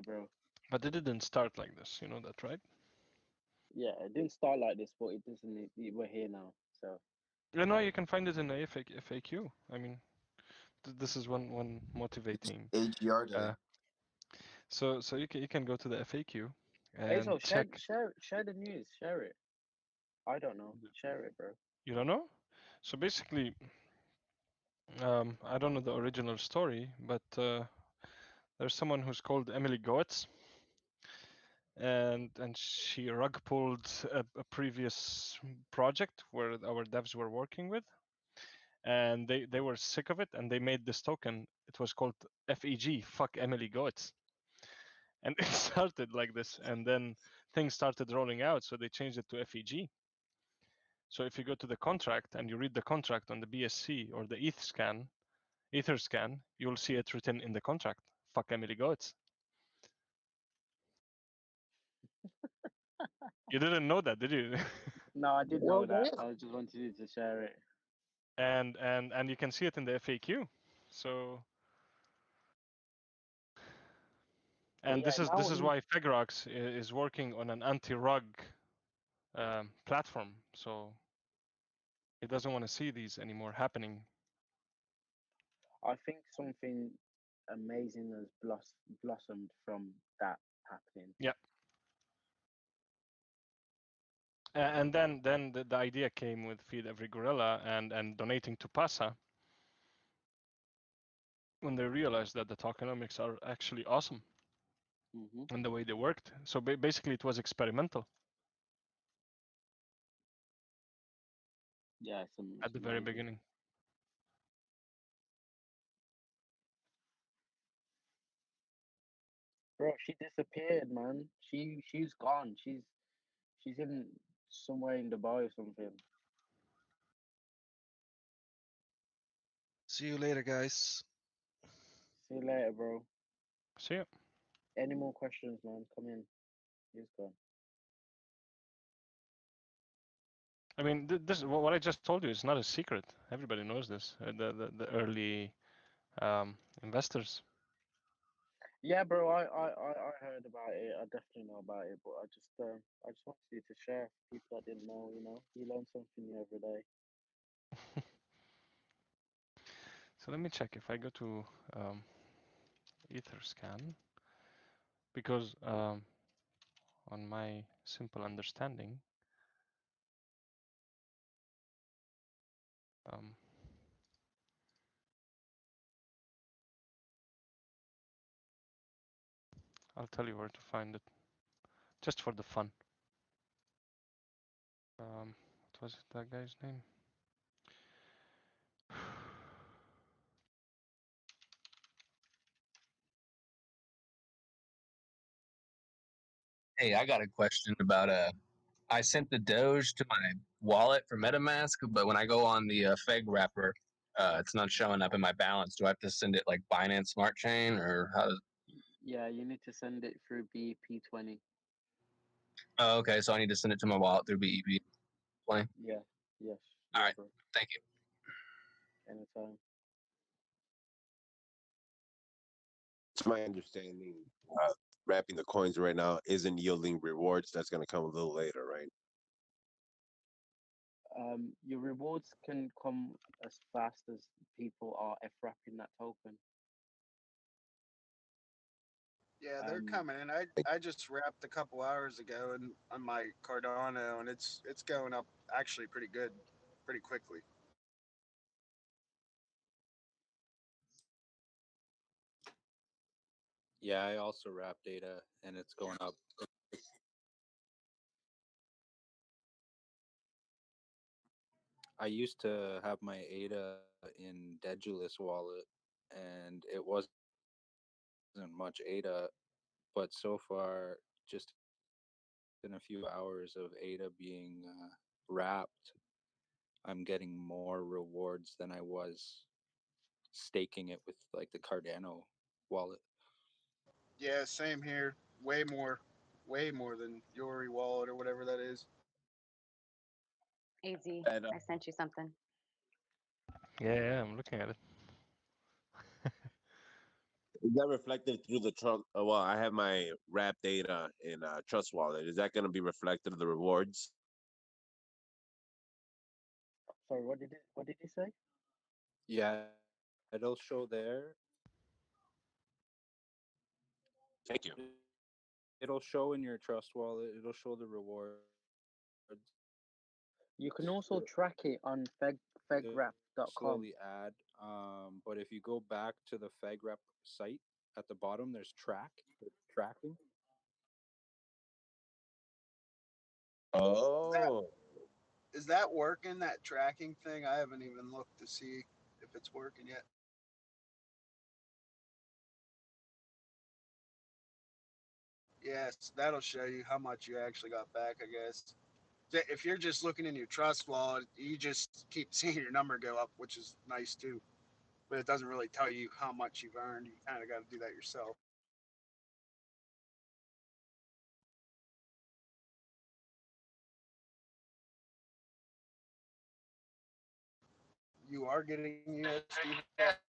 bro. But it didn't start like this. You know that, right? Yeah, it didn't start like this, but it doesn't. We're here now, so You know, you can find it in the FAQ. I mean, this is one It's motivating. AGR day. So you can go to the FAQ hey, so and check. share the news, share it. I don't know, share it, bro. You don't know? So basically, I don't know the original story, but there's someone who's called Emily Goetz, and she rug pulled a previous project where our devs were working with, and they were sick of it, and they made this token. It was called FEG, fuck Emily Goetz, and it started like this, and then things started rolling out, so they changed it to FEG. So if you go to the contract and you read the contract on the BSC or the Etherscan, you'll see it written in the contract. Fuck Emily Goetz. You didn't know that, did you? No, I did Well, know that. I just wanted you to share it. and you can see it in the FAQ. So But and yeah, this is why Fegrox is working on an anti-rug platform. So it doesn't want to see these anymore happening. I think something amazing has blossomed from that happening. Yeah. And then the idea came with Feed Every Gorilla and donating to PASA when they realized that the tokenomics are actually awesome and the way they worked. So basically, it was experimental Yeah, at it's the very amazing, beginning. bro. She disappeared, man. She's gone. She's in somewhere in Dubai or something. See you later, guys. See you later, bro. See ya. Any more questions, man? Come in. He's gone. I mean, this what I just told you is not a secret. Everybody knows this. The early investors. Yeah, bro. I heard about it. I definitely know about it, but I just wanted you to share for people that didn't know. You know, you learn something new every day. So let me check if I go to Etherscan, because on my simple understanding, um, I'll tell you where to find it, just for the fun. What was that guy's name? Hey, I got a question about I sent the Doge to my wallet for MetaMask, but when I go on the Feg wrapper, it's not showing up in my balance. Do I have to send it like Binance Smart Chain or how? Yeah, you need to send it through BP20. Oh, okay, so I need to send it to my wallet through BEP. Plane. Yeah, yes, All yes, right, bro. thank you. Anytime. To my understanding, wrapping the coins right now isn't yielding rewards. That's going to come a little later, right? Your rewards can come as fast as people are FRAPing that token. Yeah, they're Um, coming, and I just wrapped a couple hours ago and on my Cardano, and it's going up actually pretty good, pretty quickly. Yeah, I also wrap data and it's going up. I used to have my ADA in Dedulus wallet and it wasn't much ADA, but so far, just in a few hours of ADA being wrapped, I'm getting more rewards than I was staking it with like the Cardano wallet. Yeah, same here. Way more than Yori Wallet or whatever that is. AZ, And I sent you something. Yeah, I'm looking at it. Is that reflected through the trust? Well, I have my wrap data in Trust Wallet. Is that going to be reflected in the rewards? Sorry, what did he say? Yeah, it'll show there. Thank you. It'll show in your trust wallet. It'll show the rewards. You can It'll also track it on slowly fegrap.com. add. But if you go back to the FegRep site at the bottom, there's tracking. Is that Oh, is that working? That tracking thing? I haven't even looked to see if it's working yet. Yes, that'll show you how much you actually got back. I guess if you're just looking in your trust wallet, you just keep seeing your number go up, which is nice too. But it doesn't really tell you how much you've earned. You kind of got to do that yourself. You are getting USD back.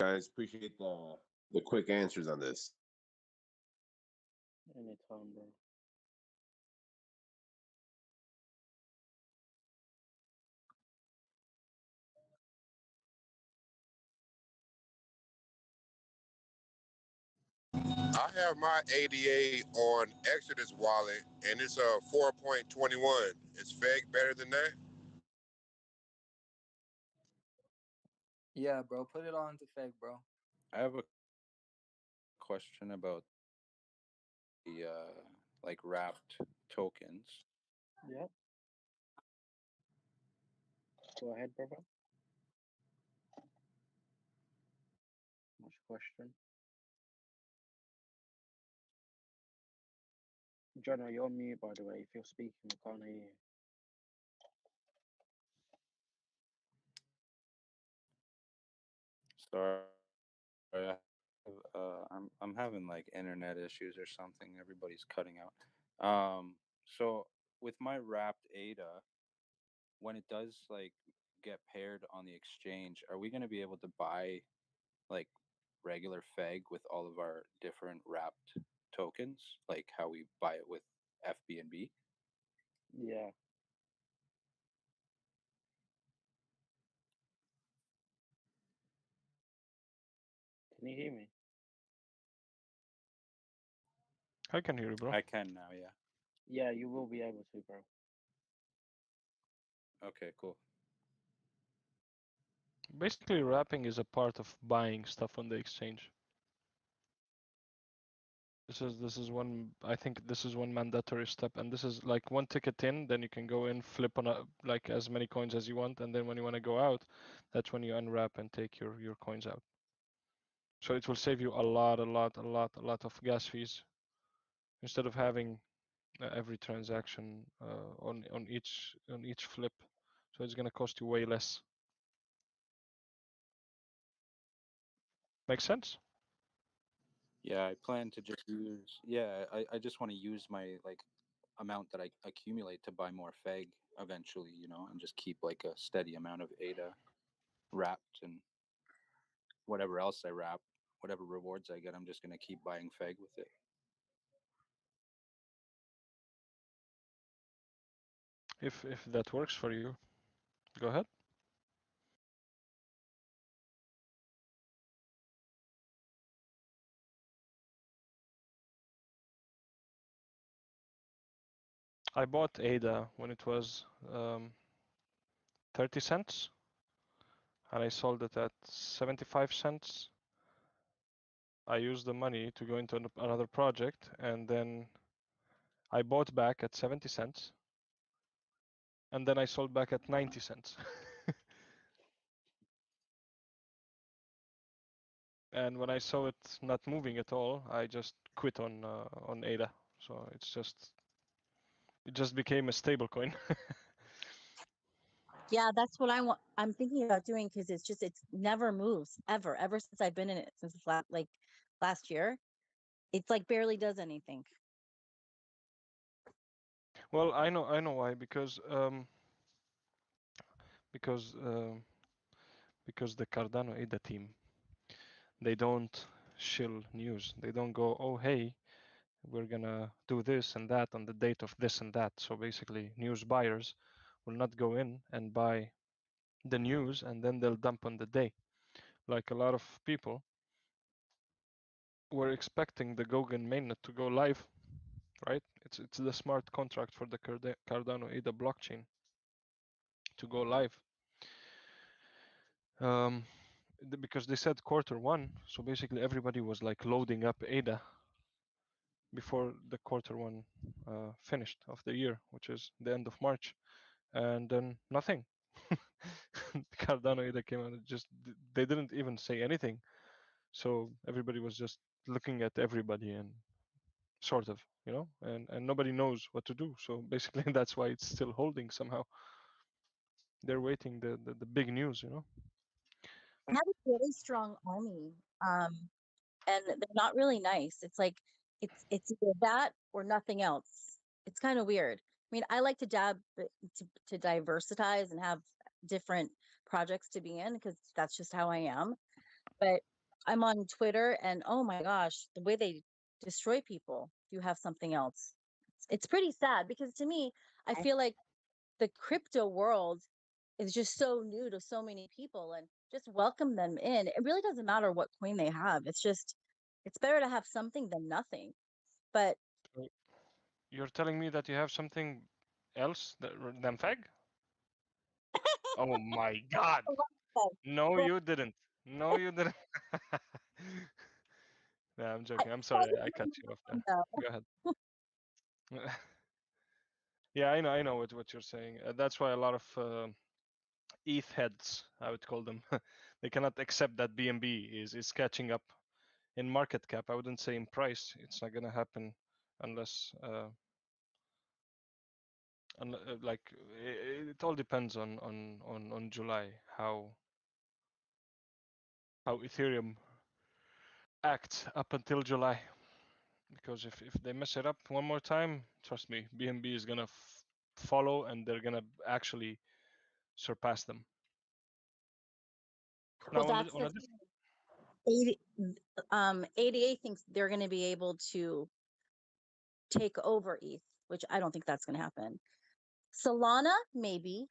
guys, appreciate the quick answers on this. Anytime, bro. I have my ADA on Exodus wallet, and it's a 4.21. Is Feg better than that? Yeah, bro. Put it on to Fake, bro. I have a question about the like wrapped tokens. Yeah, go ahead, brother. What's your question? Jono, you're on mute, by the way. If you're speaking, we can't hear you. Sorry, I'm having like internet issues or something. Everybody's cutting out. So with my wrapped ADA, when it does like get paired on the exchange, are we going to be able to buy like regular Feg with all of our different wrapped tokens, like how we buy it with FBNB? Yeah, can you hear me? I can hear you, bro. I can now, yeah. Yeah, you will be able to, bro. Okay, cool. Basically, wrapping is a part of buying stuff on the exchange. This is one. I think this is one mandatory step, and this is like one ticket in, then you can go in, flip on like as many coins as you want, and then when you want to go out, that's when you unwrap and take your coins out. So it will save you a lot of gas fees instead of having every transaction on each flip. So it's gonna cost you way less. Make sense? Yeah, I plan to just use, yeah, I just want to use my like amount that I accumulate to buy more Feg eventually, and just keep like a steady amount of ADA wrapped, and whatever else I wrap, whatever rewards I get, I'm just going to keep buying Feg with it. If that works for you, go ahead. I bought ADA when it was 30 cents, and I sold it at 75 cents. I used the money to go into another project, and then I bought back at 70 cents, and then I sold back at 90 cents. And when I saw it not moving at all, I just quit on ADA. So it just became a stable coin. Yeah, that's what I'm thinking about doing because it's never moves ever since I've been in it since last year. It's like barely does anything. Well, I know why, because because the Cardano ADA team, they don't shill news. They don't go, oh hey, we're gonna do this and that on the date of this and that. So basically, news buyers will not go in and buy the news and then they'll dump on the day. Like a lot of people were expecting the Goguen mainnet to go live, right? It's the smart contract for the Cardano ADA blockchain to go live. Because they said Q1, so basically everybody was like loading up ADA before the Q1 finished of the year, which is the end of March, and then nothing. Cardano ADA came out and just they didn't even say anything, so everybody was just looking at everybody and sort of, and nobody knows what to do. So basically, that's why it's still holding somehow. They're waiting the big news, I have a really strong army, and they're not really nice. It's like it's either that or nothing else. It's kind of weird. I mean, I like to dab to diversitize and have different projects to be in because that's just how I am. But I'm on Twitter, and oh my gosh, the way they destroy people. If you have something else, it's pretty sad because to me, I feel like the crypto world is just so new to so many people and just welcome them in. It really doesn't matter what coin they have. It's better to have something than nothing. But So you're telling me that you have something else than FEG? Oh my God! No, you didn't. No, you didn't. No, I'm joking. I'm sorry. I cut you off there. Go ahead. Yeah, I know what you're saying. That's why a lot of ETH heads, I would call them, they cannot accept that BNB is catching up in market cap. I wouldn't say in price. It's not gonna happen unless like it all depends on July how Ethereum acts up until July. Because if they mess it up one more time, trust me, BNB is gonna follow and they're gonna actually surpass them. well, Now that's the thing. 88 thinks they're going to be able to take over ETH, which I don't think that's going to happen. Solana, maybe.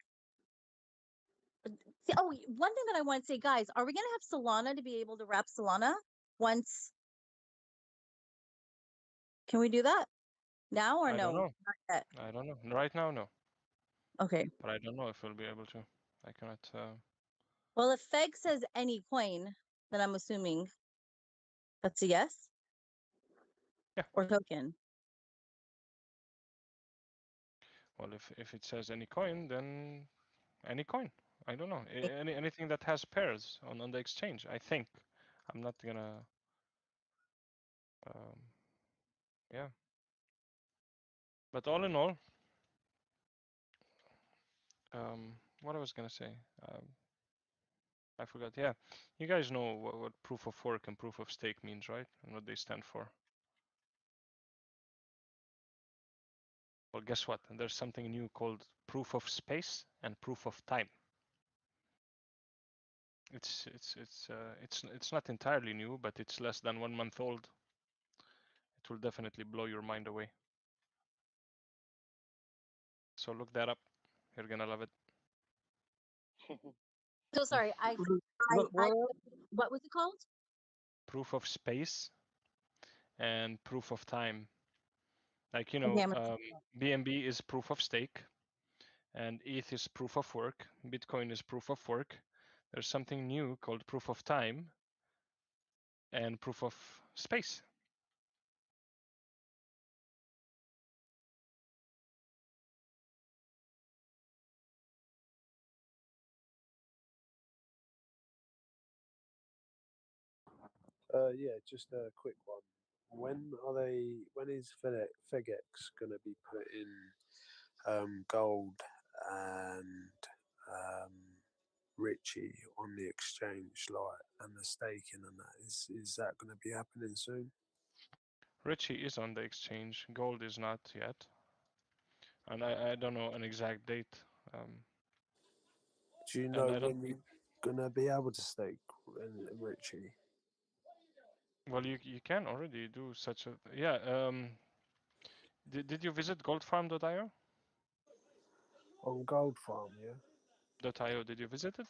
See, oh, one thing that I want to say, guys, are we going to have Solana to be able to wrap Solana once? Can we do that now or I don't no? know. Not yet. I don't know. Right now, no. Okay. But I don't know if we'll be able to. I cannot. Well, if FEG says any coin, then I'm assuming that's a yes. Yeah. Or token. Well, if it says any coin, then any coin. I don't know. Anything that has pairs on the exchange. I think. I'm not gonna. Yeah. But all in all, what I was gonna say. I forgot. Yeah, you guys know what proof of work and proof of stake means, right? And what they stand for. Well, guess what? There's something new called proof of space and proof of time. It's not entirely new, but it's less than 1 month old. It will definitely blow your mind away. So look that up. You're gonna love it. So sorry, what was it called? Proof of space and proof of time. Like, Okay, BNB is proof of stake and ETH is proof of work. Bitcoin is proof of work. There's something new called proof of time and proof of space. Yeah, just a quick one. When is FedEx going to be putting gold and Richie on the exchange, and the staking and that? Is that going to be happening soon? Richie is on the exchange. Gold is not yet. And I don't know an exact date. Do you and know I don't when think. you're gonna be able to stake in Richie? Well, you can already do such a yeah. Did you visit goldfarm.io? On Gold Farm, yeah? .io, did you visit it?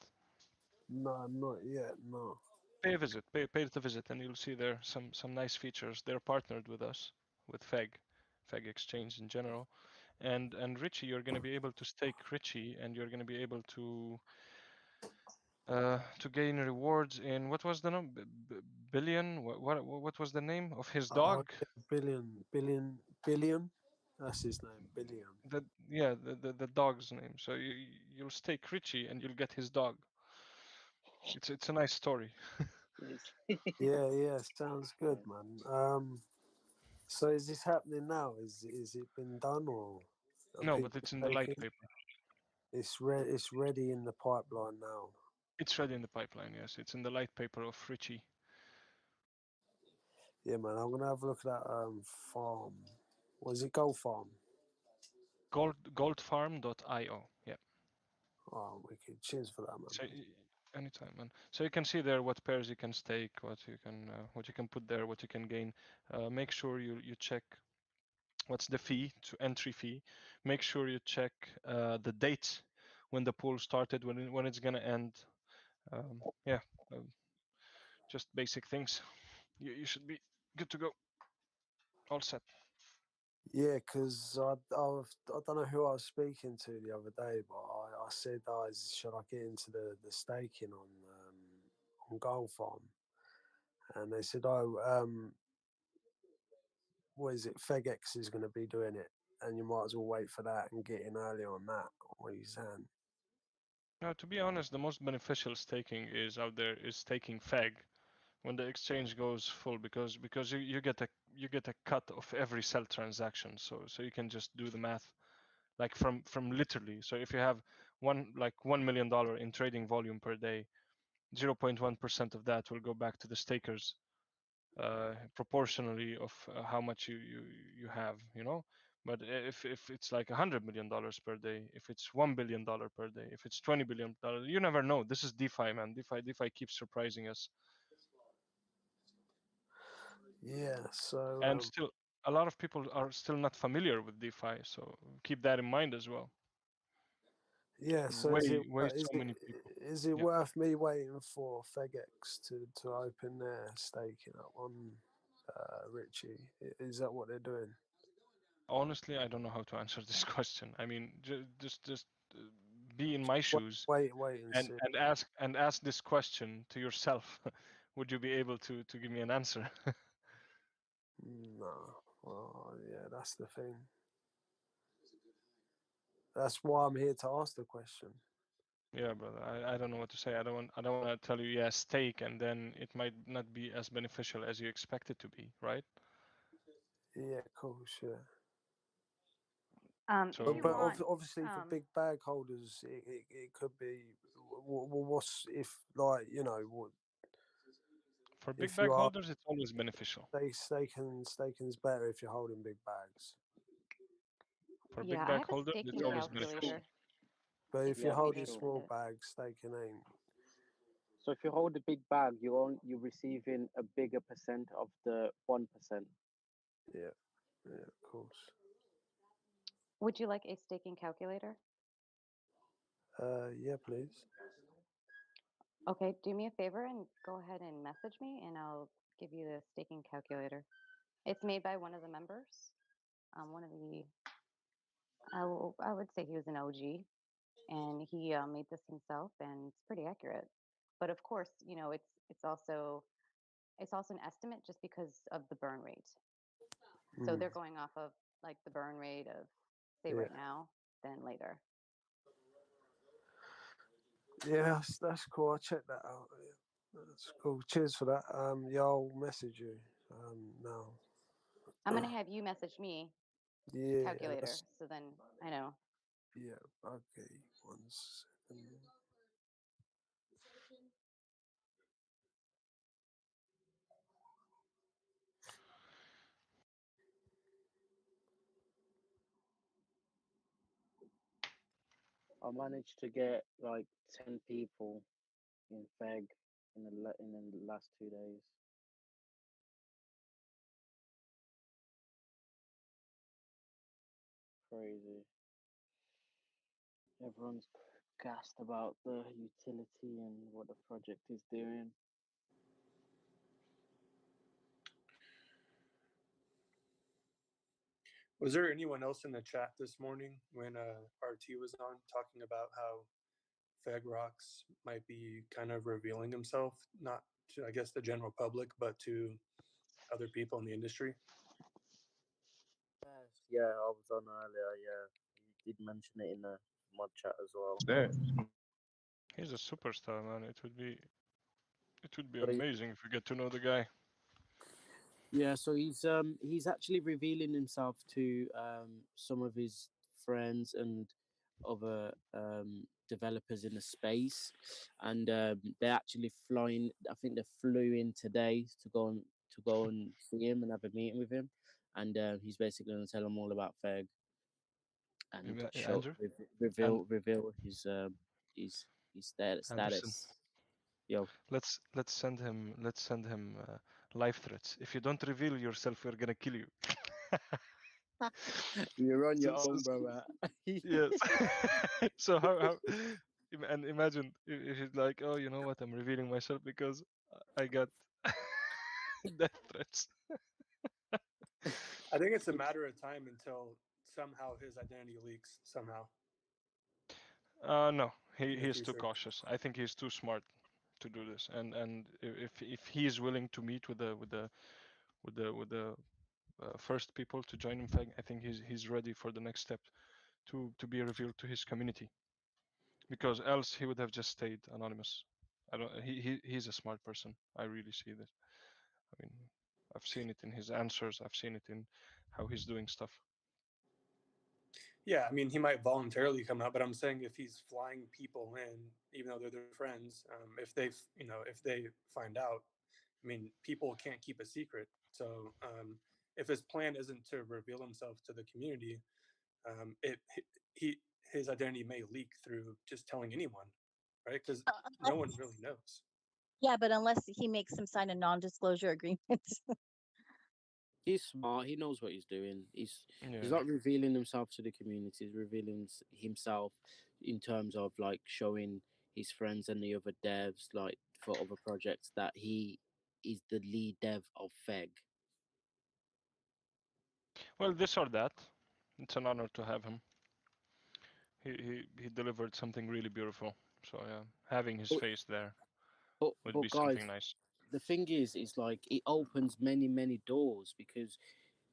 No, not yet, no. Pay a visit, pay it a visit, and you'll see there some nice features. They're partnered with us, with Feg Exchange in general, and Richie, you're going to be able to stake Richie, and you're going to be able to gain rewards in what was the name? Billion? What was the name of his Oh, dog? yeah, Billion. That's his name, Billion. The dog's name. So you'll stake Richie, and you'll get his dog. It's a nice story. Yes. Yeah, sounds good, man. So is this happening now? Is it been done or are No, but people it's in the light taking? paper. It's ready in the pipeline now. It's ready in the pipeline. Yes, it's in the light paper of Richie. Yeah, man. I'm gonna have a look at that farm. Was it Gold Farm? Goldfarm.io. Yeah. Oh, wicked. Cheers for that, So man. anytime, man. So you can see there what pairs you can stake, what you can put there, what you can gain. Make sure you check what's the fee to entry fee. Make sure you check the date when the pool started, when it's gonna end. Yeah, just basic things. You should be good to go. All set. Yeah, because I don't know who I was speaking to the other day, but I said, should I get into the staking on Gold Farm? And they said, what is it? FegX is going to be doing it, and you might as well wait for that and get in early on that. What are you saying? Now, to be honest, the most beneficial staking is out there is staking Feg when the exchange goes full because you get a cut of every sell transaction. So you can just do the math like from literally. So if you have $1 million in trading volume per day, 0.1% of that will go back to the stakers proportionally of how much you have, you know. But if it's like $100 million per day, if it's $1 billion per day, if it's $20 billion, you never know. This is DeFi, man. DeFi keeps surprising us, Yeah. So and still a lot of people are still not familiar with DeFi. So keep that in mind as well. yeah. So Way so many people. is it Yeah. worth me waiting for FegX to open their staking up on Richie? Is that what they're doing? Honestly, I don't know how to answer this question. I mean, just be in my Wait, shoes wait and and see. ask this question to yourself. Would you be able to give me an answer? No. Well, yeah, that's the thing. That's why I'm here to ask the question. Yeah, brother. I don't know what to say. I don't want to tell you yes, stake, and then it might not be as beneficial as you expect it to be, right? Yeah, cool, sure. So If you But want, obviously for big bag holders, it could be. What's if like what for big if bag you are holders, it's always beneficial. staking's better if you're holding big bags. For Yeah, big I bag have a holders, it's staking Yeah, always for sure. beneficial. calculator But if if you you're Yeah, want for me to holding sure. send small it. bags, staking ain't. So if you hold a big bag, you're receiving a bigger percent of the 1%. Yeah, yeah, of course. Would you like a staking calculator? Yeah, please. Okay, do me a favor and go ahead and message me, and I'll give you the staking calculator. It's made by one of the members. One of the, I would say he was an OG, and he made this himself, and it's pretty accurate. But of course, it's also an estimate just because of the burn rate. So Mm, they're going off of like the burn rate of say yeah, right now, then later. yeah, that's cool. I'll check that out. Yeah, that's cool. Cheers for that. Yeah, I'll message you now. I'm gonna have you message me the Yeah, calculator, that's so then I know. yeah. Okay, 1 second. I managed to get like 10 people in Feg in the last 2 days. Crazy. Everyone's gassed about the utility and what the project is doing. Was there anyone else in the chat this morning when RT was on talking about how Fagrox might be kind of revealing himself, not to, I guess, the general public, but to other people in the industry? Yes, yeah, I was on earlier. Yeah, you did mention it in the mod chat as well. There. He's a superstar, man. It would be But amazing if we get to know the guy. yeah, so he's actually revealing himself to some of his friends and other developers in the space, and they're actually flying. I think they flew in today to go and see him and have a meeting with him, and he's basically going to tell them all about Ferg and show Andrew, and reveal his Anderson. status. Yo, Let's send him life threats. If you don't reveal yourself, we're gonna kill you. you're on so, your so, own, so- brother. yes. So how and imagine if he's like, oh, you know what? I'm revealing myself because I got death threats. I think it's a matter of time until somehow his identity leaks somehow No, in the he is too future. cautious. I think he's too smart to do this. And if he is willing to meet with the first people to join him, I think he's ready for the next step to be revealed to his community. Because else he would have just stayed anonymous. I don't. He's a smart person. I really see this. I mean, I've seen it in his answers. I've seen it in how he's doing stuff. Yeah, I mean, he might voluntarily come out, but I'm saying if he's flying people in, even though they're their friends, if they, if they find out, I mean, people can't keep a secret. So if his plan isn't to reveal himself to the community, it he his identity may leak through just telling anyone, right? Because no one really knows. Yeah, but unless he makes him sign a non-disclosure agreement. He's smart. He knows what he's doing. He's Yeah. not revealing himself to the community. He's revealing himself in terms of like showing his friends and the other devs like for other projects that he is the lead dev of Feg. Well, this or that. It's an honor to have him. He delivered something really beautiful. So yeah, having his But face there would be but guys, something nice. the thing is like it opens many doors because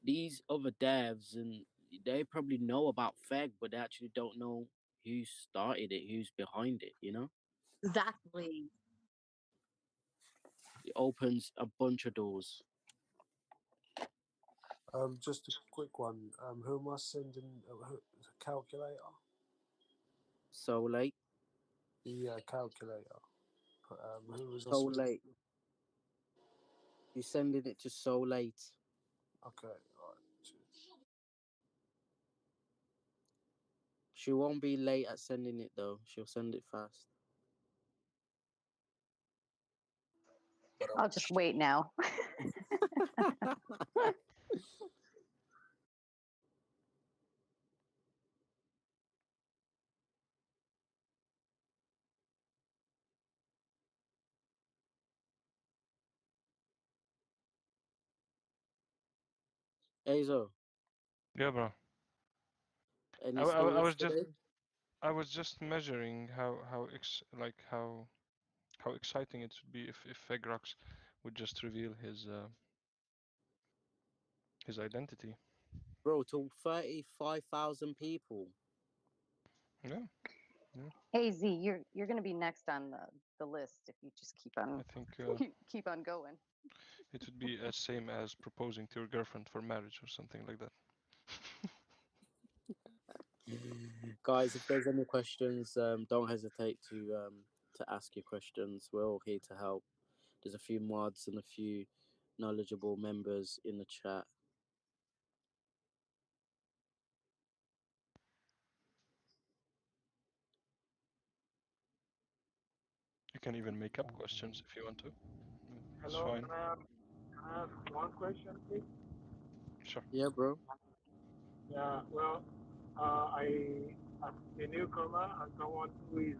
these other devs and they probably know about Feg, but they actually don't know who started it, who's behind it. You know, Exactly. it opens a bunch of doors. Just a quick one. Who am I sending? The calculator? So late, Yeah, calculator. Who was I so sending? late. You're sending it to so late. Okay, right. She won't be late at sending it though. She'll send it fast. I'll just wait now. Azo, Yeah, bro. any stories today? I was just measuring how exciting it would be if Fegrox would just reveal his identity. Bro, to 35,000 people. Yeah, yeah. Hey Z, you're gonna be next on the list if you just keep on I think keep on going. it would be as same as proposing to your girlfriend for marriage or something like that. Guys, if there's any questions, don't hesitate to ask your questions. We're all here to help. There's a few mods and a few knowledgeable members in the chat. You can even make up questions if you want to. It's Hello, fine. can I ask one question, please? Sure. Yeah, bro. Yeah, well, as a newcomer and someone who is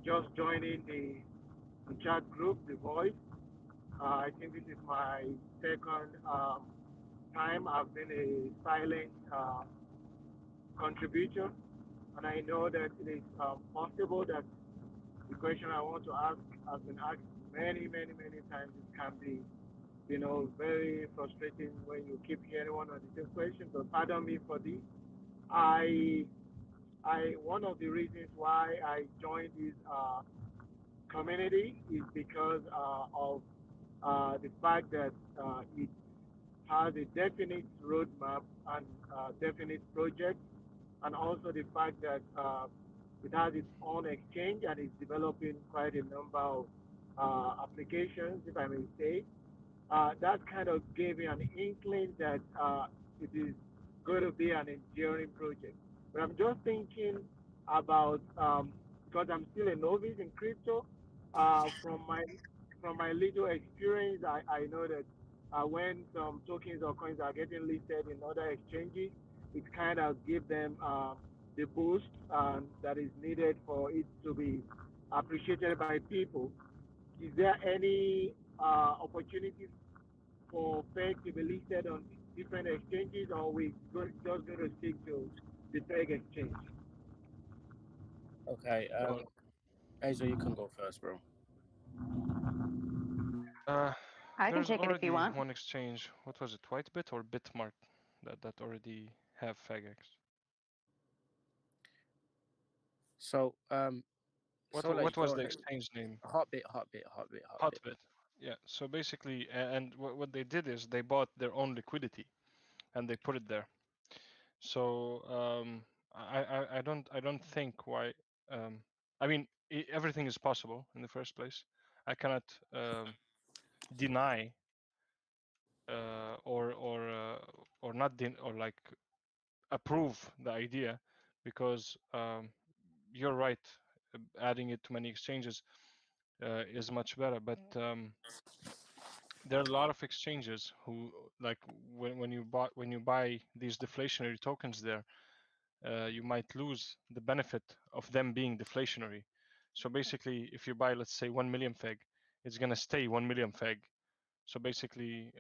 just joining the chat group, The Voice, I think this is my second time I've been a silent contributor, and I know that it is possible that the question I want to ask has been asked many, many, many times. It can be, very frustrating when you keep hearing one of the same questions. So pardon me for this. I, one of the reasons why I joined this community is because of the fact that it has a definite roadmap and definite project, and also the fact that it has its own exchange and is developing quite a number of applications, if I may say. That kind of gave me an inkling that it is going to be an enduring project. But I'm just thinking about because I'm still a novice in crypto. From my little experience, I know that when some tokens or coins are getting listed in other exchanges, it kind of gives them the boost that is needed for it to be appreciated by people. Is there any opportunity for FEG to be listed on different exchanges, or we just going to stick to the FEG exchange? Okay. Well, Azo, you can go first, bro. uh, I can there's take it if you already want. one exchange. What was it? Whitebit or Bitmart that already have FAGX. So, What Solej, was go the ahead. exchange name? Hotbit. Hotbit. Yeah. So basically, and what they did is they bought their own liquidity and they put it there. So I don't think why. I mean, everything is possible in the first place. I cannot deny or not or like approve the idea because you're right. Adding it to many exchanges is much better, but there are a lot of exchanges who like when you buy these deflationary tokens there, you might lose the benefit of them being deflationary. So basically, if you buy, let's say, 1 million feg, it's gonna stay 1 million feg. So basically,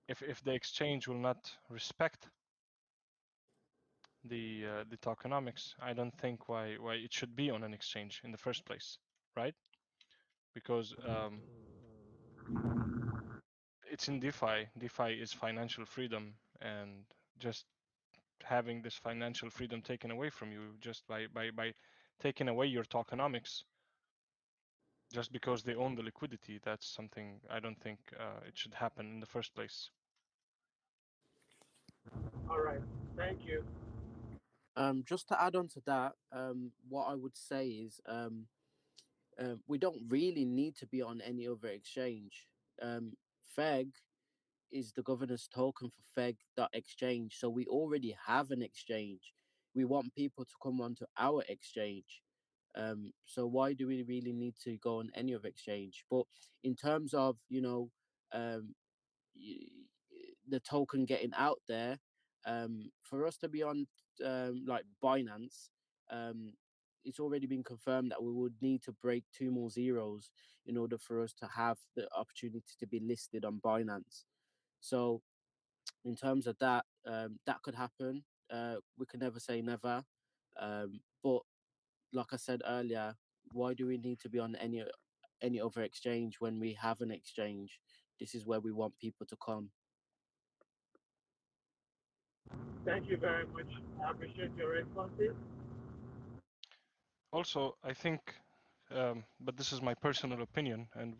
if the exchange will not respect the tokenomics, I don't think why it should be on an exchange in the first place, right? Because it's in DeFi. DeFi is financial freedom, and just having this financial freedom taken away from you just by taking away your tokenomics just because they own the liquidity, that's something I don't think it should happen in the first place. All right, thank you. Just to add on to that, what I would say is, we don't really need to be on any other exchange. Feg is the governance token for Feg.exchange. So we already have an exchange. We want people to come onto our exchange. So why do we really need to go on any other exchange? But in terms of, um, the token getting out there, for us to be on like Binance, um, it's already been confirmed that we would need to break two more zeros in order for us to have the opportunity to be listed on Binance. So in terms of that, that could happen. We can never say never. But like I said earlier, why do we need to be on any other exchange when we have an exchange? This is where we want people to come. Thank you very much. I appreciate your responses. Also, I think, but this is my personal opinion, and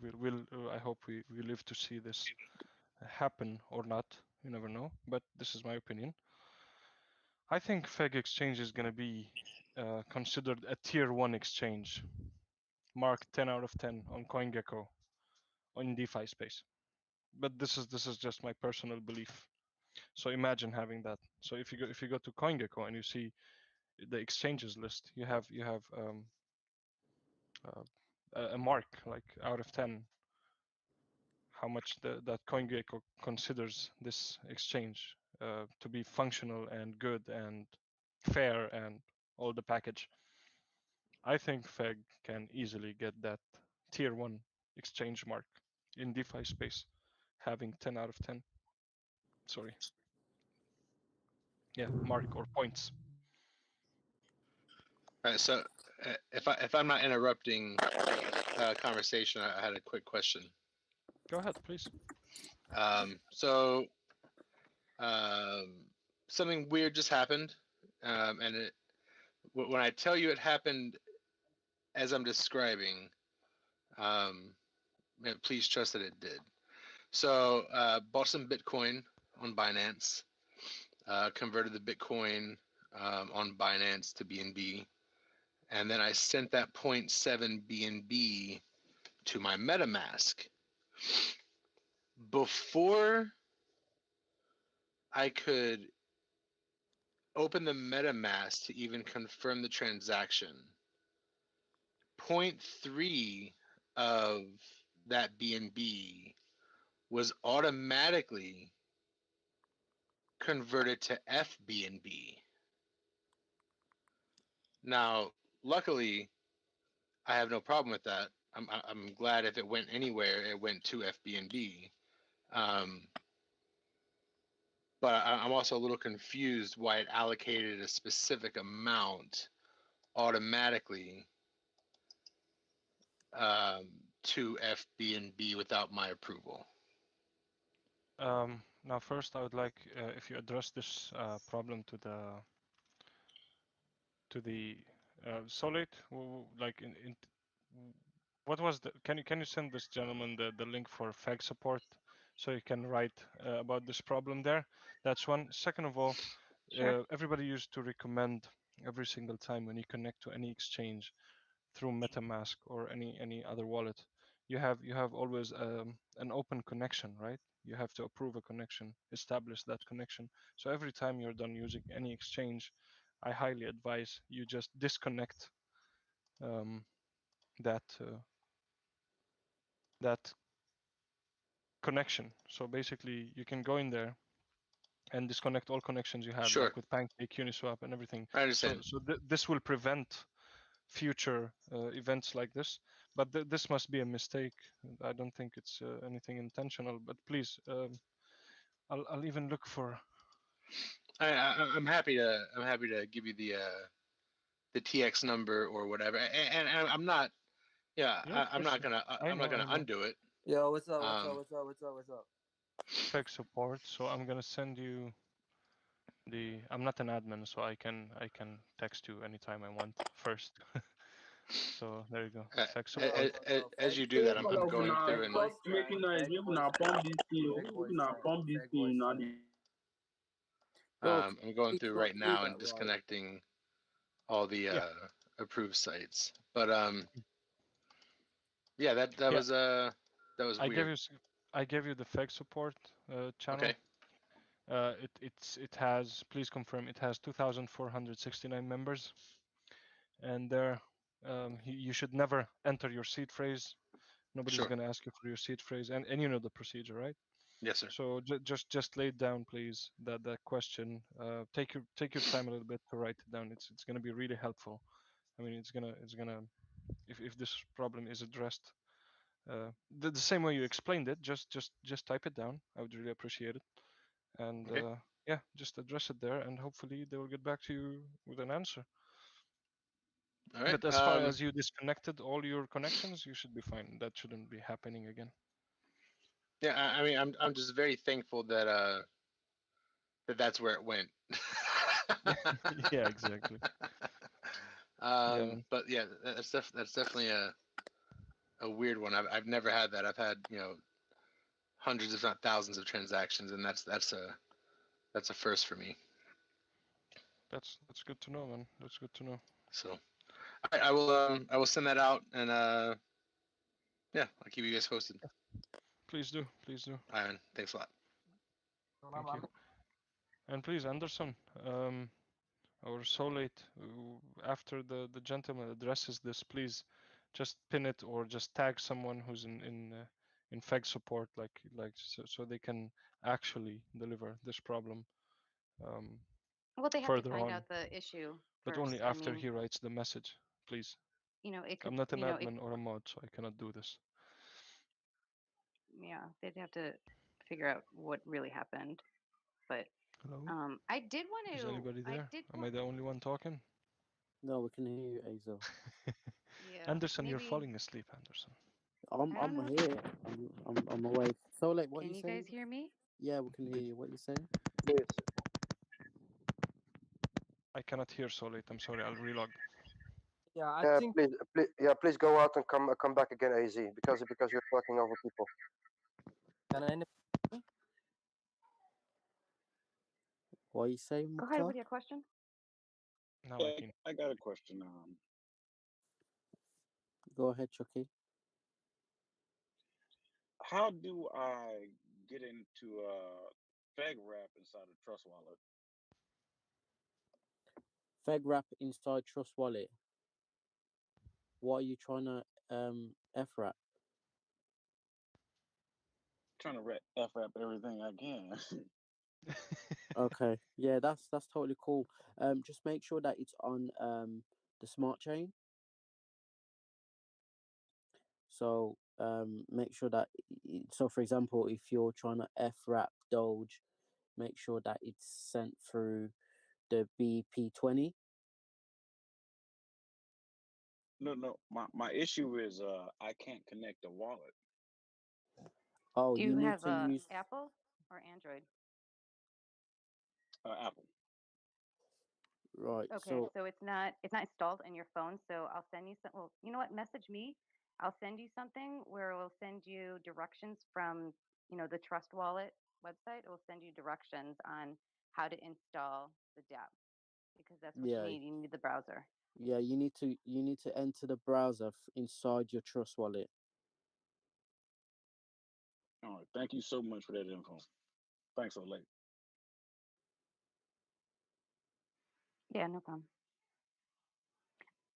I hope we live to see this happen or not. You never know, but this is my opinion. I think Feg Exchange is going to be considered a tier 1 exchange, marked 10 out of 10 on CoinGecko in DeFi space. But this is just my personal belief. So imagine having that. So if you go to CoinGecko and you see the exchanges list, you have a mark, like out of 10, how much that CoinGecko considers this exchange to be functional and good and fair and all the package. I think FEG can easily get that tier 1 exchange mark in DeFi space, having 10 out of 10. Sorry. Yeah, mark or points. All right. So if I'm not interrupting conversation, I had a quick question. Go ahead, please. So something weird just happened, and when I tell you it happened as I'm describing, please trust that it did. So bought some Bitcoin on Binance, converted the Bitcoin on Binance to BNB, and then I sent that 0.7 BNB to my MetaMask. Before I could open the MetaMask to even confirm the transaction, 0.3 of that BNB was automatically converted to FBNB. Now, luckily, I have no problem with that. I'm glad if it went anywhere, it went to FBNB. But I'm also a little confused why it allocated a specific amount automatically to FBNB without my approval. Now, first, I would like if you address this problem to the Solid, like in what was the? Can you send this gentleman the link for FAG support so you can write about this problem there? That's one. Second of all, Sure. everybody used to recommend every single time when you connect to any exchange through MetaMask or any other wallet, you have always an open connection, right? You have to approve a connection, establish that connection. So every time you're done using any exchange, I highly advise you just disconnect um, that connection. So basically, you can go in there and disconnect all connections you had, Sure, like with Pancake, Uniswap, and everything. I understand. So this will prevent future events like this. But this must be a mistake. I don't think it's anything intentional. But please, I'll even look for. I'm happy to give you the TX number or whatever, and I'm not. Yeah, Yeah, of I'm course. not gonna I know. I know. undo it. Yo, what's up? What's up? Um, What's up? What's up? What's up? Fake support. So I'm gonna send you the. I'm not an admin, so I can text you anytime I want first. So there you go. Fake support. as you do Hey, that, Fake all I'm of going una, through and stop voice chat. making noise. Fake Make voice una chat. pump this thing. Fake Make voice una chat. pump this Fake thing. voice Now chat. the Yo, I'm going please through don't right do now and that, bro. disconnecting all the Yeah. approved sites. But yeah, that Yeah. that was I gave weird. you. I gave you the fake support channel. Okay, It has. Please confirm. It has 2,469 members, and there, you should never enter your seed phrase. Nobody's sure. gonna ask you for your seed phrase, and you know the procedure, right? Yes, sir. So just lay it down, please. That question. Take your time a little bit to write it down. It's gonna be really helpful. I mean, it's gonna if this problem is addressed the same way you explained it, just type it down. I would really appreciate it. And Okay, yeah, just address it there, and hopefully they will get back to you with an answer. all right. But as far as you disconnected all your connections, you should be fine. That shouldn't be happening again. Yeah, I mean, I'm just very thankful that that's where it went. Yeah, exactly. Yeah, man. But yeah, that's definitely a weird one. I've never had that. I've had hundreds, if not thousands, of transactions, and that's a first for me. That's good to know, man. That's good to know. So, all right, I will send that out, and yeah, I'll keep you guys posted. Please do, please do. All right, man. Thanks a lot. Thank you. And please, Anderson, or Solate, after the gentleman addresses this, please just pin it or just tag someone who's in Feg support, so they can actually deliver this problem um, Well, they have to further find on, out the issue but first. only I after mean, he writes the message, please. it could, I'm not an it, admin or a mod, so I cannot do this. yeah, they'd have to figure out what really happened. But Hello? I did want Is to, anybody I there? did Am want, I the only one talking? No, we can hear you, Azo. yeah, Anderson, you're maybe, falling asleep, Anderson. I don't I'm know. here. I'm awake. So like, what Can you you guys saying? hear me? Yeah, we can hear you. What you saying? Please. I cannot hear so late. I'm sorry. I'll relog. Yeah, I think. Please go out and come back again, AZ, because you're talking over people. Can I? What you saying, Go ahead Mukhtar? with your question. Now I can. I got a question. Go ahead, Chucky. How do I get into Fag Wrap inside of Trust Wallet? FegWrap inside Trust Wallet. What are you trying to FRAP? Trying to F wrap everything I can. Okay, yeah, that's totally cool. Just make sure that it's on the smart chain. So make sure that so for example, if you're trying to FRAP Doge, make sure that it's sent through the BP20. No. My issue is I can't connect the wallet. Oh, Do you you need have to use Apple or Android? Apple. right. Okay, So so it's not installed in your phone. So I'll send you some. Well, you know what? Message me. I'll send you something where we'll send you directions from the Trust Wallet website. It will send you directions on how to install the dApp because that's what you yeah, need. You need the browser. yeah, you need to enter the browser inside your Trust Wallet. All right. Thank you so much for that info. Thanks, Olay. Yeah, no problem.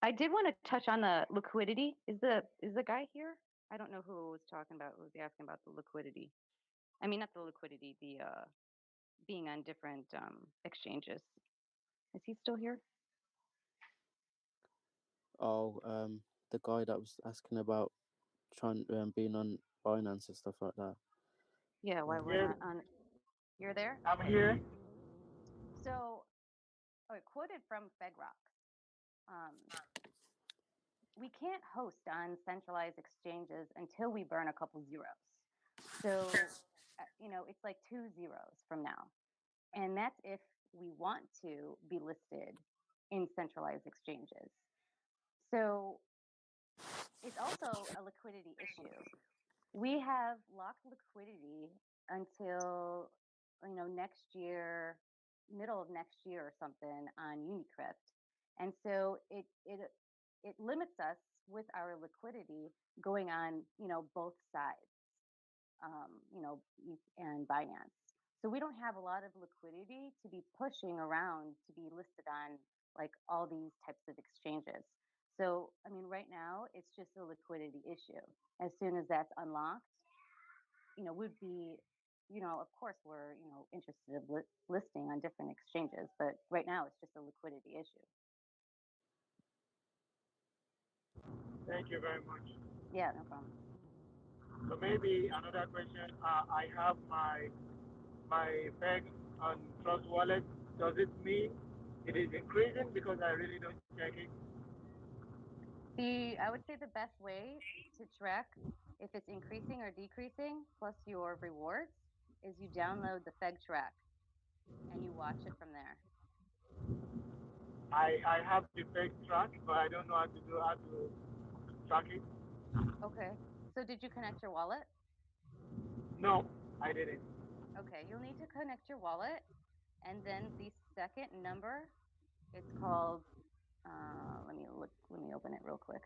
I did want to touch on the liquidity. Is the guy here? I don't know who was talking about. Who was asking about the liquidity? I mean, not the liquidity. The being on different exchanges. Is he still here? Oh, the guy that was asking about trying being on Binance and stuff like that. Yeah, why we're Yes, not on. You're there? I'm here. So, quoted from Bedrock. We can't host on centralized exchanges until we burn a couple zeros. So, it's like 2 zeros from now. And that's if we want to be listed in centralized exchanges. So, it's also a liquidity issue. We have locked liquidity until next year, middle of next year or something on Unicrypt, and so it limits us with our liquidity going on both sides, and Binance. So we don't have a lot of liquidity to be pushing around to be listed on like all these types of exchanges. So I mean, right now it's just a liquidity issue. As soon as that's unlocked, would be, of course, we're, interested in listing on different exchanges, but right now it's just a liquidity issue. Thank you very much. Yeah, no problem. So maybe another question. I have my peg on Trust Wallet. Does it mean it is increasing because I really don't check it? I would say the best way to track if it's increasing or decreasing, plus your rewards, is you download the Feg track and you watch it from there. I have the peg track, but I don't know how to track it. Okay. So did you connect your wallet? No, I didn't. Okay, you'll need to connect your wallet, and then the second number, it's called, let me look, let me open it real quick.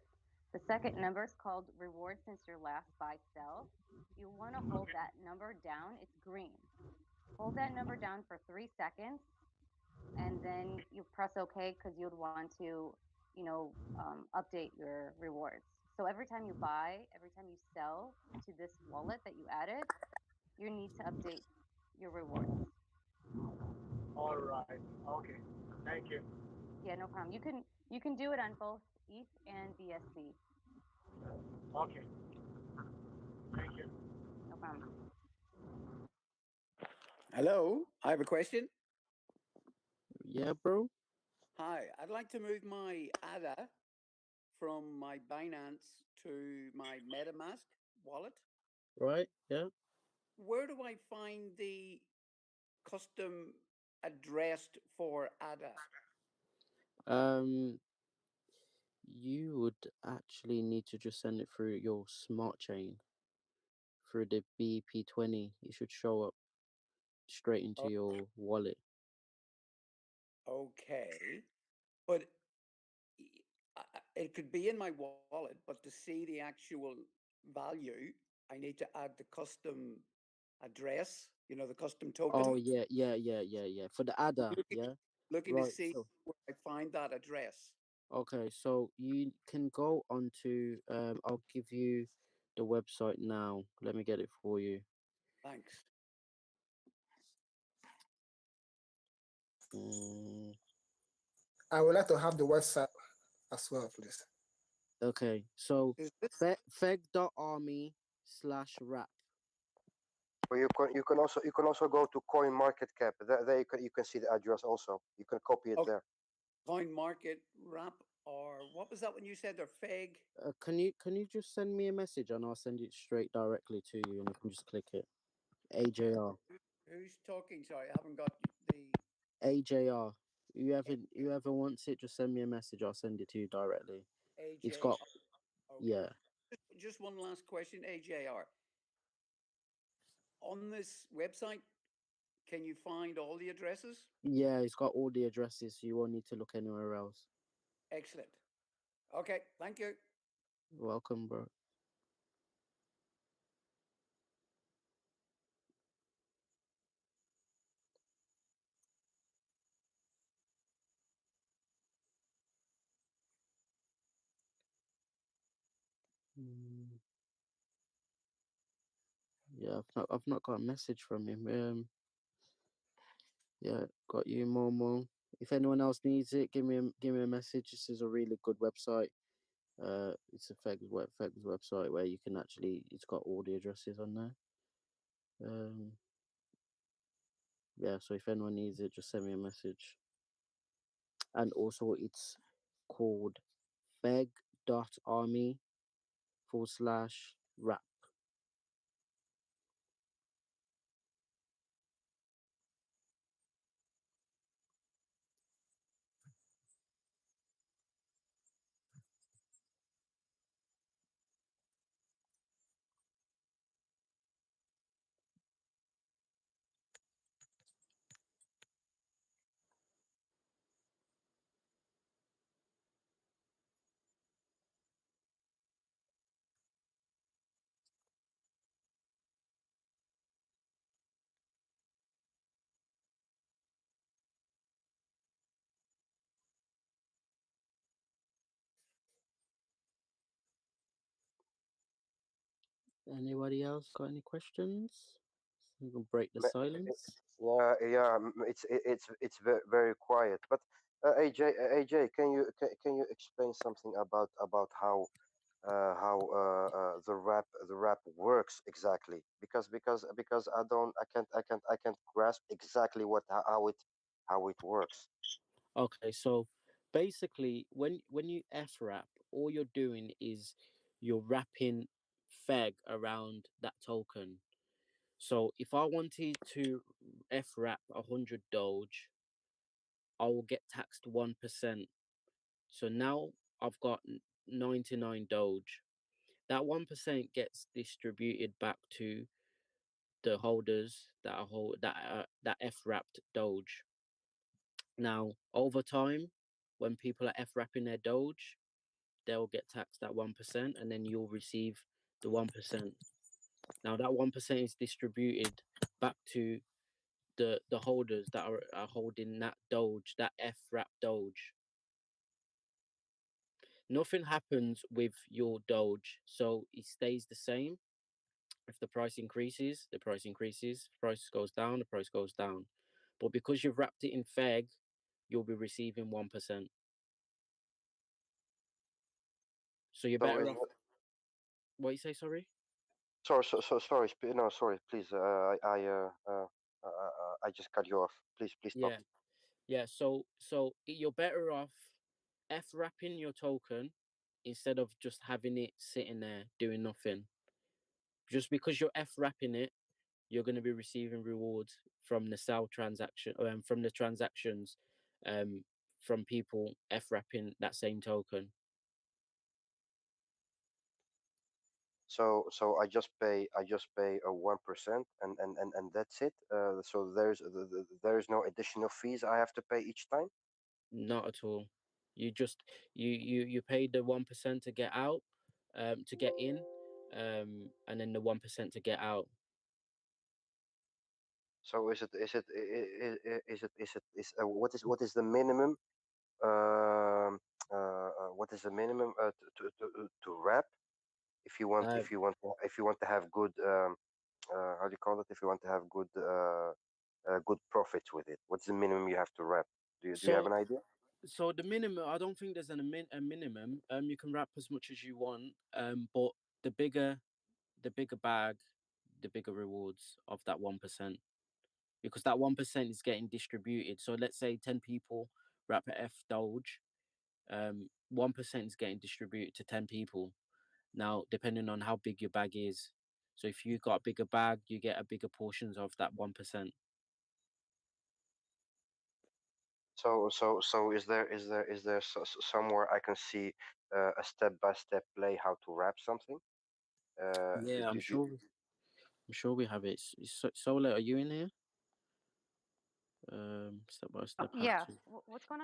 The second number is called reward since your last buy sell. You want to hold that number down. It's green. Hold that number down for 3 seconds, and then you press OK because you'd want to, update your rewards. So every time you buy, every time you sell to this wallet that you added, you need to update your rewards. All right. Okay. Thank you. Yeah, no problem. You can do it on both ETH and BSC. Okay. Thank you. No problem. Hello, I have a question. Yeah, bro. Hi, I'd like to move my ADA from my Binance to my MetaMask wallet. Right. Yeah. Where do I find the custom addressed for ADA? Um, you would actually need to just send it through your smart chain through the BP20. It should show up straight into your wallet. Okay, but it could be in my wallet, but to see the actual value, I need to add the custom address, the custom token. Oh yeah, yeah, yeah, yeah, yeah. For the ADA, yeah. Looking to Right. see So where I find that address. okay, so you can go onto. I'll give you the website now. Let me get it for you. Thanks. Mm, I would like to have the website as well, please. okay, so Is this feg.army/rap. Or you can also go to Coin Market Cap. There you can see the address also. You can copy it there. Coin Market Wrap, or what was that when you said they're FEG? Can you just send me a message and I'll send it straight directly to you and you can just click it. AJR. Who's talking? Sorry, I haven't got the AJR. Whoever wants it, just send me a message. I'll send it to you directly. It's AJ. got Okay. yeah. Just one last question, AJR. On this website, can you find all the addresses? Yeah, it's got all the addresses, so you won't need to look anywhere else. Excellent. Okay, thank you. Welcome, bro. Mm, yeah, I've not got a message from him. Yeah, got you, Momo. If anyone else needs it, give me a message. This is a really good website. It's a Feg's website where you can actually. It's got all the addresses on there. Yeah. So if anyone needs it, just send me a message. And also, it's called feg.army/rap. Anybody else got any questions? We can break the silence. Yeah, it's very quiet. But AJ, can you explain something about how the rap works exactly? Because I can't grasp exactly how it works. Okay, so basically, when you FRAP, all you're doing is you're wrapping Feg around that token. So if I wanted to FRAP 100 Doge, I will get taxed 1%. So now I've got 99 Doge. That 1% gets distributed back to the holders that are that FRAPed Doge. Now, over time, when people are FRAPing their Doge, they'll get taxed at 1%, and then you'll receive the 1%. Now, that 1% is distributed back to the holders that are holding that Doge, that FRAP Doge. Nothing happens with your Doge, so it stays the same. If the price increases, the price increases. If the price goes down, the price goes down. But because you've wrapped it in Feg, you'll be receiving 1%. So you're So better is off. What you say? Sorry. sorry. No, sorry. Please. I just cut you off. Please stop. Yeah, yeah. So you're better off F wrapping your token instead of just having it sitting there doing nothing. Just because you're F wrapping it, you're going to be receiving rewards from the sell transaction, from the transactions, um, from people F wrapping that same token. So I just pay a 1%, and that's it. So there's no additional fees I have to pay each time. Not at all. You just you pay the 1% to get out, to get in, and then the 1% to get out. So what is the minimum? Um, what is the minimum to wrap if you want Um, if you want to have good how do you call it, if you want to have good profits with it? What's the minimum you have to wrap? Do you have so an idea? so the minimum, I don't think there's a minimum. You can wrap as much as you want. But the bigger the bigger bag, the bigger rewards of that 1%, because that 1% is getting distributed. So let's say 10 people wrap a F Doge, 1% is getting distributed to 10 people. Now, depending on how big your bag is, so if you got a bigger bag, you get a bigger portions of that 1%. So is there somewhere I can see a step-by-step play how to wrap something? Do, Yeah, do, do, I'm sure we have it. Solar, are you in here? Step by Oh, step how yeah. to. What's going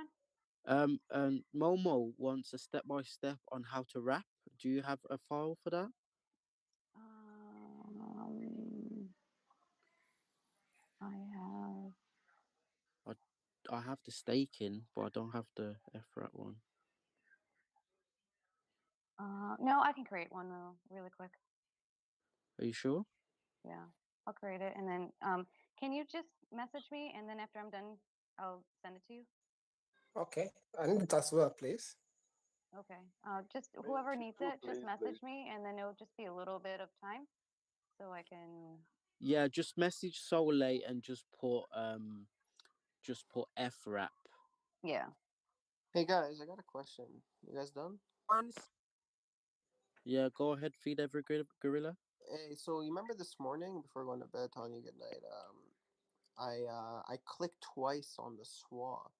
on? And Momo wants a step by step on how to wrap. Do you have a file for that? Um, I have. I I have the staking, but I don't have the FRAT one. No, I can create one though, really quick. Are you sure? Yeah, I'll create it, and then can you just message me, and then after I'm done, I'll send it to you. Okay, I need it as well, please. Okay. Just whoever needs it, just message me, and then it'll just be a little bit of time, so I can. Yeah, just message Soleil and just put FRAP. Yeah. Hey guys, I got a question. You guys done? Yeah, go ahead, feed every gorilla. Hey, so you remember this morning before going to bed, telling you good night? I clicked twice on the swap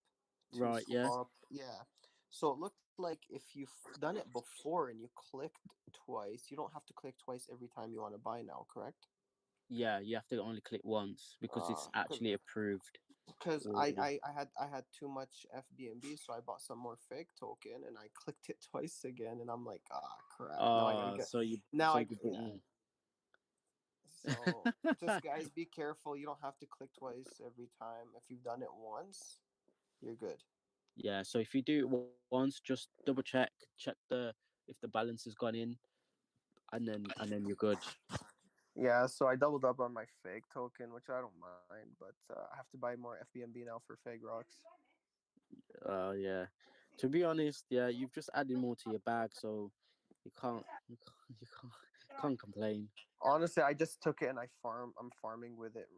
to Right, yeah. swap. Yeah. So it looked like if you've done it before and you clicked twice, you don't have to click twice every time you want to buy now, correct? Yeah, you have to only click once because it's Cause, actually approved Because already. I had too much FBNB, so I bought some more fake token and I clicked it twice again, and I'm like, ah, crap. Now I gotta get. So you Now so I you yeah. So just guys, be careful. You don't have to click twice every time. If you've done it once, you're good. Yeah, so if you do it once, just double check if the balance has gone in, and then you're good. Yeah, so I doubled up on my fake token, which I don't mind, but I have to buy more FBNB now for fake rocks. Yeah. To be honest, yeah, you've just added more to your bag, so you can't complain. Honestly, I just took it and I'm farming with it,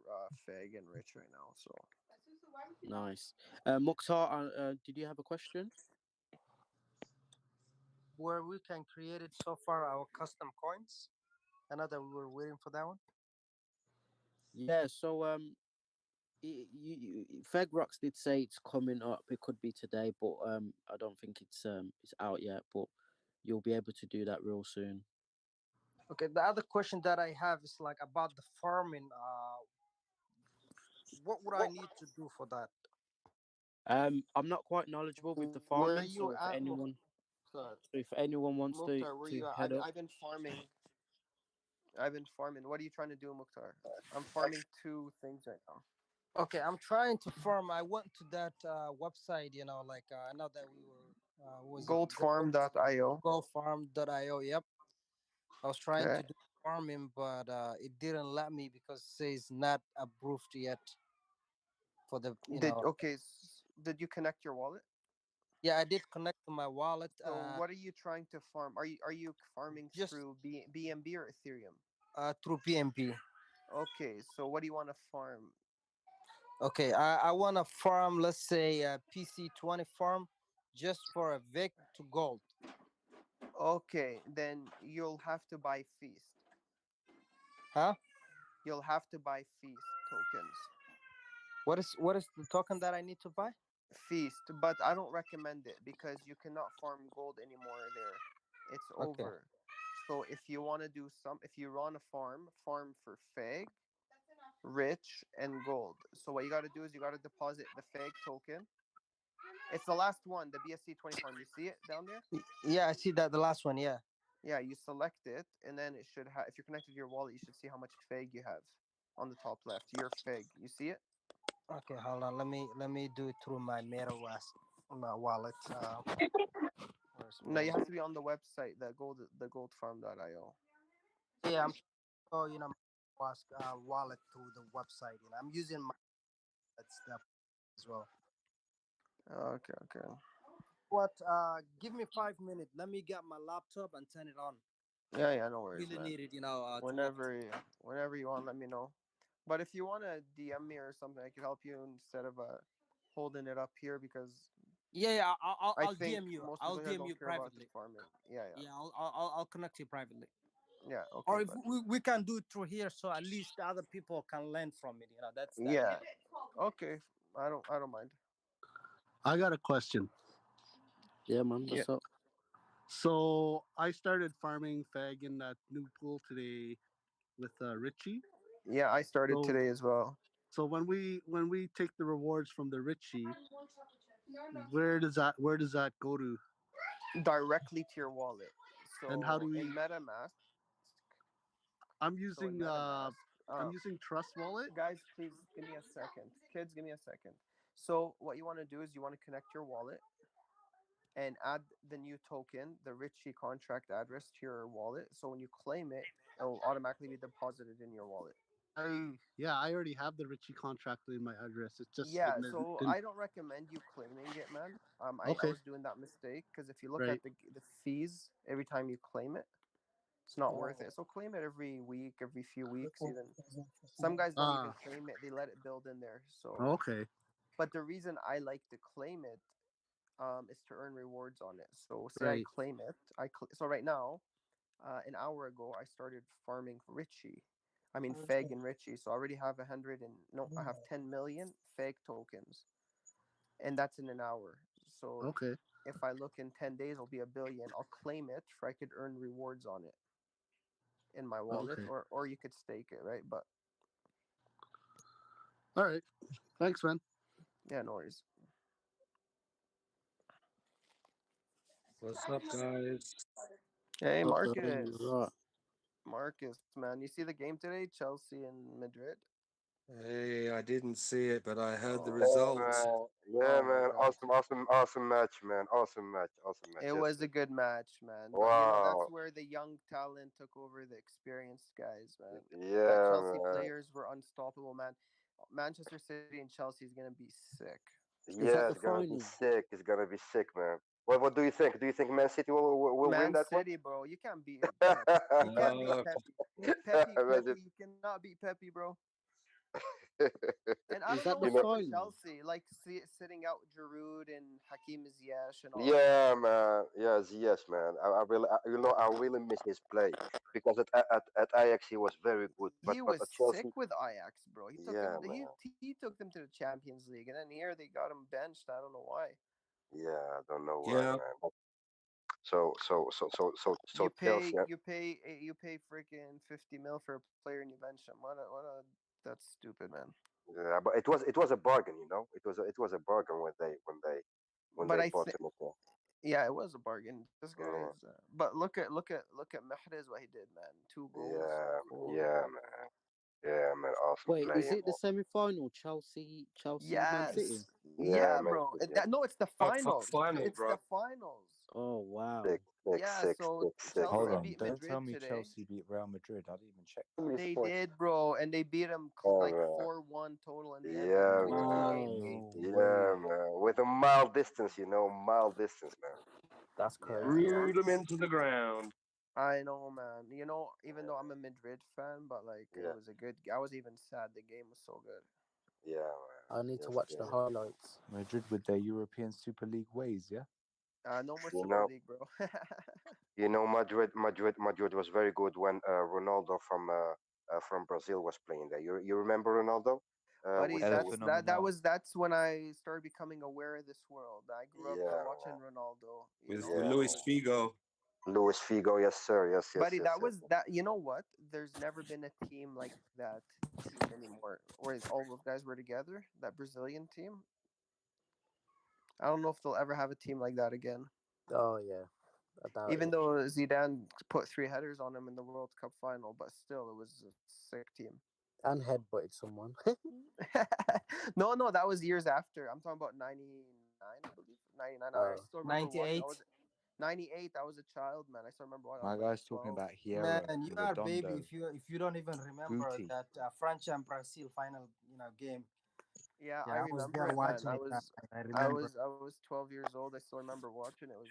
fake and rich right now. So Nice. Mukhtar, did you have a question? Where we can create it so far our custom coins. I know that we were waiting for that one. Yeah. So Feg Rocks did say it's coming up. It could be today, but I don't think it's out yet. But you'll be able to do that real soon. Okay, the other question that I have is like about the farming. What would I need to do for that? I'm not quite knowledgeable with the where farming, you at, Mukhtar? so if anyone wants Mukhtar, where to you at? head up, I've been farming. I've been farming. What are you trying to do, Mukhtar? I'm farming two things right now. Okay, I'm trying to farm. I went to that website, like I know that we were Was it Goldfarm.io. goldfarm.io? Yep. I was trying Okay. to do farming, but it didn't let me because it says not approved yet for the Did you connect your wallet? Yeah, I did connect to my wallet. So what are you trying to farm? Are you farming Just through BNB or Ethereum? through PMP. Okay, so what do you want to farm? Okay, I want to farm, let's say PC20 farm, just for a Vic to gold. Okay, then you'll have to buy Feast. Huh? You'll have to buy Feast tokens. What is the token that I need to buy? Feast, but I don't recommend it because you cannot farm gold anymore there. It's Okay. over. So if you want to do if you want to farm for Fag, Rich, and Gold. So what you got to do is you got to deposit the Fag token. It's the last one, the BSC 20 farm. You see it down there? Yeah, I see that the last one. Yeah. Yeah, you select it, and then it should have. If you're connected to your wallet, you should see how much Fag you have on the top left. Your Fag. You see it? Okay, hold on. Let me do it through my MetaWask, my wallet. Where's No, you Meta? have to be on the website, the goldfarm.io. Yeah, I'm. Oh, Wask wallet through the website. I'm using my step as well. Okay, okay. What? Give me 5 minutes. Let me get my laptop and turn it on. Yeah, no worries, Really man. need it, to work. Whenever you want, let me know. But if you want to DM me or something, I could help you instead of holding it up here because Yeah. I I'll think DM you. most I'll people here DM don't you care about the privately. farming. Yeah, Yeah, I'll connect you privately. yeah. Okay, Or if bud. we can do it through here, so at least the other people can learn from it. That's the Yeah. idea. Okay. I don't mind. I got a question. Yeah, man. Yeah. What's up? So I started farming fag in that new pool today with Richie. Yeah, I started So today as well. so when we take the rewards from the Richie, where does that go to? Directly to your wallet. And how So do in we? MetaMask. I'm So in using MetaMask. Trust Wallet. Guys, please give me a second. Kids, give me a second. So what you want to do is you want to connect your wallet and add the new token, the Richie contract address to your wallet. So when you claim it, it'll automatically be deposited in your wallet. I already have the Richie contract in my address. It's just it Yeah, so didn't. I don't recommend you claiming it, man. I Okay, was doing that mistake because if you look at right. the fees every time you claim it, it's not worth Oh, it. So claim it every week, every few weeks, okay. even. Some guys don't even Ah, claim it; they let it build in there. So, okay, but the reason I like to claim it is to earn rewards on it. So say I right. claim it, so right now, an hour ago I started farming Richie. I mean Feg and Richie. So I already have 100 and no, I have 10 million Feg tokens, and that's in an hour. So Okay, if I look in 10 days, it'll be a billion. I'll claim it for I could earn rewards on it in my wallet, okay. or you could stake it, right? But All right. Thanks, man. yeah, no worries. What's up, guys? Hey, What's up, Dwayne? Marcus. Right. Marcus, man, you see the game today, Chelsea and Madrid? Hey, I didn't see it, but I heard the Yeah, result. man. Yeah, Oh my man. god. Awesome match, man. Awesome match. Awesome match. It Yes, was sir. a good match, man. But that's Wow. where the young talent took over the experienced guys, man. That Yeah, Chelsea man. players were unstoppable, man. Manchester City and Chelsea is gonna be sick. Is that Yeah, the it's gonna be final? sick. It's gonna be sick, man. What do you think? Do you think Man City will win Man that one? City, bro, you can't beat Pep. You can't beat Uh, Pepe. Pepe, Imagine. Pepe, you cannot beat Pepe, bro. And I Is don't know that the You what's know. up with final? Chelsea, like sitting out Giroud and Hakim Ziyech and all them. Yeah, man. Yes, man. I really miss his play because at Ajax he was very good, He but was at sick Chelsea, with Ajax, bro. He took yeah, them. man. He took them to the Champions League, and then here they got him benched. I don't know why. Yeah, I don't know why, yeah, man. So Chelsea. You pay freaking 50 mil for a player and you bench him. That's stupid, man. Yeah, but it was a bargain, you know. It was a bargain when But they I bought think, him. Okay. yeah, it was a bargain. This guy Yeah, is. But look at Mahrez, what he did, man. 2 goals, yeah, cold. yeah, man. Yeah, man. Awesome Wait, is playing. it the semi-final? Chelsea, Man Yes, City. Yeah, Yeah, man. bro. Yeah. That no, it's the Oh, finals. finals, It's bro. the finals. Oh wow. Sick, sick, Yeah, sick, so sick, sick, Chelsea Hold bro. on, beat don't tell Madrid me today. Chelsea beat Real Madrid. I didn't even check How that. many They points? did, bro, and they beat them Oh, like man. 4-1 total in the end, like Yeah, close man. game. Wow. No Yeah, way. man. With a mild distance, mild distance, man. That's Yeah, crazy. yeah. Threw them into the ground. I know, man. Even though I'm a Madrid fan, but like it Yeah, was a good. I was even sad the game was so good. yeah, man. I need to Yes, watch the yes. highlights. Madrid with their European Super League ways, yeah? No more You Super know, League, bro. Madrid was very good when Ronaldo from Brazil was playing there. You remember Ronaldo? Buddy, With El that's Phenomenal. that's when I started becoming aware of this world. I grew up yeah, watching Ronaldo. With yeah, That Luis was Figo. Luis Figo. Yes, sir. Yes, yes, Buddy, yes, that yes. was that. You know what? There's never been a team like that team anymore, where all those guys were together. That Brazilian team. I don't know if they'll ever have a team like that again. Oh, yeah. I doubt Even it. though Zidane put 3 headers on him in the World Cup final, but still, it was a sick team. And headbutted someone. No, that was years after. I'm talking about 99, I believe. 99. I Oh, still remember watching. 98. 98. I was a child, man. I still remember watching. I my was like guy's talking 12. about Man, Hierro, you are baby Redondo, if you don't even remember Guti. that France and Brazil final game. Yeah, I Yeah, I was remember there it, man. watching I it. was, I I remember. was, I was 12 years old. I still remember watching it. Was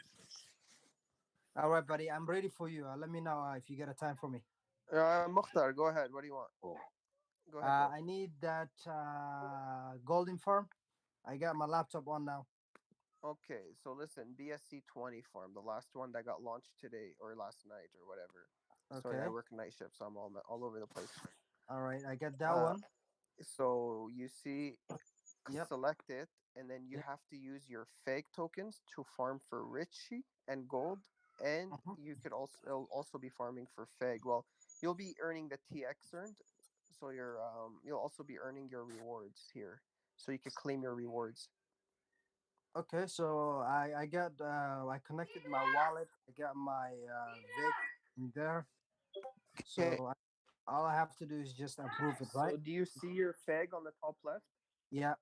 All right, buddy. I'm ready for you. Let me know if you get a time for me. Mukhtar, go ahead. What do you want? Oh, Go ahead, bro. I need that golden farm. I got my laptop on now. Okay, so listen, BSC 20 farm, the last one that got launched today or last night or whatever. Sorry, I Okay. work night shift, so I'm all over the place. All right. I got that Uh, one. so you see, Yep. select it, and then you Yep. have to use your fake tokens to farm for Richie and gold, and Mhm. you could also it'll also be farming for Feg. Well, you'll be earning the TX earned, so you'll also be earning your rewards here, so you could claim your rewards. Okay. So I connected my wallet. I got my Vic in there. Okay. So all I have to do is just approve it, right? So do you see your Feg on the top left? Yeah.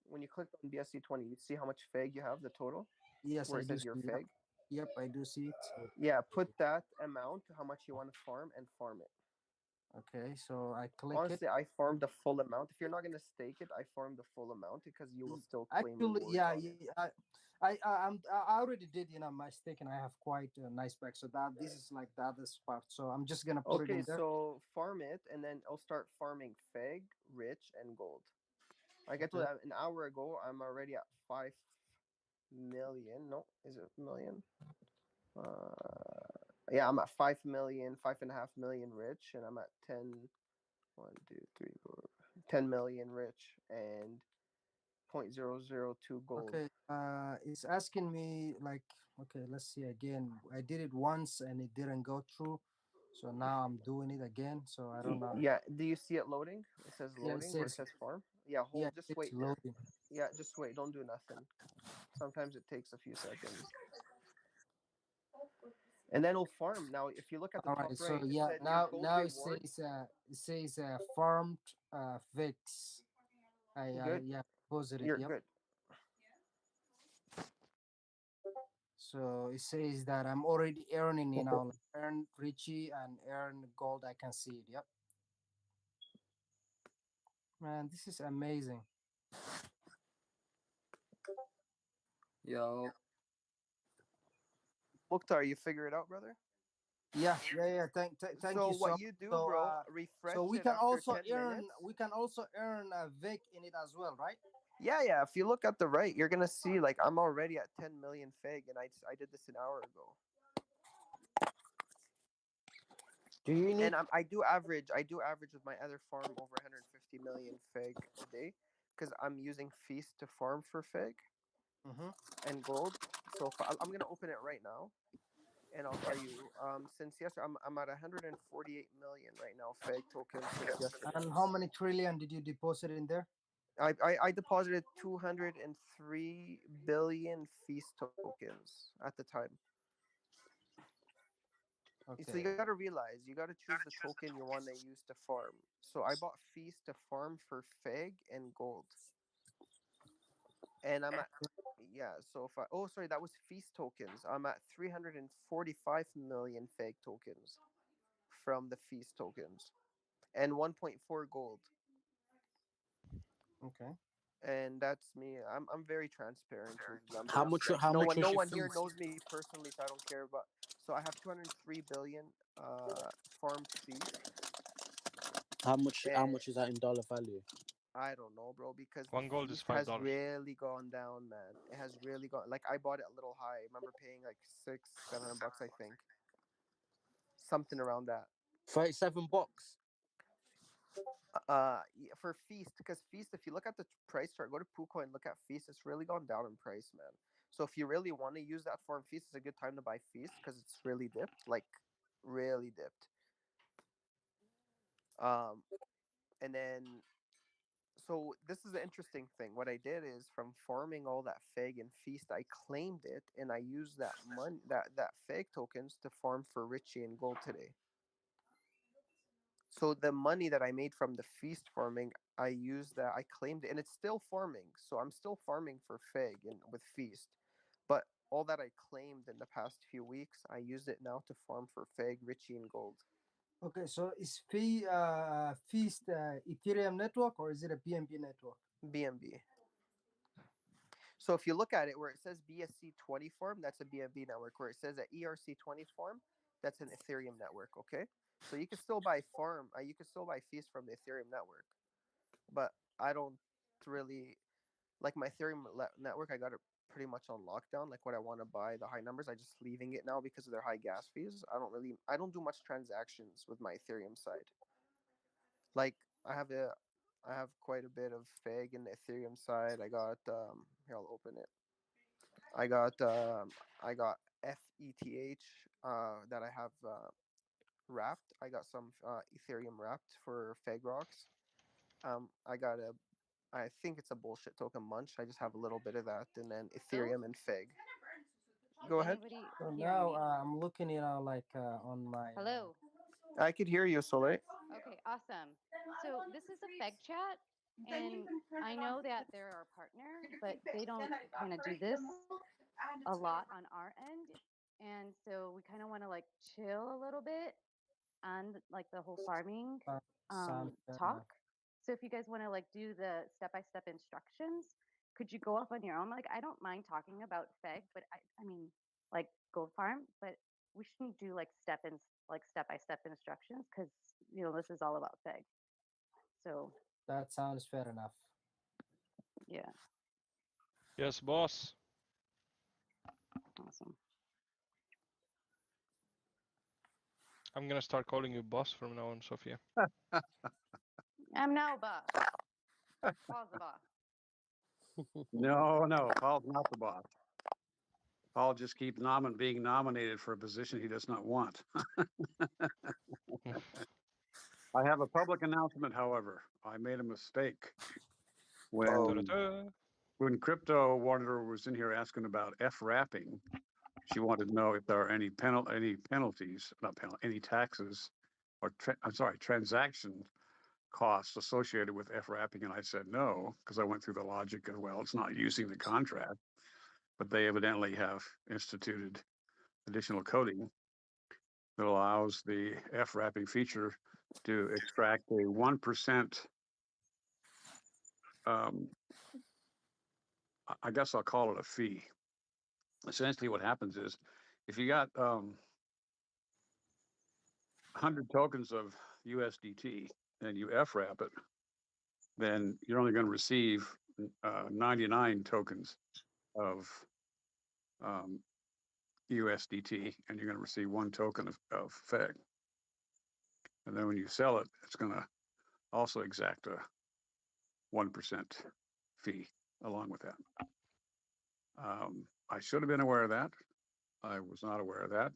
When you click on BSC 20, you see how much Feg you have, the total, Yes, where I it do says your see. Yep. Feg. Yep, I do see it. So, Yeah, put that amount, how much you want to farm, and farm it. okay. So I click it. Honestly, I farmed the full amount. If you're not gonna stake it, I farmed the full amount because you will still claim Actually, rewards yeah, on it. I already did, my stake, and I have quite a nice back. So that this is like the other part. So I'm just gonna put it Okay, in there. so farm it, and then I'll start farming Feg, Rich, and Gold. Like I told Okay. you an hour ago, I'm already at 5 million. No, is it million? Yeah, I'm at 5 million, 5.5 million rich, and I'm at 10, 1, 2, 3, 4, 10 million rich, and 0.002 gold. Okay. It's asking me like, okay, let's see again. I did it once and it didn't go through. So now I'm doing it again. So I don't know. Yeah, do you see it loading? It says Yeah, it loading where it says says farm. Yeah, yeah, just it's wait there. loading. Yeah, just wait. Don't do nothing. Sometimes it takes a few seconds. And then it'll farm. Now, if you look at the All top right. So right, it yeah, said your now gold now reward. it says farmed fix. Good. Yeah, positive. You're Yep. good. So it says that I'm already earning, like earn Richie and earn gold. I can see it. Yep. Man, this is amazing. Yo, Mukhtar, you figure it out, brother? Yeah. Thank So you. what you do, bro, So refresh it after 10 minutes. we can also earn a Vic in it as well, right? Yeah. If you look at the right, you're gonna see like I'm already at 10 million fig, and I did this an hour ago. Do you need? And I do average with my other farm over 150 million fig a day, because I'm using feast to farm for fig Mm-hmm. and gold. So I'm gonna open it right now, and I'll tell you. Since yesterday, I'm at 148 million right now fig tokens since yesterday. And how many trillion did you deposit in there? I deposited 203 billion feast tokens at the time. So you Okay. got to realize you got to choose the token you want to use to farm. So I bought feast to farm for fig and gold. and I'm at So if I sorry, that was feast tokens. I'm at 345 million fake tokens from the feast tokens, and 1.4 gold. Okay. And that's me. I'm very transparent with the How numbers. much? Like How much no was your one here fees? knows me personally, so I don't care. But so I have 203 billion farmed feast, How much? How and much is that in dollar value? I don't know, bro, because the 1 gold is feast has $5. really gone down, man. It has really gone. Like I bought it a little high. I remember paying like 600-700 bucks, I think, something around that. $37. For feast, because feast, if you look at the price chart, go to PooCoin, look at feast, it's really gone down in price, man. So if you really want to use that form feast, it's a good time to buy feast because it's really dipped, like really dipped. And then so this is the interesting thing. What I did is from farming all that fig and feast, I claimed it and I used that money, that fig tokens to farm for Richie and gold today. So the money that I made from the feast farming, I used that, I claimed it, and it's still farming. So I'm still farming for fig and with feast, but all that I claimed in the past few weeks, I used it now to farm for fig, Richie, and gold. Okay, so is Feast Ethereum network or is it a BNB network? BNB. So if you look at it, where it says BSC20 farm, that's a BNB network. Where it says that ERC20 farm, that's an Ethereum network. Okay, so you can still buy you can still buy feast from the Ethereum network, but I don't really like my Ethereum network. I got it pretty much on lockdown. Like when I want to buy the high numbers, I just leaving it now because of their high gas fees. I don't do much transactions with my Ethereum side. Like I have quite a bit of fig in the Ethereum side. I got here, I'll open it. I got FETH that I have wrapped. I got some Ethereum wrapped for feg rocks. I think it's a bullshit token munch. I just have a little bit of that, and then Ethereum and fig. Go ahead. Anybody So hearing now me? I'm looking, like on my. Hello. I could hear you, Soleil. Okay, awesome. So this is a Feg chat, and I know that they're our partner, but they don't kind of do this a lot on our end, and so we kind of want to like chill a little bit on like the whole farming Sounds fair talk. enough. So if you guys want to like do the step-by-step instructions, could you go off on your own? Like I don't mind talking about Feg, but I mean like gold farm, but we shouldn't do like step-by-step instructions because this is all about Feg. So That sounds fair enough. yeah, Yes, boss. awesome. I'm gonna start calling you boss from now on, Sophia. I'm now boss. Paul's the boss. No, Paul's not the boss. Paul just keeps being nominated for a position he does not want. I have a public announcement, however. I made a mistake. When Crypto Warner was in here asking about F-wrapping, she wanted to know if there are any penalties, any taxes, or transaction costs associated with F-wrapping, and I said no, because I went through the logic of, well, it's not using the contract, but they evidently have instituted additional coding that allows the F-wrapping feature to extract a 1%, I guess I'll call it a fee. Essentially what happens is, if you got 100 tokens of USDT and you F-wrap it, then you're only going to receive 99 tokens of USDT, and you're going to receive 1 token of FEG. And then when you sell it, it's going to also exact a 1% fee along with that. I should have been aware of that. I was not aware of that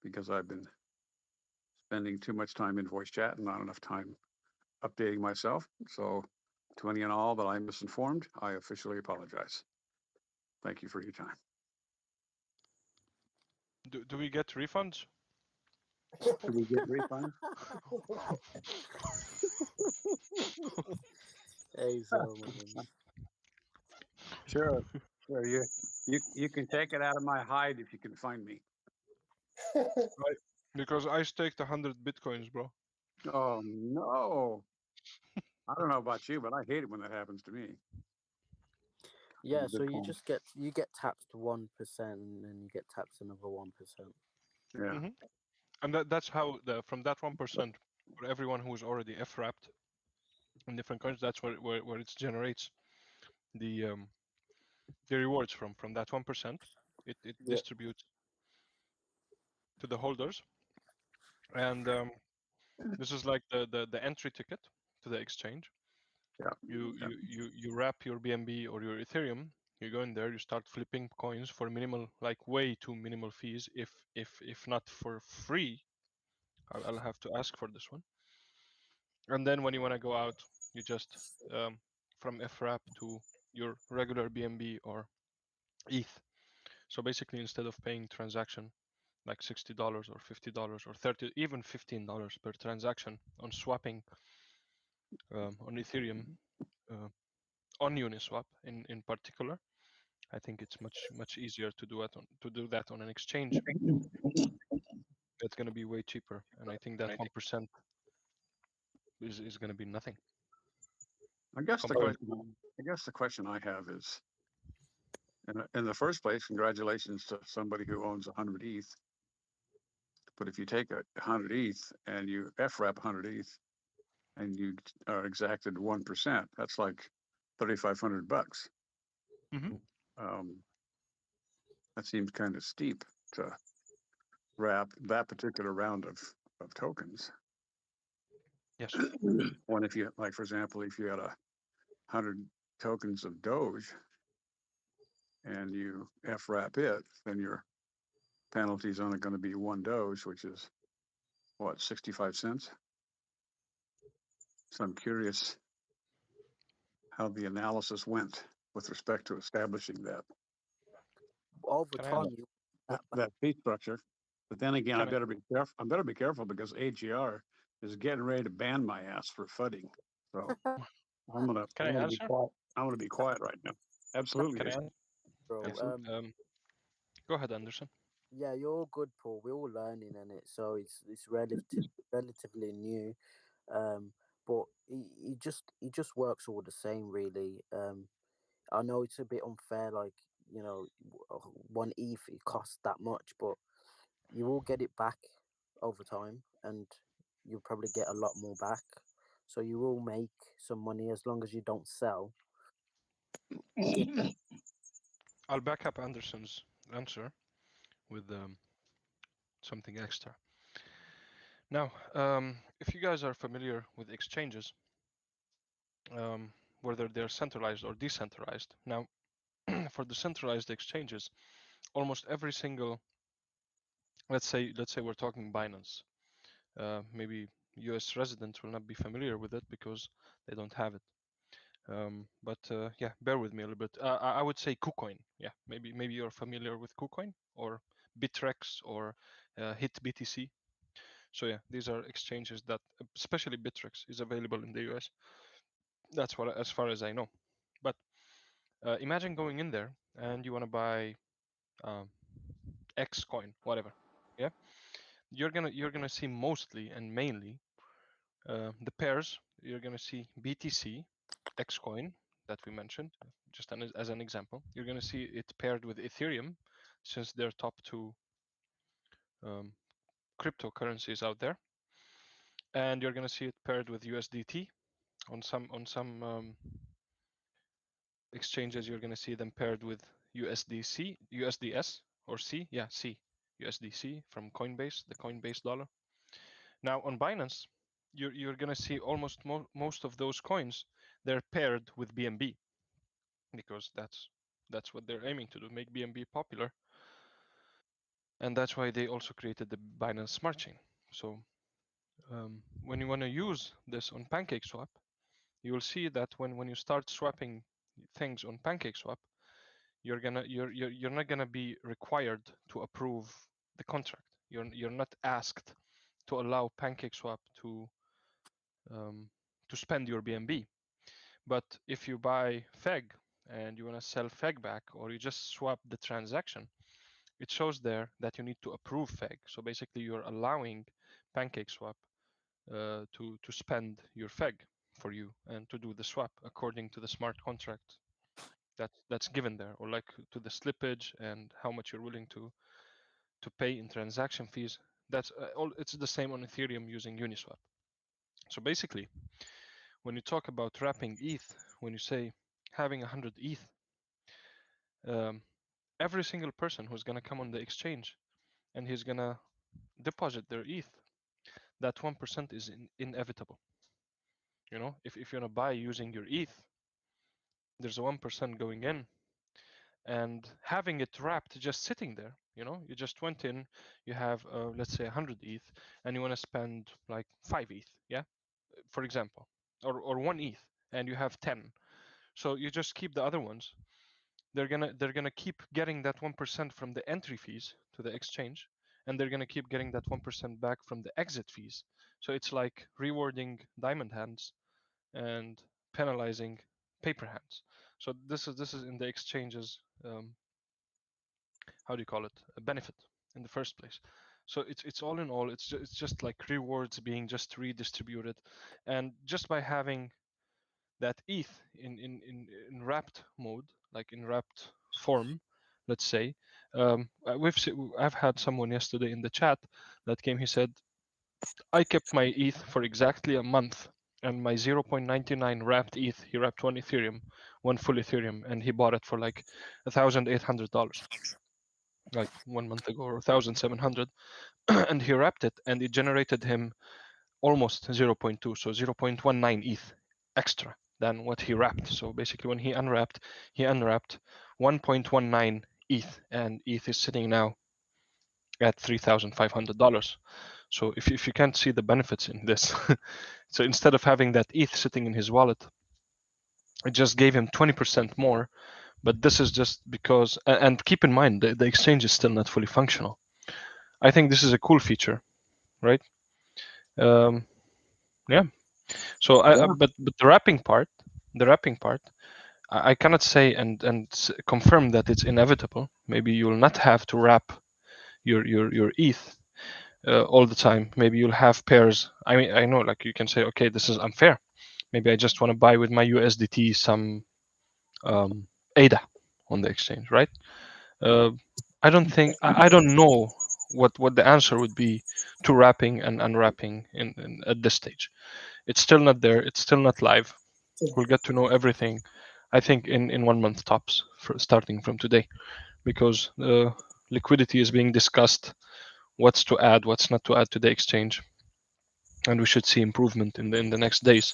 because I've been spending too much time in voice chat and not enough time updating myself. So to any and all that I'm misinformed, I officially apologize. Thank you for your time. Do we get refunds? Do we get refunds? Hey, so man. Sure. Sure. You can take it out of my hide if you can find me. Right. Because I staked 100 bitcoins, bro. Oh no. I don't know about you, but I hate it when that happens to me. Yeah, so you Bitcoin. just get taxed 1%, and then you get taxed another 1%. Yeah. Hmm. And that's how from that 1% for everyone who's already F-wrapped in different countries, that's where it generates the rewards from that 1%. It Yeah. distributes to the holders, and this is like the entry ticket to the exchange. Yeah. You wrap your BNB or your Ethereum. You go in there, you start flipping coins for minimal, like way too minimal fees. If not for free, I'll have to ask for this one. And then when you want to go out, you just from FWrap to your regular BNB or ETH. So basically, instead of paying transaction like $60 or $50 or $30, even $15 per transaction on swapping on Ethereum, on Uniswap in particular, I think it's much easier to do that on an exchange. That's going to be way cheaper, and I think that 1% is going to be nothing. I guess the question I have is, in the first place, congratulations to somebody who owns 100 ETH. But if you take 100 ETH and you FWrap 100 ETH and you are exacted 1%, that's like $3,500. Mm-hmm. That seems kind of steep to wrap that particular round of tokens. Yes. When if you, like, for example, if you had 100 tokens of Doge and you FWrap it, then your penalty is only going to be 1 Doge, which is what, 65 cents? So I'm curious how the analysis went with respect to establishing that. Over time, that fee structure. But then again, I better be careful. I better be careful because AGR is getting ready to ban my ass for fudding. So I'm gonna be quiet. I'm gonna be quiet right now. Absolutely. Can I answer? Bro, go ahead, Anderson. Yeah, you're all good, Paul. We're all learning in it, so it's relatively new. But he just works all the same, really. I know it's a bit unfair, like, you know, 1 ETH it costs that much, but you will get it back over time, and you'll probably get a lot more back. So you will make some money as long as you don't sell. I'll back up Anderson's answer with something extra. Now, if you guys are familiar with exchanges, whether they're centralized or decentralized, now for the centralized exchanges, almost every single, let's say we're talking Binance, maybe US residents will not be familiar with it because they don't have it. But yeah, bear with me a little bit. I would say KuCoin. Yeah, maybe you're familiar with KuCoin or Bittrex or HitBTC. So yeah, these are exchanges that, especially Bittrex, is available in the US. That's what, as far as I know. But imagine going in there and you want to buy X coin, whatever. Yeah, you're gonna see mostly and mainly the pairs. You're gonna see BTC, X coin that we mentioned, just as an example. You're gonna see it paired with Ethereum, since they're top 2 cryptocurrencies out there, and you're gonna see it paired with USDT. On some exchanges, you're gonna see them paired with USDC, USDS, or C, yeah, C, USDC from Coinbase, the Coinbase dollar. Now on Binance, you're gonna see almost most of those coins, they're paired with BNB, because that's what they're aiming to do, make BNB popular, and that's why they also created the Binance Smart Chain. So when you want to use this on PancakeSwap, you will see that when you start swapping things on PancakeSwap, you're not gonna be required to approve the contract. You're not asked to allow PancakeSwap to spend your BNB. But if you buy FEG and you want to sell FEG back, or you just swap the transaction, it shows there that you need to approve FEG. So basically, you're allowing PancakeSwap to spend your FEG for you and to do the swap according to the smart contract that's given there, or like to the slippage and how much you're willing to pay in transaction fees. That's all. It's the same on Ethereum using Uniswap. So basically, when you talk about wrapping ETH, when you say having 100 ETH, every single person who's going to come on the exchange and he's going to deposit their ETH, that 1% is inevitable. You know, if you're going to buy using your ETH, there's a 1% going in, and having it wrapped just sitting there, you know, you just went in, you have let's say 100 ETH, and you want to spend like 5 ETH, yeah, for example, or 1 ETH, and you have 10. So you just keep the other ones. They're gonna keep getting that 1% from the entry fees to the exchange, and they're gonna keep getting that 1% back from the exit fees. So it's like rewarding diamond hands and penalizing paper hands. So this is in the exchanges, how do you call it, a benefit in the first place. So it's all in all, it's just like rewards being just redistributed, and just by having that ETH in wrapped mode, like in wrapped form, let's say, I've had someone yesterday in the chat that came. He said, I kept my ETH for exactly a month, and my 0.99 wrapped ETH. He wrapped one Ethereum, one full Ethereum, and he bought it for like $1,800, like 1 month ago, or 1,700, and he wrapped it, and it generated him almost 0.2, so 0.19 ETH extra than what he wrapped. So basically, when he unwrapped 1.19 ETH, and ETH is sitting now at $3,500. So if you can't see the benefits in this, so instead of having that ETH sitting in his wallet, it just gave him 20% more. But this is just because, and keep in mind, the exchange is still not fully functional. I think this is a cool feature, right? Yeah. So but the wrapping part, I cannot say and confirm that it's inevitable. Maybe you will not have to wrap your ETH all the time. Maybe you'll have pairs. I mean, I know, like, you can say, okay, this is unfair. Maybe I just want to buy with my USDT some ADA on the exchange, right? I don't know what the answer would be to wrapping and unwrapping at this stage. It's still not there. It's still not live. We'll get to know everything, I think, in 1 month tops, starting from today, because liquidity is being discussed, what's to add, what's not to add to the exchange, and we should see improvement in the next days.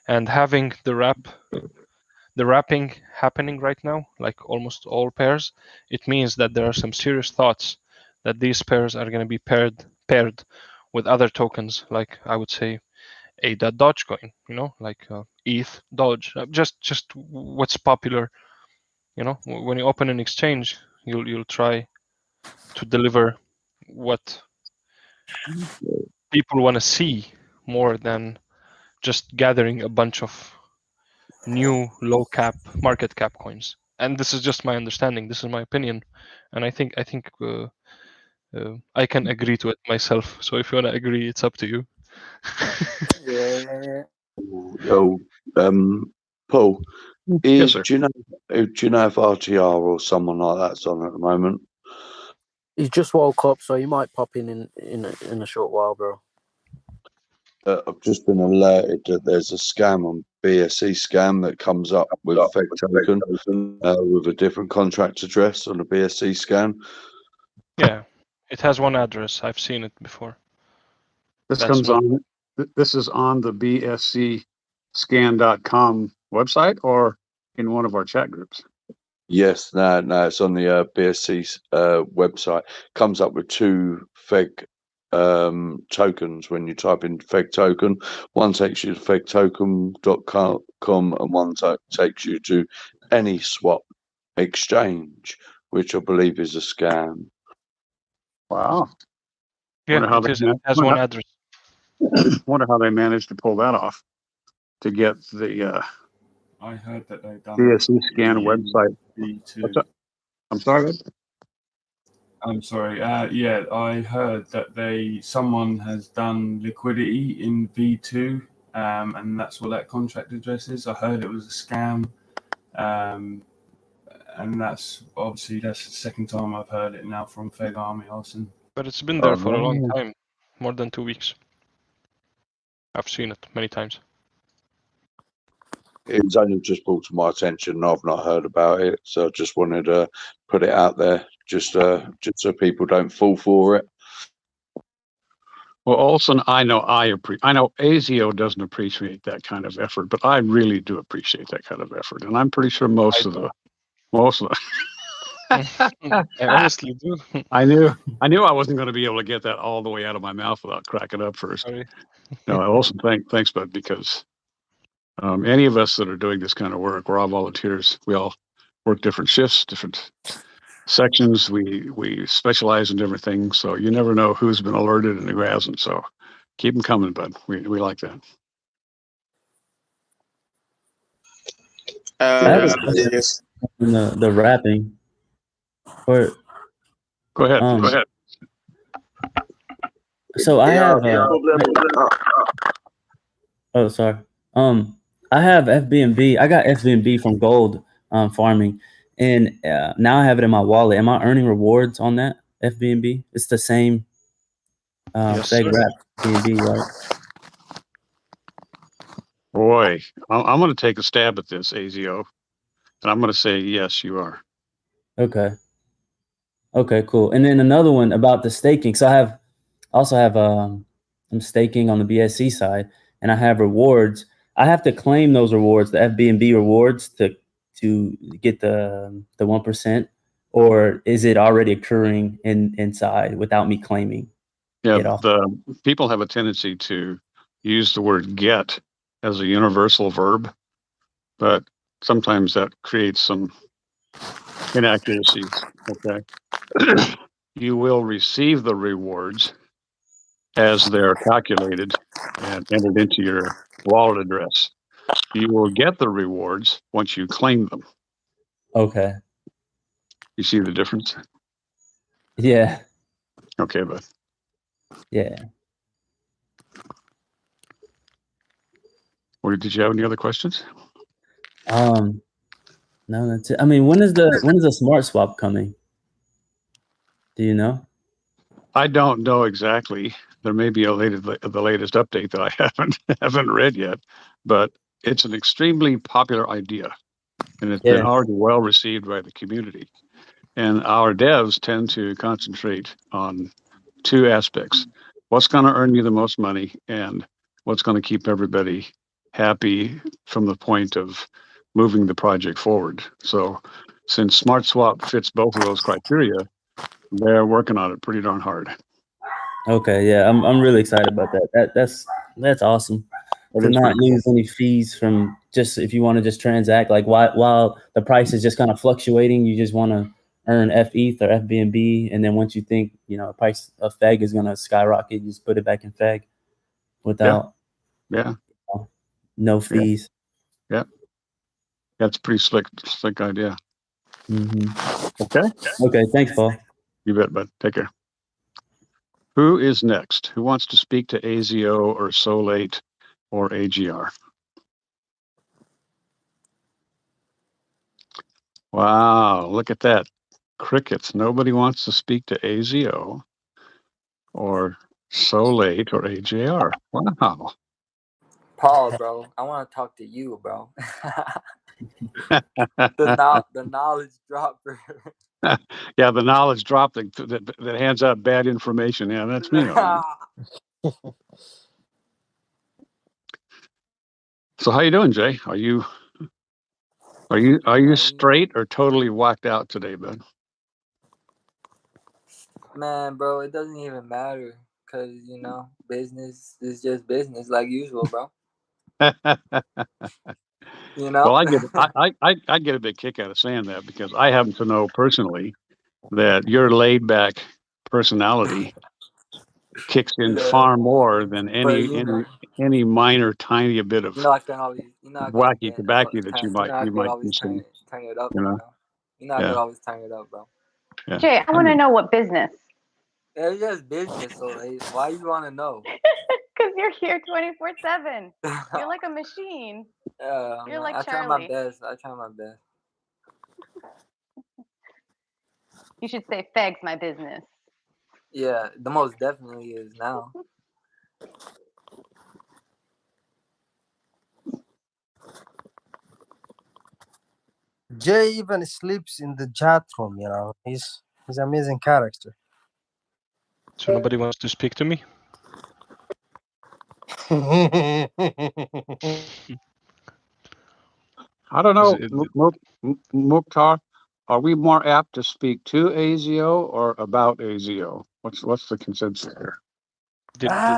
And having the wrapping happening right now, like almost all pairs, it means that there are some serious thoughts that these pairs are going to be paired with other tokens, like I would say ADA Dogecoin, you know, like ETH Doge, just what's popular. You know, when you open an exchange, you'll try to deliver what people want to see more than just gathering a bunch of new low market cap coins. And this is just my understanding. This is my opinion, and I think I can agree to it myself. So if you want to agree, it's up to you. Yeah. Yo, Paul, Yes, sir. do you know if RTR or someone like that's on at the moment? He just woke up, so he might pop in a short while, bro. I've just been alerted that there's a scam on BSC scam that comes up with FEG token with a different contract address on a BSC scam. Yeah, it has one address. I've seen it before. This comes on. This is on the bscscan.com website or in one of our chat groups. Yes, no, it's on the BSC website. Comes up with 2 FEG tokens when you type in FEG token. One takes you to fegtoken.com and one takes you to AnySwap exchange, which I believe is a scam. Wow. Yeah, it has one address. Wonder how they managed to pull that off to get the I heard that they've done BSC scan liquidity in website. V2. What's up? I'm sorry. I'm sorry. Yeah, I heard that someone has done liquidity in V2, and that's what that contract address is. I heard it was a scam, and that's the second time I've heard it now from Feg Army Arson. But it's been there for a long time, more than 2 weeks. I've seen it many times. It was only just brought to my attention, and I've not heard about it, so I just wanted to put it out there, just so people don't fall for it. Well, Olson, I know ASIO doesn't appreciate that kind of effort, but I really do appreciate that kind of effort, and I'm pretty sure most of the. I honestly do. I knew I wasn't going to be able to get that all the way out of my mouth without cracking up first. Sorry. No, Olson, thanks, bud, because any of us that are doing this kind of work, we're all volunteers. We all work different shifts, different sections. We specialize in different things, so you never know who's been alerted and who hasn't. So keep them coming, bud. We like that. I have a question on the wrapping. Or go ahead. Go ahead. So I have. Oh, sorry. I have FBNB. I got FBNB from gold farming, and now I have it in my wallet. Am I earning rewards on that FBNB? It's the same Feg wrap BNB, right? Boy, I'm going to take a stab at this, ASIO, and I'm going to say yes, you are. Okay. Okay, cool. And then another one about the staking. So I also have I'm staking on the BSC side, and I have rewards. I have to claim those rewards, the FBNB rewards, to get the 1%, or is it already occurring inside without me claiming? Yeah, the people have a tendency to use the word get as a universal verb, but sometimes that creates some inaccuracies. Okay. You will receive the rewards as they're calculated and entered into your wallet address. You will get the rewards once you claim them. Okay. You see the difference? Yeah. Okay, but yeah. Or did you have any other questions? No, that's it. I mean, when is the smart swap coming? Do you know? I don't know exactly. There may be the latest update that I haven't read yet, but it's an extremely popular idea, and it's been already well received by the community. And our devs tend to concentrate on two aspects: what's going to earn you the most money, and what's going to keep everybody happy from the point of moving the project forward. So, since SmartSwap fits both of those criteria, they're working on it pretty darn hard. Okay, yeah, I'm really excited about that. That's awesome. To not lose any fees from just if you want to just transact, like while the price is just kind of fluctuating, you just want to earn FETH or FBNB, and then once you think the price of FEG is gonna skyrocket, you just put it back in FEG without no fees. Yeah. That's a pretty slick idea. Mm-hmm. Okay. Okay. Thanks, Paul. You bet, bud. Take care. Who is next? Who wants to speak to ASIO or Solate or AGR? Wow, look at that. Crickets. Nobody wants to speak to ASIO or Solate or AGR. Wow. Paul, bro, I want to talk to you, bro. the knowledge dropper. Yeah, the knowledge drop that hands out bad information. Yeah, that's me. So how you doing, Jay? Are you straight or totally whacked out today, bud? Man, bro, it doesn't even matter because business is just business like usual, bro. Well, I get a big kick out of saying that because I happen to know personally that your laid back personality kicks in Yeah. far more than But you know, any minor tiny bit of I can always, I can wacky tobacco that you I could might always consume. turn it up. You know? I could Yeah. always turn it up, bro. Yeah. Jay, I want to know what business. It's just business, so why you want to know? Because you're here 24/7. You're like a machine. You're like I try my Charlie. best. I try my best. You should say Feg's my business. Yeah, the most definitely is now. Jay even sleeps in the chat room. You know, he's an amazing character. So nobody wants to speak to me. I don't know, Mukhtar. Are we more apt to speak to AZO or about AZO? What's the consensus here? Did I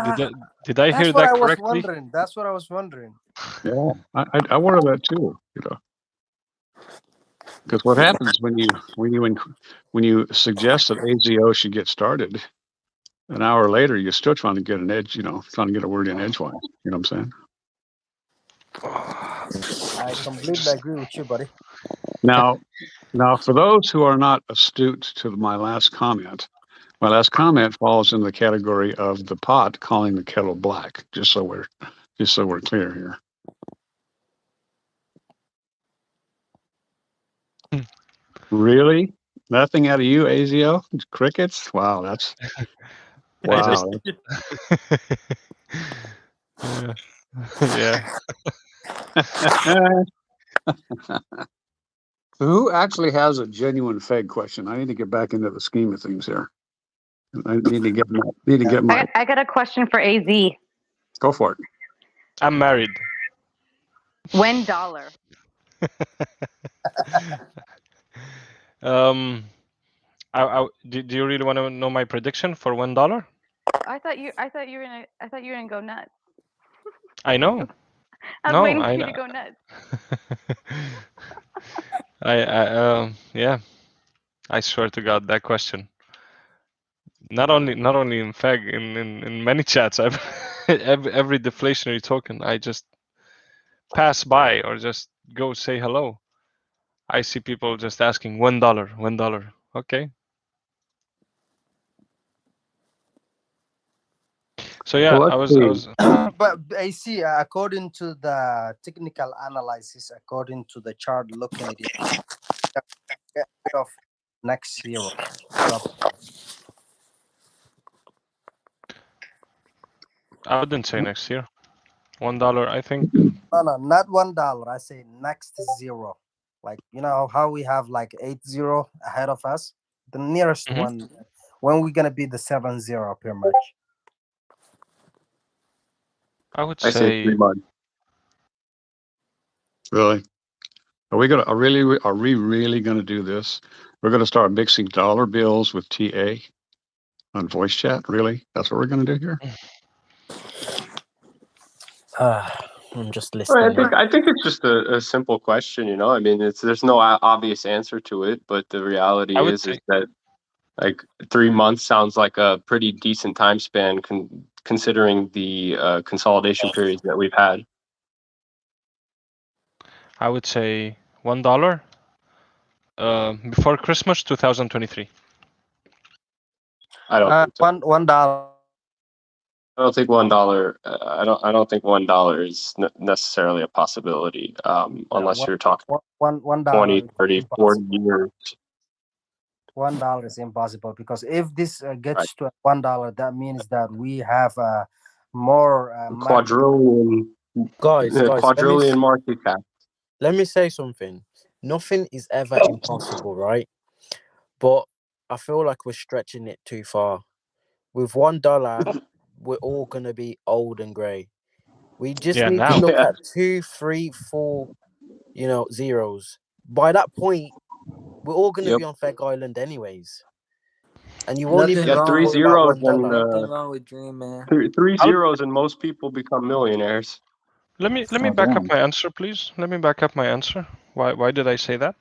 hear That's what that I was correctly? wondering. That's what I was wondering. Yeah, I wonder that too. You know, because what happens when you suggest that AZO should get started, an hour later you're still trying to get an edge. You know, trying to get a word in edgewise. You know what I'm saying? I completely agree with you, buddy. Now, for those who are not astute to my last comment falls in the category of the pot calling the kettle black. Just so we're clear here. Really? Nothing out of you, AZO? Crickets? Wow, that's wow. Yeah. Who actually has a genuine Fed question? I need to get back into the scheme of things here. I need to get my. I got a question for AZ. Go for it. I'm married. When dollar? Do you really want to know my prediction for $1? I thought you were gonna go nuts. I know. I was waiting for you to go nuts. Yeah. I swear to God, that question. Not only in FEG, in many chats, I've every deflationary token, I just pass by or just go say hello. I see people just asking $1, $1. Okay. So yeah, Well, I was. But I see, according to the technical analysis, according to the chart, looking at it, get rid of next zero. I wouldn't say next year. $1, I think. No, not $1. I say next zero. Like, you know how we have like 8-0 ahead of us. The nearest one, when we're gonna be the 7-0 pretty much. I would I say 3 months. Really? Are we really gonna do this? We're gonna start mixing dollar bills with TA on voice chat? Really? That's what we're gonna do here? I'm just Well, listening. I think it's just a simple question, you know. I mean, there's no obvious answer to it, but the reality I would is say that like 3 months sounds like a pretty decent time span considering the consolidation periods that we've had. I would say $1 before Christmas 2023. I don't think so. $1. I don't think $1. I don't think $1 is necessarily a possibility, unless you're talking $1 20, 30, 40 impossible. years. $1 is impossible because if this gets to $1, that means that we have more market. Guys, Quadrillion market cap. let me say something. Nothing is ever impossible, right? But I feel like we're stretching it too far. With $1, we're all gonna be old and grey. We just need to look at 2, 3, 4, zeros. By that point, we're all gonna be on Feg Island anyways. And you won't even have to 3 worry about zeros $1. Nothing wrong with dream, man. Three zeros and most people become millionaires. Let me back up my answer, please. Let me back up my answer. Why did I say that?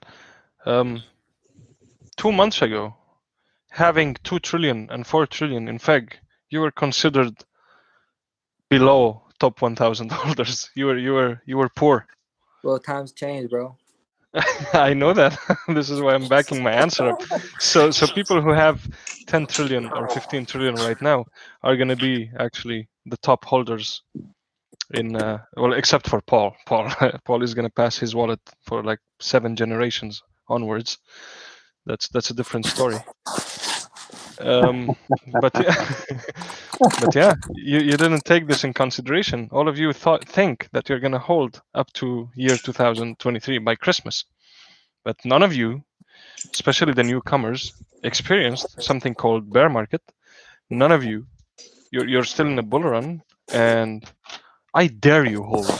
2 months ago, having 2 trillion and 4 trillion in FEG you were considered below top 1,000 holders. You were poor. Well, times change, bro. I know that. This is why I'm backing my answer up. So people who have 10 trillion or 15 trillion right now are going to be actually the top holders in well, except for Paul. Paul is going to pass his wallet for like 7 generations onwards. That's a different story. But yeah, but yeah, you didn't take this in consideration. All of you think that you're going to hold up to year 2023 by Christmas, but none of you, especially the newcomers, experienced something called bear market. None of you, you're still in a bull run, and I dare you hold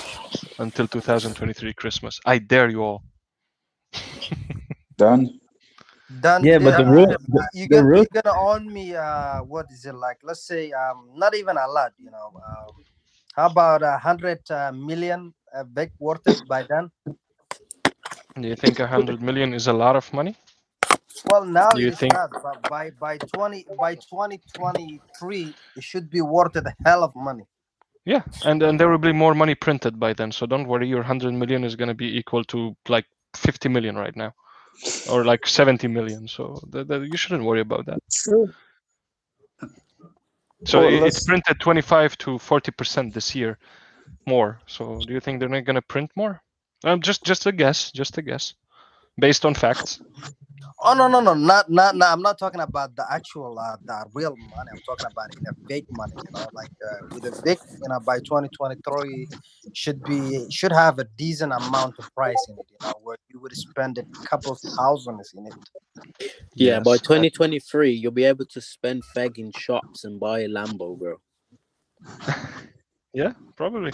until 2023 Christmas. I dare you all. Done. Done. Yeah, but You're gonna own me. What is it like? Let's say not even a lot. How about 100 million? Big worth it by then? Do you think 100 million is a lot of money? Well, now Do it you is think? not, but by 2023, it should be worth it a hell of money. Yeah, and there will be more money printed by then. So don't worry, your 100 million is going to be equal to like 50 million right now, or like 70 million. So you shouldn't worry about that. True. So Well, it's let's. printed 25 to 40% this year more. So do you think they're not going to print more? Just a guess, based on facts. Oh no, not. I'm not talking about the actual, the real money. I'm talking about in a fake money. Like with a fake, by 2023, should have a decent amount of price in it. Where you would spend a couple thousands in it. Yeah, by Yes. 2023, you'll be able to spend feg in shops and buy a Lambo, bro. Yeah, probably.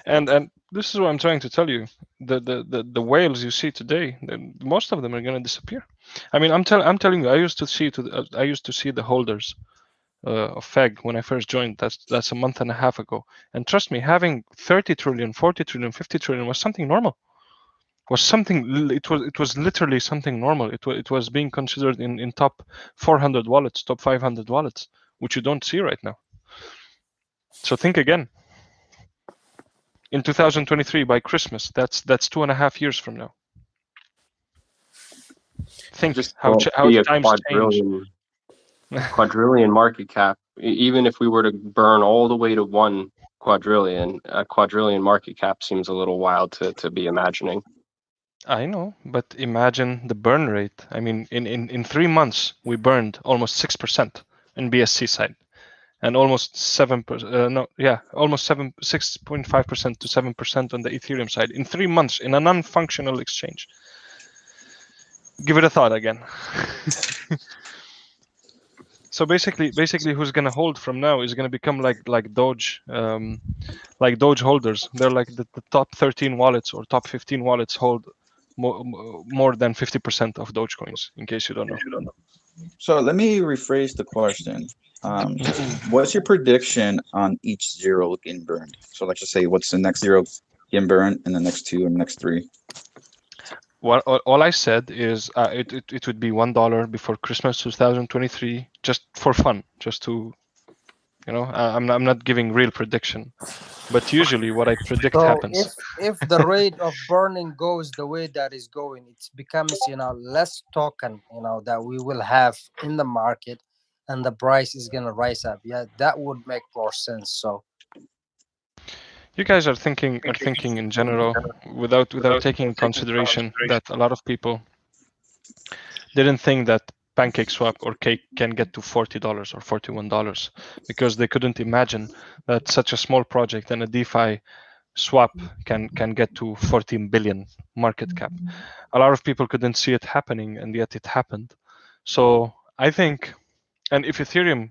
And this is what I'm trying to tell you. The whales you see today, most of them are going to disappear. I mean, I'm telling you, I used to see the holders of FEG when I first joined. That's a month and a half ago. And trust me, having 30 trillion, 40 trillion, 50 trillion was something normal. It was literally something normal. It was being considered in top 400 wallets, top 500 wallets, which you don't see right now. So think again. In 2023 by Christmas, that's 2.5 years from now. Think Just how be a times change. quadrillion market cap. Even if we were to burn all the way to 1 quadrillion, a quadrillion market cap seems a little wild to be imagining. I know, but imagine the burn rate. I mean, in 3 months, we burned almost 6% in BSC side, and almost 6.5% to 7% on the Ethereum side in 3 months in a non-functional exchange. Give it a thought again. So basically, who's gonna hold from now is gonna become like Doge, like Doge holders. They're like the top 13 wallets or top 15 wallets hold more than 50% of Dogecoins. In case you don't know. So let me rephrase the question. What's your prediction on each zero getting burned? So let's just say, what's the next zero getting burned, and the next 2, and the next 3? Well, all I said is it would be $1 before Christmas 2023, just for fun, just to, I'm not giving real prediction, but usually what I predict So happens. if the rate of burning goes the way that is going, it becomes less token that we will have in the market, and the price is gonna rise up. Yeah, that would make more sense. So You guys are thinking in general without taking in consideration that a lot of people didn't think that PancakeSwap or Cake can get to $40 or $41 because they couldn't imagine that such a small project and a DeFi swap can get to 14 billion market cap. A lot of people couldn't see it happening, and yet it happened. So I think, and if Ethereum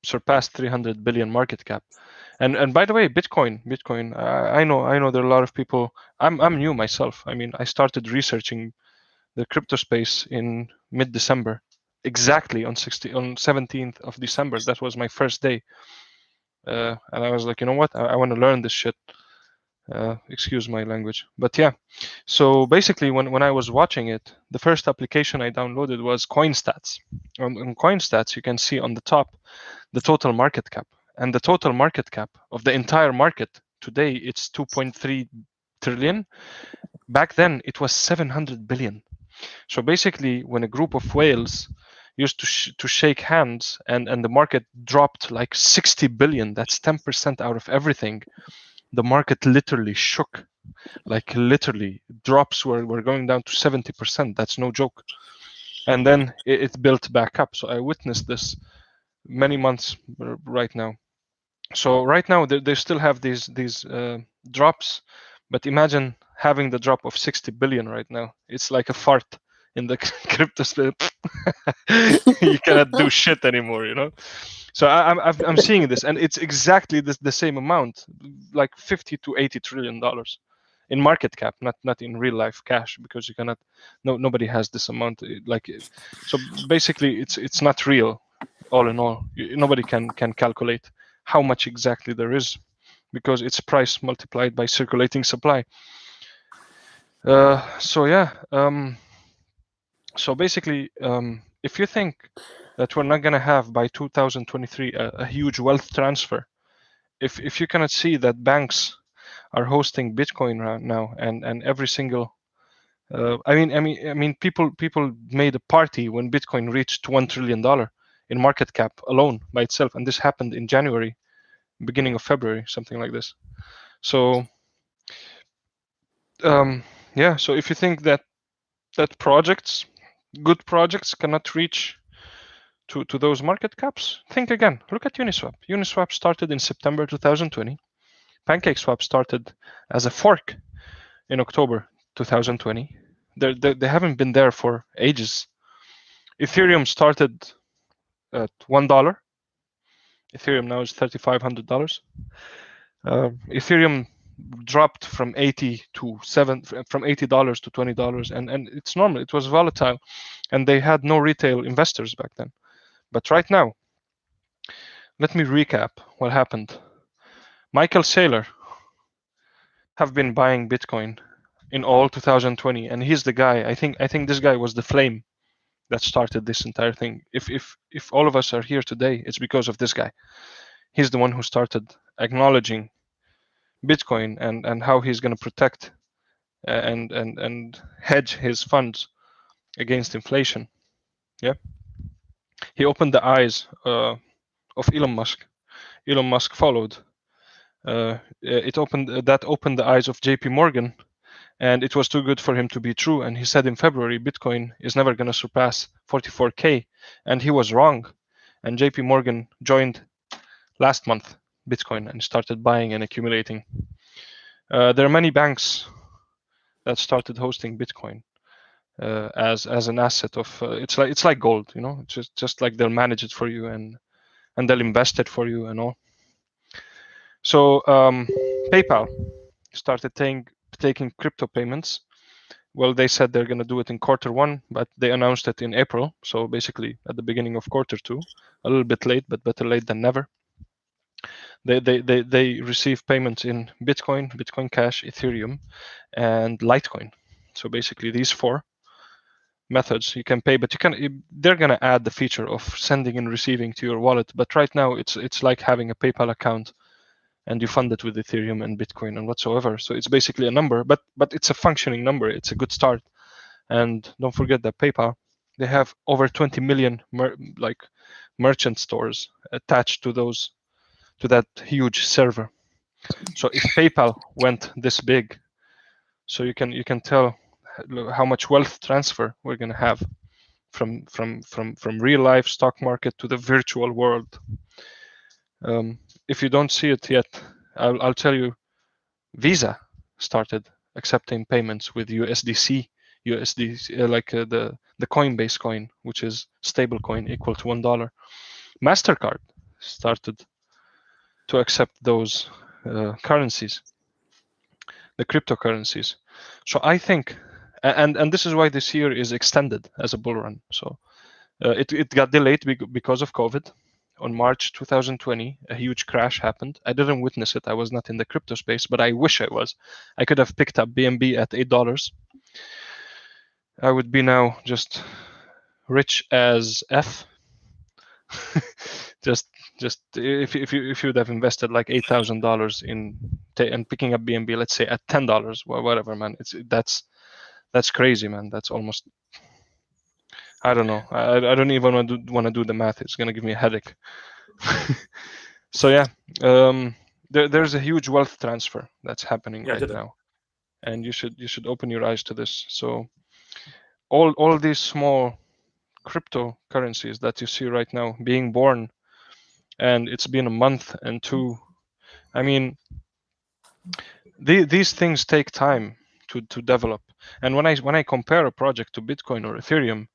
surpassed 300 billion market cap, and by the way, Bitcoin, I know there are a lot of people. I'm new myself. I mean, I started researching the crypto space in mid-December, exactly on 17th of December. That was my first day, and I was like, you know what? I want to learn this shit. Excuse my language, but yeah. So basically, when I was watching it, the first application I downloaded was CoinStats. On CoinStats, you can see on the top the total market cap, and the total market cap of the entire market today it's 2.3 trillion. Back then it was 700 billion. So basically, when a group of whales used to shake hands and the market dropped like 60 billion, that's 10% out of everything. The market literally shook, like literally drops were going down to 70%. That's no joke. And then it built back up. So I witnessed this many months right now. So right now they still have these drops, but imagine having the drop of 60 billion right now. It's like a fart in the crypto space. You cannot do shit anymore, you know. So I'm seeing this, and it's exactly the same amount, like 50 to 80 trillion dollars in market cap, not in real life cash, because you cannot. Nobody has this amount. Like, so basically, it's not real. All in all, nobody can calculate how much exactly there is, because it's price multiplied by circulating supply. So yeah. So basically, if you think that we're not going to have by 2023 a huge wealth transfer, if you cannot see that banks are hosting Bitcoin right now, and every single I mean people made a party when Bitcoin reached $1 trillion in market cap alone by itself, and this happened in January, beginning of February, something like this. So yeah, so if you think that projects, good projects, cannot reach to those market caps, think again. Look at Uniswap. Uniswap started in September 2020. PancakeSwap started as a fork in October 2020. They haven't been there for ages. Ethereum started at $1. Ethereum now is $3,500. Ethereum dropped from $80 to $20, and it's normal. It was volatile, and they had no retail investors back then. But right now, let me recap what happened. Michael Saylor have been buying Bitcoin in all 2020, and he's the guy. I think this guy was the flame that started this entire thing. If all of us are here today, it's because of this guy. He's the one who started acknowledging Bitcoin and how he's going to protect and hedge his funds against inflation. Yeah, he opened the eyes of Elon Musk. Elon Musk followed. It opened the eyes of J.P. Morgan, and it was too good for him to be true. And he said in February, Bitcoin is never going to surpass 44K, and he was wrong. And J.P. Morgan joined last month Bitcoin and started buying and accumulating. There are many banks that started hosting Bitcoin as an asset of. It's like gold, you know. It's just like they'll manage it for you and they'll invest it for you and all. So PayPal started taking crypto payments. Well, they said they're going to do it in Q1, but they announced it in April. So basically at the beginning of Q2, a little bit late, but better late than never. They receive payments in Bitcoin, Bitcoin Cash, Ethereum, and Litecoin. So basically these four methods you can pay, but they're going to add the feature of sending and receiving to your wallet. But right now it's like having a PayPal account, and you fund it with Ethereum and Bitcoin and whatsoever. So it's basically a number, but it's a functioning number. It's a good start. And don't forget that PayPal, they have over 20 million merchant stores attached to that huge server. So if PayPal went this big, so you can tell how much wealth transfer we're going to have from real life stock market to the virtual world. If you don't see it yet, I'll tell you. Visa started accepting payments with USDC, the Coinbase coin, which is stable coin equal to $1. MasterCard started to accept those currencies, the cryptocurrencies. So I think, and this is why this year is extended as a bull run. So it got delayed because of COVID. on March 2020, a huge crash happened. I didn't witness it. I was not in the crypto space, but I wish I was. I could have picked up BNB at $8. I would be now just rich as F. just if you would have invested like $8,000 in and picking up BNB, let's say at $10, whatever, man. That's crazy, man. That's almost, I don't know. I don't even want to do the math. It's gonna give me a headache. So yeah, there's a huge wealth transfer that's happening right now, and you should open your eyes to this. So all these small cryptocurrencies that you see right now being born, and it's been a month and two. I mean, these things take time to develop. And when I compare a project to Bitcoin or Ethereum,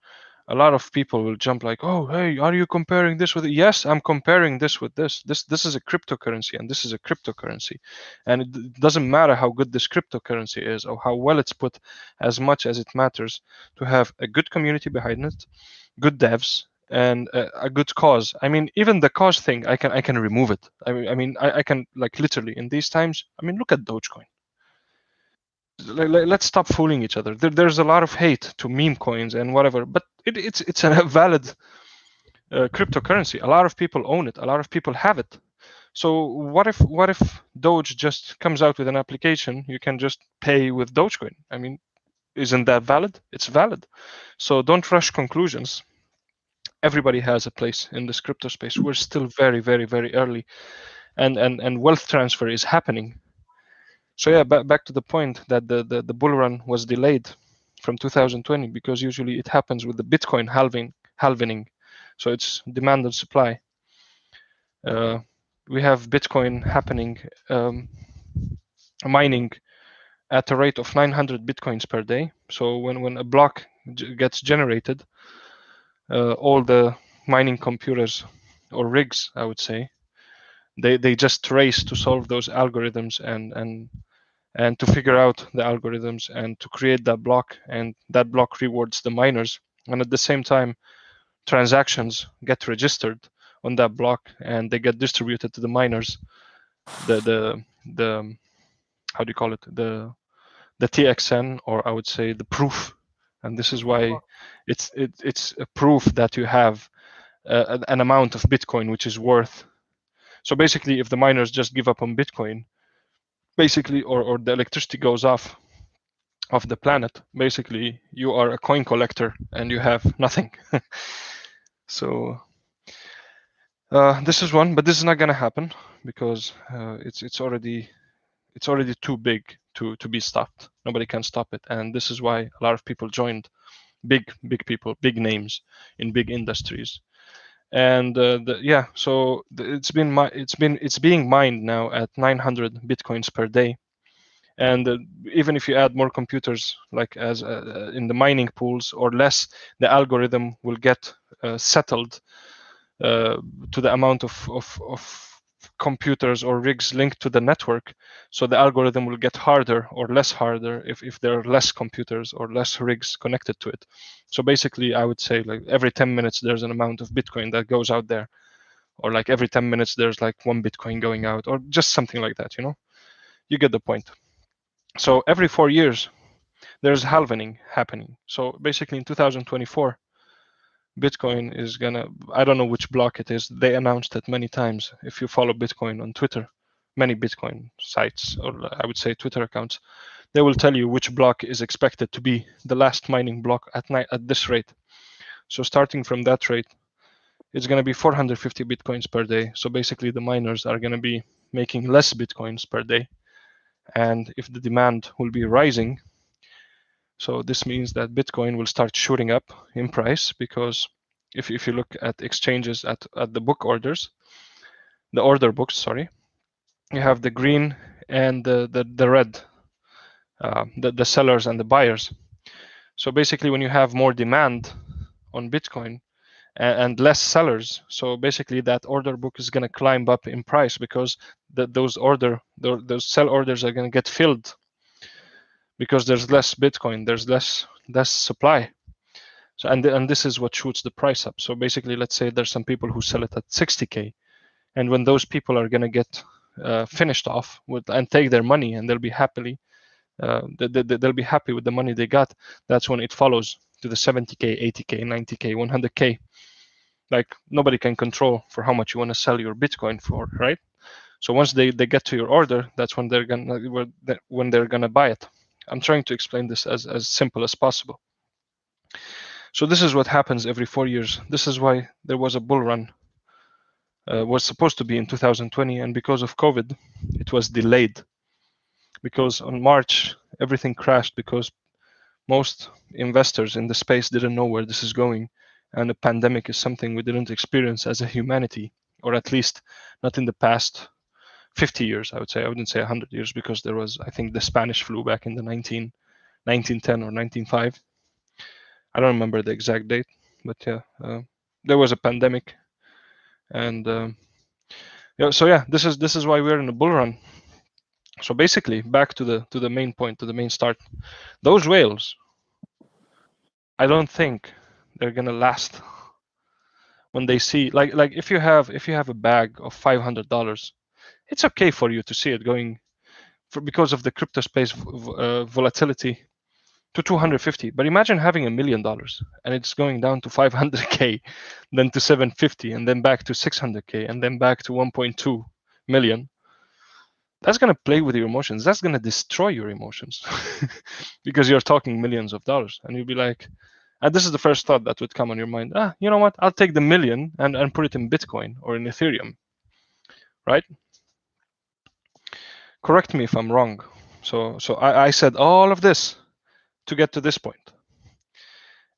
a lot of people will jump like, oh, hey, are you comparing this with it? Yes, I'm comparing this with this. This is a cryptocurrency and this is a cryptocurrency. And it doesn't matter how good this cryptocurrency is or how well it's put, as much as it matters to have a good community behind it, good devs, and a good cause. I mean, even the cause thing, I can remove it. I can, like, literally in these times. I mean, look at Dogecoin. Let's stop fooling each other. There's a lot of hate to meme coins and whatever, but it's a valid cryptocurrency. A lot of people own it. A lot of people have it. So what if Doge just comes out with an application you can just pay with Dogecoin? I mean, isn't that valid? It's valid. So don't rush conclusions. Everybody has a place in this crypto space. We're still very, very, very early, and wealth transfer is happening. So yeah, back to the point that the bull run was delayed from 2020 because usually it happens with the Bitcoin halvening. So it's demand and supply. We have Bitcoin happening, mining at a rate of 900 Bitcoins per day. So when a block gets generated, all the mining computers or rigs, I would say, they just race to solve those algorithms and to figure out the algorithms and to create that block, and that block rewards the miners. And at the same time, transactions get registered on that block and they get distributed to the miners. The how do you call it? The TXN, or I would say the proof. And this is why it's a proof that you have an amount of Bitcoin which is worth. So basically, if the miners just give up on Bitcoin, basically, or the electricity goes off of the planet, basically you are a coin collector and you have nothing. So this is one, but this is not going to happen because it's already too big to be stopped. Nobody can stop it, and this is why a lot of people joined. Big people, big names in big industries. And so it's being mined now at 900 Bitcoins per day. And even if you add more computers, like as in the mining pools or less, the algorithm will get settled to the amount of computers or rigs linked to the network. So the algorithm will get harder or less harder if there are less computers or less rigs connected to it. So basically, I would say like every 10 minutes there's an amount of Bitcoin that goes out there, or like every 10 minutes there's like 1 Bitcoin going out, or just something like that. You get the point. So every 4 years there's halvening happening. So basically in 2024, Bitcoin is gonna, I don't know which block it is. They announced it many times. If you follow Bitcoin on Twitter, many Bitcoin sites, or I would say Twitter accounts, they will tell you which block is expected to be the last mining block at this rate. So starting from that rate, it's going to be 450 Bitcoins per day. So basically the miners are going to be making less Bitcoins per day. And if the demand will be rising, so this means that Bitcoin will start shooting up in price, because if you look at exchanges at the book orders, the order books, sorry, you have the green and the red, the sellers and the buyers. So basically when you have more demand on Bitcoin and less sellers, so basically that order book is going to climb up in price, because those sell orders are going to get filled because there's less Bitcoin, there's less supply. So and this is what shoots the price up. So basically, let's say there's some people who sell it at 60K, and when those people are gonna get finished off with and take their money, and they'll be they'll be happy with the money they got. That's when it follows to the 70K, 80K, 90K, 100K. Like nobody can control for how much you want to sell your Bitcoin for, right? So once they get to your order, that's when they're gonna buy it. I'm trying to explain this as simple as possible. So this is what happens every 4 years. This is why there was a bull run. Was supposed to be in 2020, and because of COVID, it was delayed. Because on March everything crashed because most investors in the space didn't know where this is going, and a pandemic is something we didn't experience as a humanity, or at least not in the past 50 years, I would say. I wouldn't say 100 years, because there was, I think, the Spanish flu back in the 1910 or 1905. I don't remember the exact date, but yeah, there was a pandemic, and yeah. So yeah, this is why we're in a bull run. So basically, back to the main point, to the main start. Those whales, I don't think they're gonna last. When they see, like if you have a bag of $500, it's okay for you to see it going because of the crypto space volatility to 250. But imagine having $1 million and it's going down to 500K, then to 750, and then back to 600K, and then back to 1.2 million. That's going to play with your emotions. That's going to destroy your emotions because you're talking millions of dollars, and you'll be like, and this is the first thought that would come on your mind. You know what? I'll take the million and put it in Bitcoin or in Ethereum, right? Correct me if I'm wrong. So I said all of this to get to this point.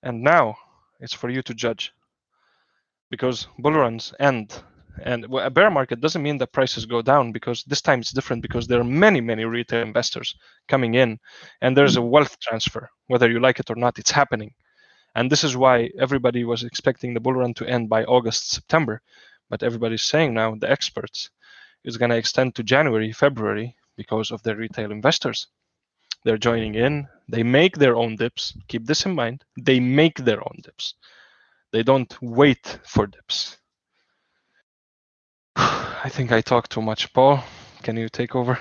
And now it's for you to judge. Because bull runs end. And a bear market doesn't mean that prices go down, because this time it's different, because there are many, many retail investors coming in, and there's a wealth transfer. Whether you like it or not, it's happening. And this is why everybody was expecting the bull run to end by August, September. But everybody's saying now, the experts, it's going to extend to January, February, because of the retail investors. They're joining in. They make their own dips. Keep this in mind. They make their own dips. They don't wait for dips. I think I talked too much. Paul, can you take over?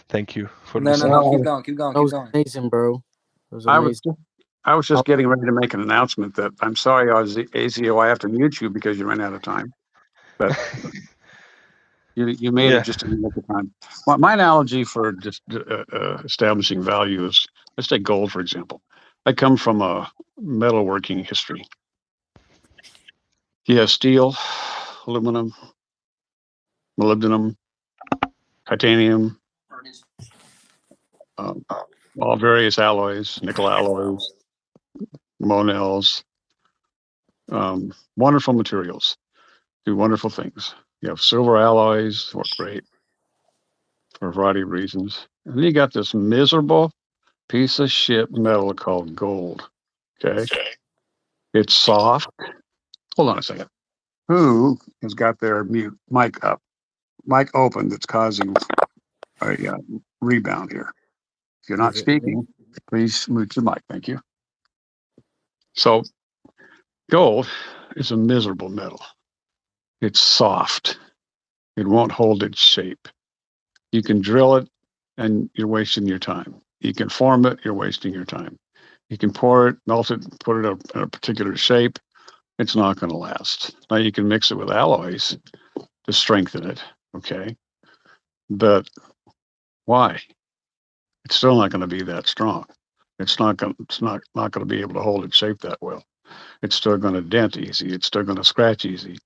Thank you for No, listening. keep going, keep going, That keep was going. amazing, bro. That was I was amazing. I was just getting ready to make an announcement that I'm sorry, AZO, I have to mute you because you ran out of time. But you made it just in the nick of time. My analogy for just establishing value is, let's take gold, for example. I come from a metalworking history. You have steel, aluminum, molybdenum, titanium, all various alloys, nickel alloys, monels, wonderful materials, do wonderful things. You have silver alloys, work great for a variety of reasons. And then you got this miserable piece of shit metal called gold. Okay. It's soft. Hold on a second. Who has got their mic up? Mic open that's causing a rebound here. If you're not Is it me? speaking, please mute your mic. Thank you. So gold is a miserable metal. It's soft. It won't hold its shape. You can drill it and you're wasting your time. You can form it, you're wasting your time. You can pour it, melt it, put it in a particular shape. It's not going to last. Now you can mix it with alloys to strengthen it. Okay. But why? It's still not going to be that strong. It's not going to be able to hold its shape that well. It's still going to dent easy. It's still going to scratch easy.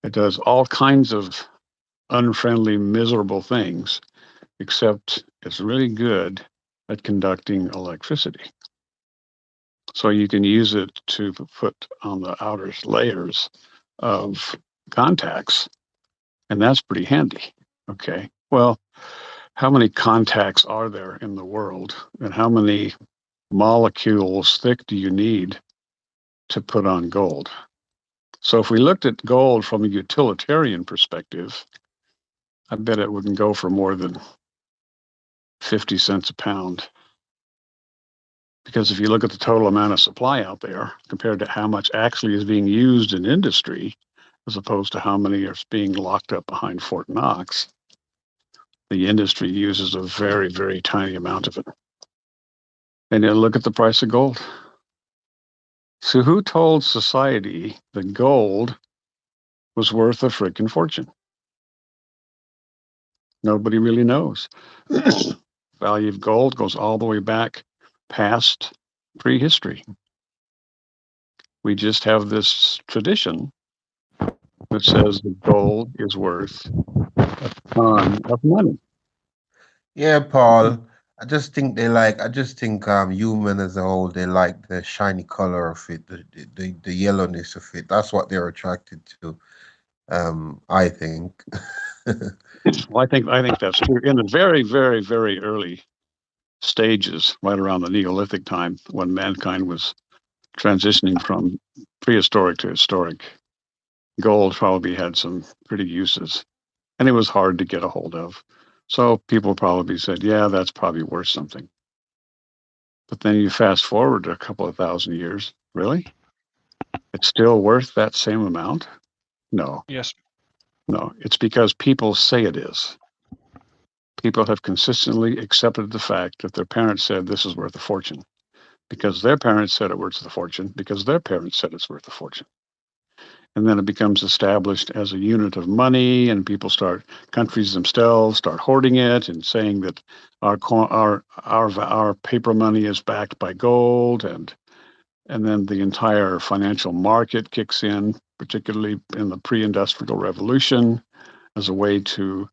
It does all kinds of unfriendly, miserable things, except it's really good at conducting electricity. So you can use it to put on the outer layers of contacts, and that's pretty handy. Okay. Well, how many contacts are there in the world, and how many molecules thick do you need to put on gold? So if we looked at gold from a utilitarian perspective, I bet it wouldn't go for more than 50 cents a pound. Because if you look at the total amount of supply out there compared to how much actually is being used in industry, as opposed to how many are being locked up behind Fort Knox, the industry uses a very, very tiny amount of it. And then look at the price of gold. So who told society that gold was worth a freaking fortune? Nobody really knows. Value of gold goes all the way back past prehistory. We just have this tradition that says that gold is worth a ton of money. Yeah, Paul. I just think human as a whole, they like the shiny color of it, the yellowness of it. That's what they're attracted to. I think. Well, I think that's true. In the very, very, very early stages, right around the Neolithic time, when mankind was transitioning from prehistoric to historic, gold probably had some pretty uses, and it was hard to get a hold of. So people probably said, yeah, that's probably worth something. But then you fast forward a couple of thousand years, really? It's still worth that same amount? No. Yes. No, it's because people say it is. People have consistently accepted the fact that their parents said this is worth a fortune because their parents said it worth a fortune because their parents said it's worth a fortune. And then it becomes established as a unit of money, and countries themselves start hoarding it and saying that our paper money is backed by gold, and then the entire financial market kicks in, particularly in the pre-industrial revolution, as a way to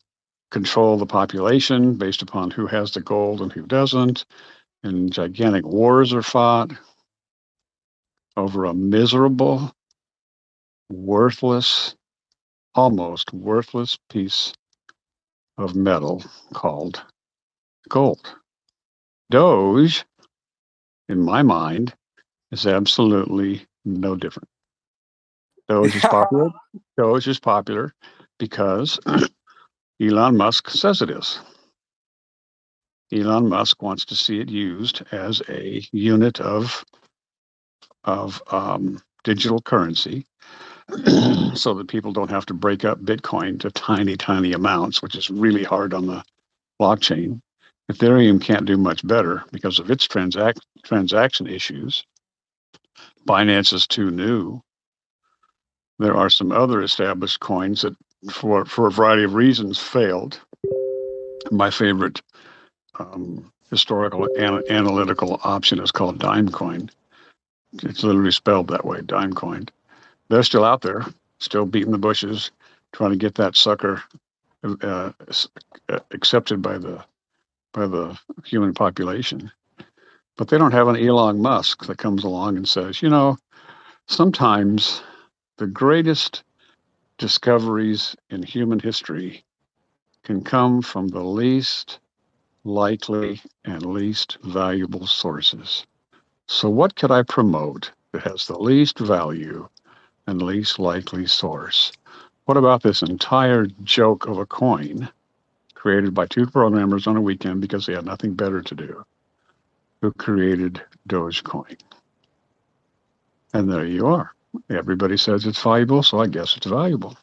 control the population based upon who has the gold and who doesn't. And gigantic wars are fought over a miserable, worthless, almost worthless piece of metal called gold. Doge, in my mind, is absolutely no different. Doge is popular. Doge is popular because Elon Musk says it is. Elon Musk wants to see it used as a unit of digital currency so that people don't have to break up Bitcoin to tiny, tiny amounts, which is really hard on the blockchain. Ethereum can't do much better because of its transaction issues. Binance is too new. There are some other established coins that, for a variety of reasons, failed. My favorite historical analytical option is called Dimecoin. It's literally spelled that way, Dimecoin. They're still out there, still beating the bushes, trying to get that sucker accepted by the human population. But they don't have an Elon Musk that comes along and says, sometimes the greatest discoveries in human history can come from the least likely and least valuable sources. So what could I promote that has the least value and least likely source? What about this entire joke of a coin created by two programmers on a weekend because they had nothing better to do, who created Dogecoin? And there you are. Everybody says it's valuable, so I guess it's valuable.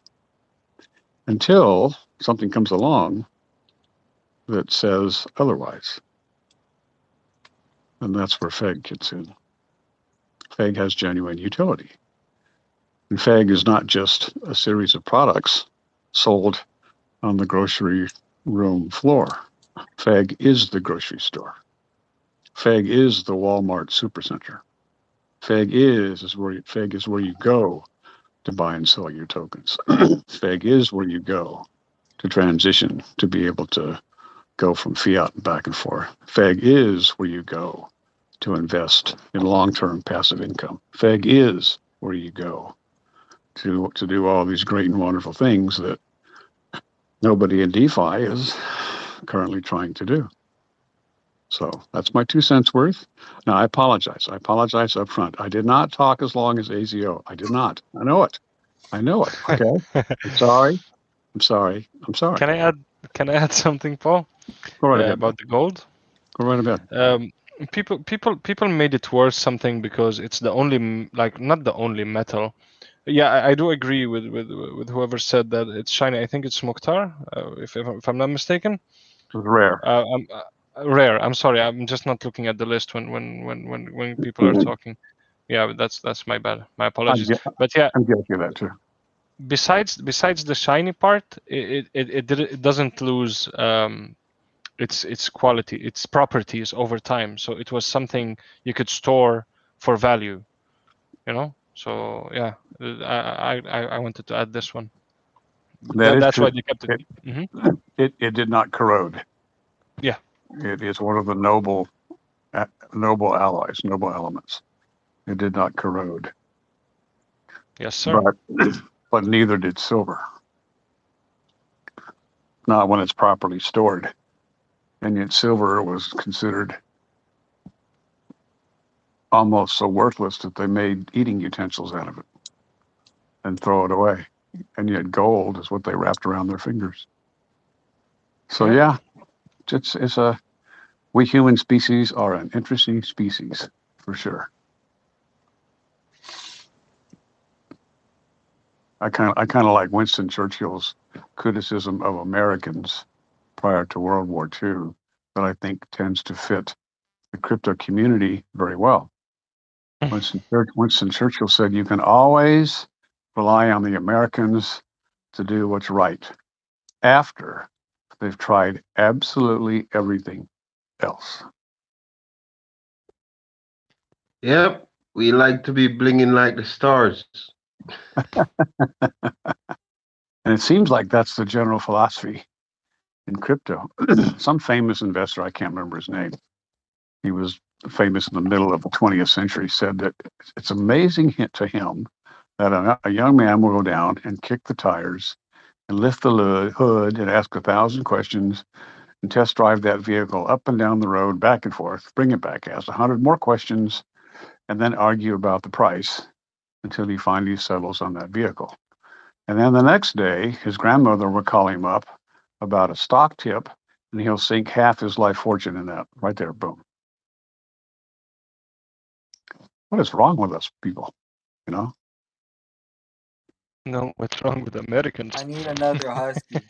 Until something comes along that says otherwise. And that's where FEG gets in. FEG has genuine utility. And FEG is not just a series of products sold on the grocery room floor. FEG is the grocery store. FEG is the Walmart supercenter. FEG is where you go to buy and sell your tokens. FEG is where you go to transition to be able to go from fiat back and forth. FEG is where you go to invest in long-term passive income. FEG is where you go to do all these great and wonderful things that nobody in DeFi is currently trying to do. So that's my 2 cents worth. Now, I apologize. I apologize up front. I did not talk as long as AZO. I did not. I know it. I know it. Okay. I'm sorry. I'm sorry. I'm sorry. Can I add something, Paul? Go right ahead. About the gold? Go right ahead. People made it worth something because it's the only like not the only metal. Yeah, I do agree with whoever said that it's shiny. I think it's Mukhtar, if I'm not mistaken. It was rare. Rare. I'm sorry. I'm just not looking at the list when people are talking. Yeah, that's my bad. My apologies. But yeah, I'm guilty of that too. besides the shiny part, it doesn't lose its quality, its properties over time. So it was something you could store for value, you know. So yeah, I wanted to add this one. That is That's true. why they kept it. It did not corrode. Yeah. It is one of the noble alloys, noble elements. It did not corrode. Yes, sir. But neither did silver. Not when it's properly stored. And yet silver was considered almost so worthless that they made eating utensils out of it and throw it away. And yet gold is what they wrapped around their fingers. So yeah, we human species are an interesting species for sure. I kind of like Winston Churchill's criticism of Americans prior to World War II that I think tends to fit the crypto community very well. Winston Churchill said, "You can always rely on the Americans to do what's right after they've tried absolutely everything else." Yep, we like to be blinging like the stars. And it seems like that's the general philosophy in crypto. Some famous investor, I can't remember his name, he was famous in the middle of the 20th century, said that it's amazing to him that a young man will go down and kick the tires and lift the hood and ask 1,000 questions and test drive that vehicle up and down the road, back and forth, bring it back, ask 100 more questions, and then argue about the price until he finally settles on that vehicle. And then the next day, his grandmother will call him up about a stock tip, and he'll sink half his life fortune in that right there. Boom. What is wrong with us people? You know? No, what's wrong with Americans? I need another husky.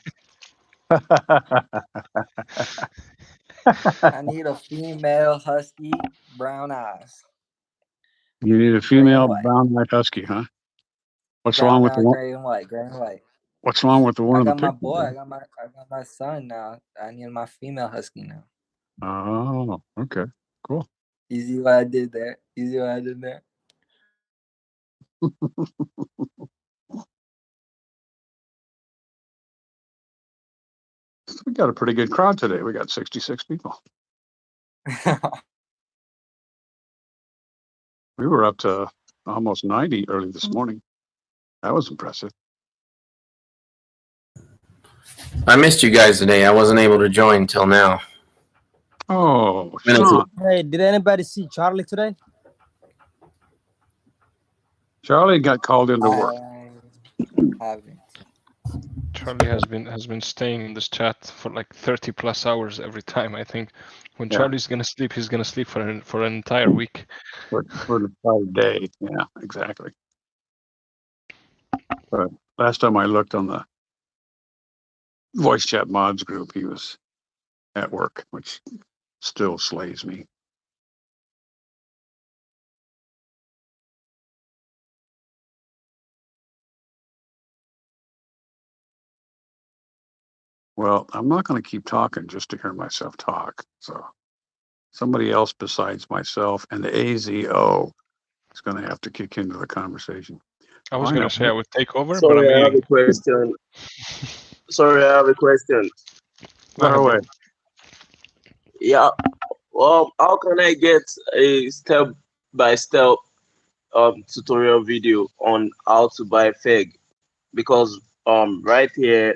I need a female husky, brown eyes. You need a Gray and female white. brown-eyed husky, huh? What's wrong Brown with the eye, one? gray and white, gray and white. What's wrong with the one I in the got my picture? boy. I got my son now. I need my female husky now. Oh, okay, cool. You see what I did there? You see what I did there? We got a pretty good crowd today. We got 66 people. We were up to almost 90 early this morning. That was impressive. I missed you guys today. I wasn't able to join till now. Oh, Sean. Hey, did anybody see Charlie today? Charlie got called into work. Haven't. Charlie has been staying in this chat for like 30 plus hours every time. I think when Charlie's gonna sleep, he's gonna sleep for an entire week. For the entire day. Yeah, exactly. But last time I looked on the voice chat mods group, he was at work, which still slays me. Well, I'm not going to keep talking just to hear myself talk. So somebody else besides myself and the AZO is going to have to kick into the conversation. I was gonna say I would take over, but Sorry, I'm I have eating. a question. Sorry, I have a question. Fire away. Yeah. How can I get a step-by-step tutorial video on how to buy FEG? Because right here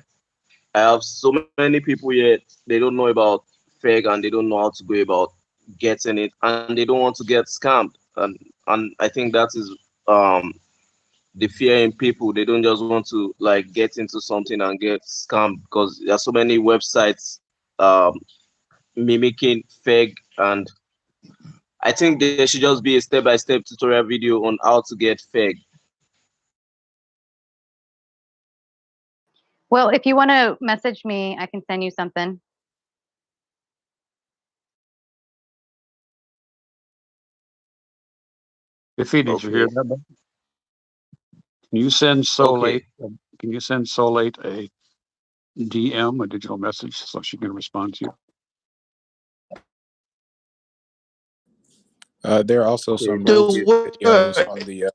I have so many people here, they don't know about FEG and they don't know how to go about getting it, and they don't want to get scammed. And I think that is the fear in people. They don't just want to like get into something and get scammed because there are so many websites mimicking FEG, and I think there should just be a step-by-step tutorial video on how to get feg. Well, if you want to message me, I can send you something. Iffy, did you hear Okay. that? Bud? Can you send Solate? Can you send Solate a DM, a digital message, so she can respond to you? There are also Okay. some Do videos on the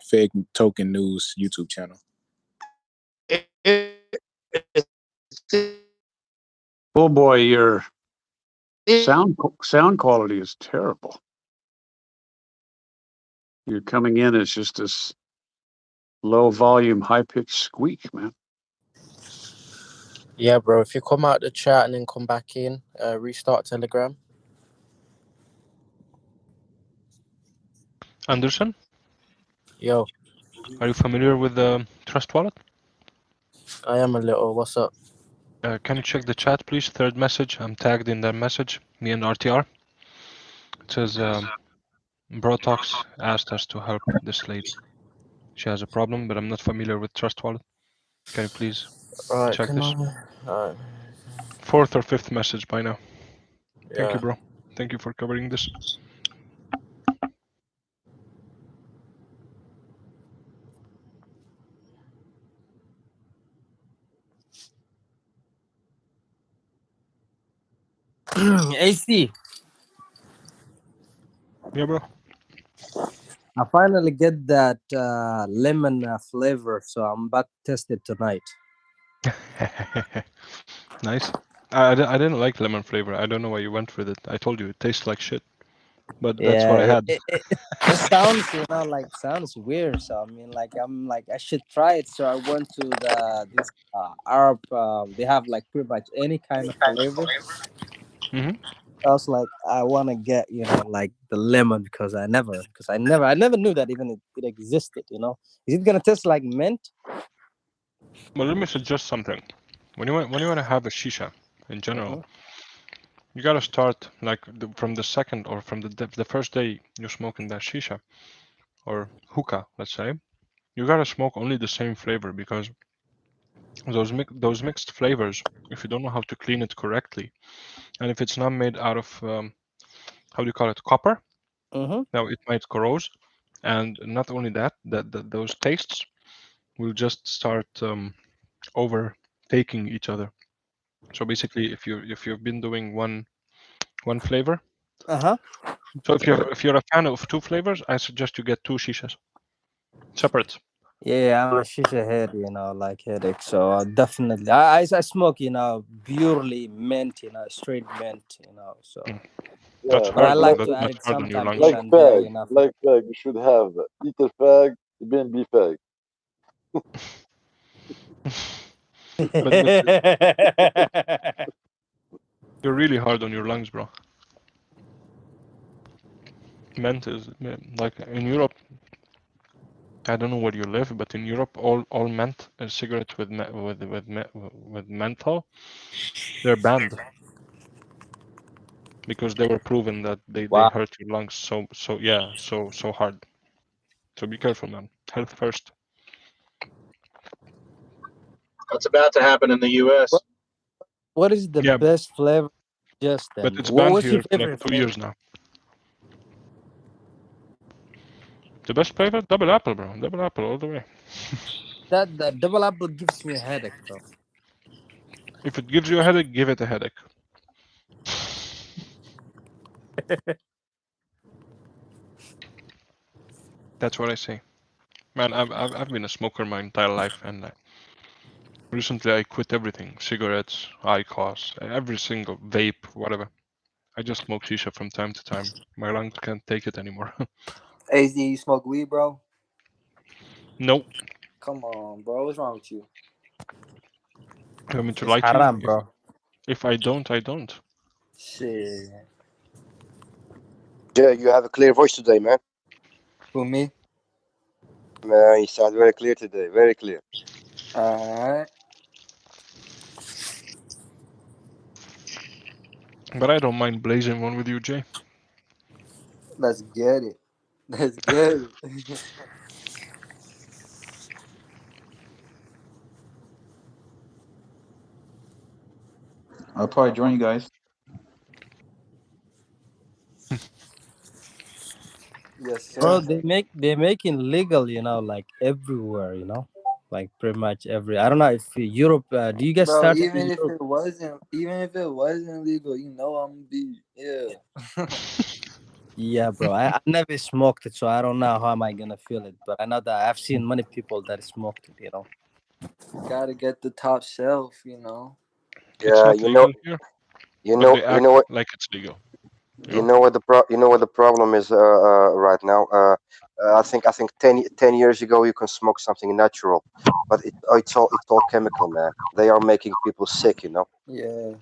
Fake Token News YouTube channel. Oh boy, your sound quality is terrible. You're coming in as just this low volume, high pitched squeak, man. Yeah, bro. If you come out the chat and then come back in, restart Telegram. Anderson, Yo, are you familiar with the Trust Wallet? I am a little. What's up? Can you check the chat, please? Third message. I'm tagged in that message. Me and RTR. It says, Brotox asked us to help this lady. She has a problem, but I'm not familiar with Trust Wallet. Can you please Alright, check can this? Alright. Fourth or fifth message by now. Thank you, Yeah. bro. Thank you for covering this. AC. Yeah, bro. I finally get that lemon flavor, so I'm about to test it tonight. Nice. I didn't like lemon flavor. I don't know why you went with it. I told you it tastes like shit. But that's what I Yeah, had. it sounds, sounds weird. So I mean, like I'm like I should try it. So I went to this Arab. They have like pretty much any kind of flavor. Mm-hmm. I was like, I want to get like the lemon because I never knew that even it existed. Is it gonna taste like mint? Well, let me suggest something. When you want to have a shisha, in general, you gotta start like from the second or from the first day you're smoking that shisha or hookah, let's say. You gotta smoke only the same flavor because those mixed flavors, if you don't know how to clean it correctly, and if it's not made out of how do you call it, copper, now it might corrode, and not only that, those tastes will just start overtaking each other. So basically, if you've been doing one flavor, so if you're a fan of two flavors, I suggest you get two shishas separate. Yeah, I'm a shisha head, like headache. So definitely, I smoke, purely mint, straight mint, So, That's Yeah, but I hard, man. like like to That's add much it harder on your sometime lungs. here like and there, fag, like fag. You should have eat a fag, then be fag. But you're really hard on your lungs, bro. Mint is like in Europe. I don't know where you live, but in Europe, all mint cigarettes with menthol, they're banned because they were proven that they Wow. hurt your lungs so hard. So be careful, man. Health first. That's about to happen in the U.S. What is the Yeah, best flavor? but Justin, it's banned what's your here for like favorite 2 flavor? years now. The best flavor, double apple, bro. Double apple all the way. That double apple gives me a headache, bro. If it gives you a headache, give it a headache. That's what I say. Man, I've been a smoker my entire life, and recently I quit everything: cigarettes, IQOS, every single vape, whatever. I just smoke shisha from time to time. My lungs can't take it anymore. AZ, you smoke weed, bro? Nope. Come on, bro. What's wrong with you? You want me to It's lie to you? haram, bro. If I don't, I don't. Shit. Yeah, you have a clear voice today, man. Who, me? Man, you sound very clear today. Very clear. Alright. But I don't mind blazing one with you, Jay. Let's get it. Let's get it. I'll probably join you guys. Yes, Bro, sir. they're making legal, like everywhere, like pretty much every. I don't know if Europe. Do you guys Bro, started in Europe? even if it wasn't legal, I'm gonna be Yeah, bro. I never smoked it, so I don't know how am I gonna feel it. But I know that I've seen many people that smoked it. Gotta get the top shelf. It's Yeah, not legal here, you but know, they you act know what, like it's legal. you know what the problem is right now. I think 10 years ago you can smoke something natural, but it's all chemical, man. They are making people sick. Yeah.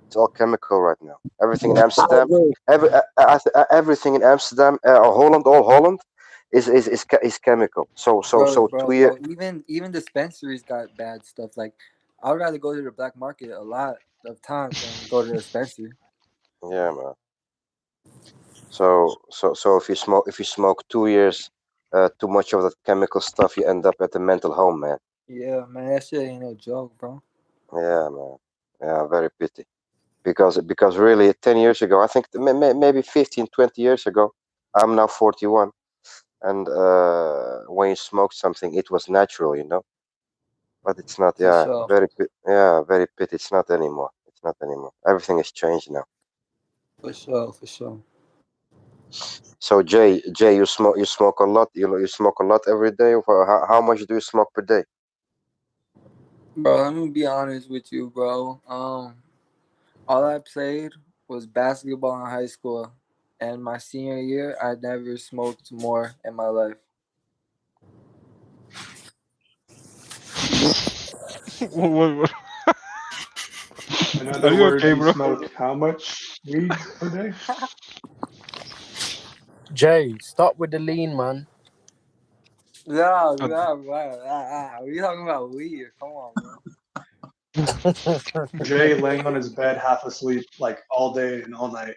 It's all chemical right now. Everything in I Amsterdam, agree. everything in Amsterdam or Holland, all Holland, is chemical. So Bro, 2 years. bro. Even dispensaries got bad stuff. Like, I'd rather go to the black market a lot of times than go to the dispensary. Yeah, man. So if you smoke 2 years, too much of that chemical stuff, you end up at the mental home, man. Yeah, man, that shit ain't no joke, bro. Yeah, man. Yeah, very pity. Because really 10 years ago, I think maybe 15, 20 years ago, I'm now 41, and when you smoked something, it was natural. But it's not. For Yeah, sure. very pity. It's not anymore. It's not anymore. Everything has changed now. For sure. For sure. So Jay, you smoke a lot. You smoke a lot every day. How much do you smoke per day? Bro, let me be honest with you, bro. All I played was basketball in high school, and my senior year, I never smoked more in my life. In Are other you words, okay, you bro? smoke how much weed per day? Jay, stop with the lean, man. Yeah, Uh, yeah, right. We talking about weed? Come on, bro. Jay laying on his bed half asleep like all day and all night.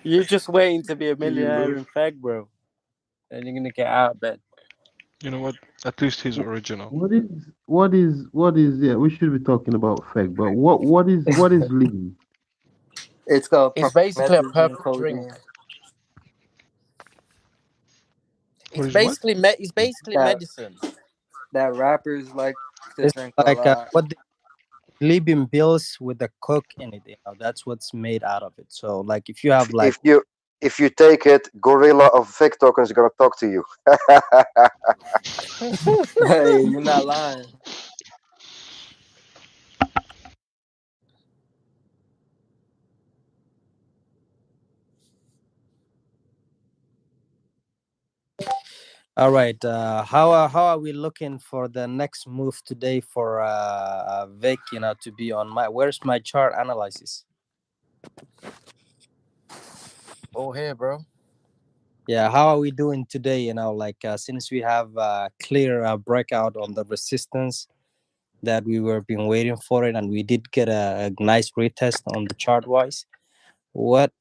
You're just waiting to be a You millionaire move. in fag, bro. And you're gonna get out of bed. You know what? At least he's original. What is yeah, we should be talking about fake, but what is lean? It's called It's basically a promethazine purple drink. codeine. What It's is what? basically That medicine. that rappers like to It's drink a like lot. what the sleeping pills with the coke in it. That's what's made out of it. So like if you If have like if you if you take it, Gorilla of Vic Token is gonna talk to you. Hey, you're not lying. all right, how are we looking for the next move today for Vic? To be on my where's my chart analysis? Oh, here, bro. Yeah, how are we doing today? Like since we have clear breakout on the resistance that we were been waiting for it, and we did get a nice retest on the chart wise. What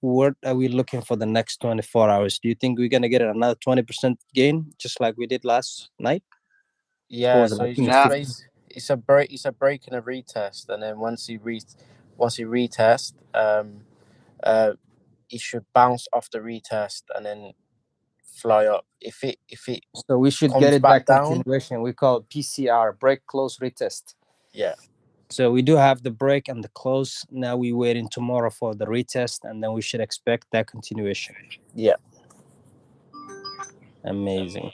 are we looking for the next 24 hours? Do you think we're gonna get another 20% gain, just like we did last night? What Yeah, was it? so I it's think just Nah, 50. base. It's a break and a retest, and then once he retest, it should bounce off the retest and then fly up. If it So we should get comes it back back down, continuation. We call it PCR, break, close, retest. yeah, So we do have the break and the close. Now we waiting tomorrow for the retest, and then we should expect that continuation. yeah. Amazing.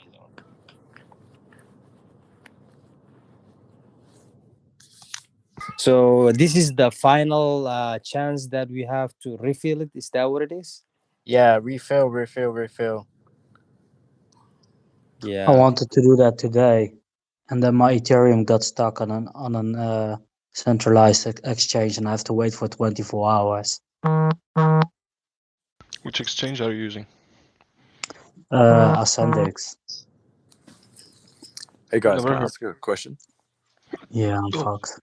So this is the final chance that we have to refill it. Is that what it is? Yeah, refill. I Yeah. wanted to do that today, and then my Ethereum got stuck on an centralized exchange, and I have to wait for 24 hours. Which exchange are you using? Ascendix. Hey guys, Never can I heard. ask a question? Yeah, I'm Oh. fucked.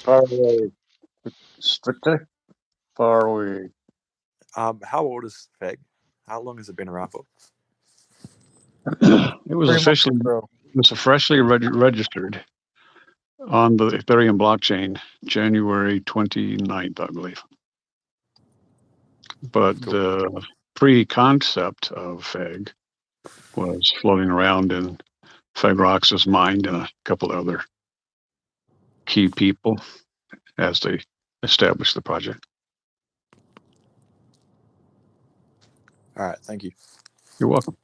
Alright, Strictly. Far away. How old is Feg? How long has it been around for? It was 3 months, officially bro. it was freshly registered on the Ethereum blockchain January 29th, I believe. But the pre-concept of Feg was floating around in Fegrox's mind and a couple of other key people as they established the project. All right, thank you. You're welcome.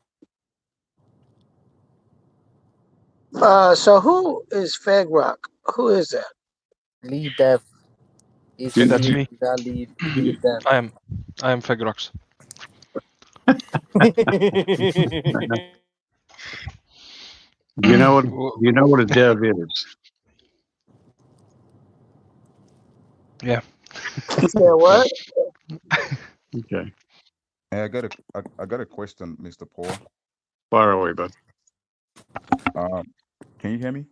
So who is Feg Rock? Who is that? Lead dev. He's the That's lead. me. That lead dev. I am Fegrox. You know what a dev is? Yeah. You said what? Okay. Hey, I got a question, Mr. Paul. Fire away, bud. Can you hear me?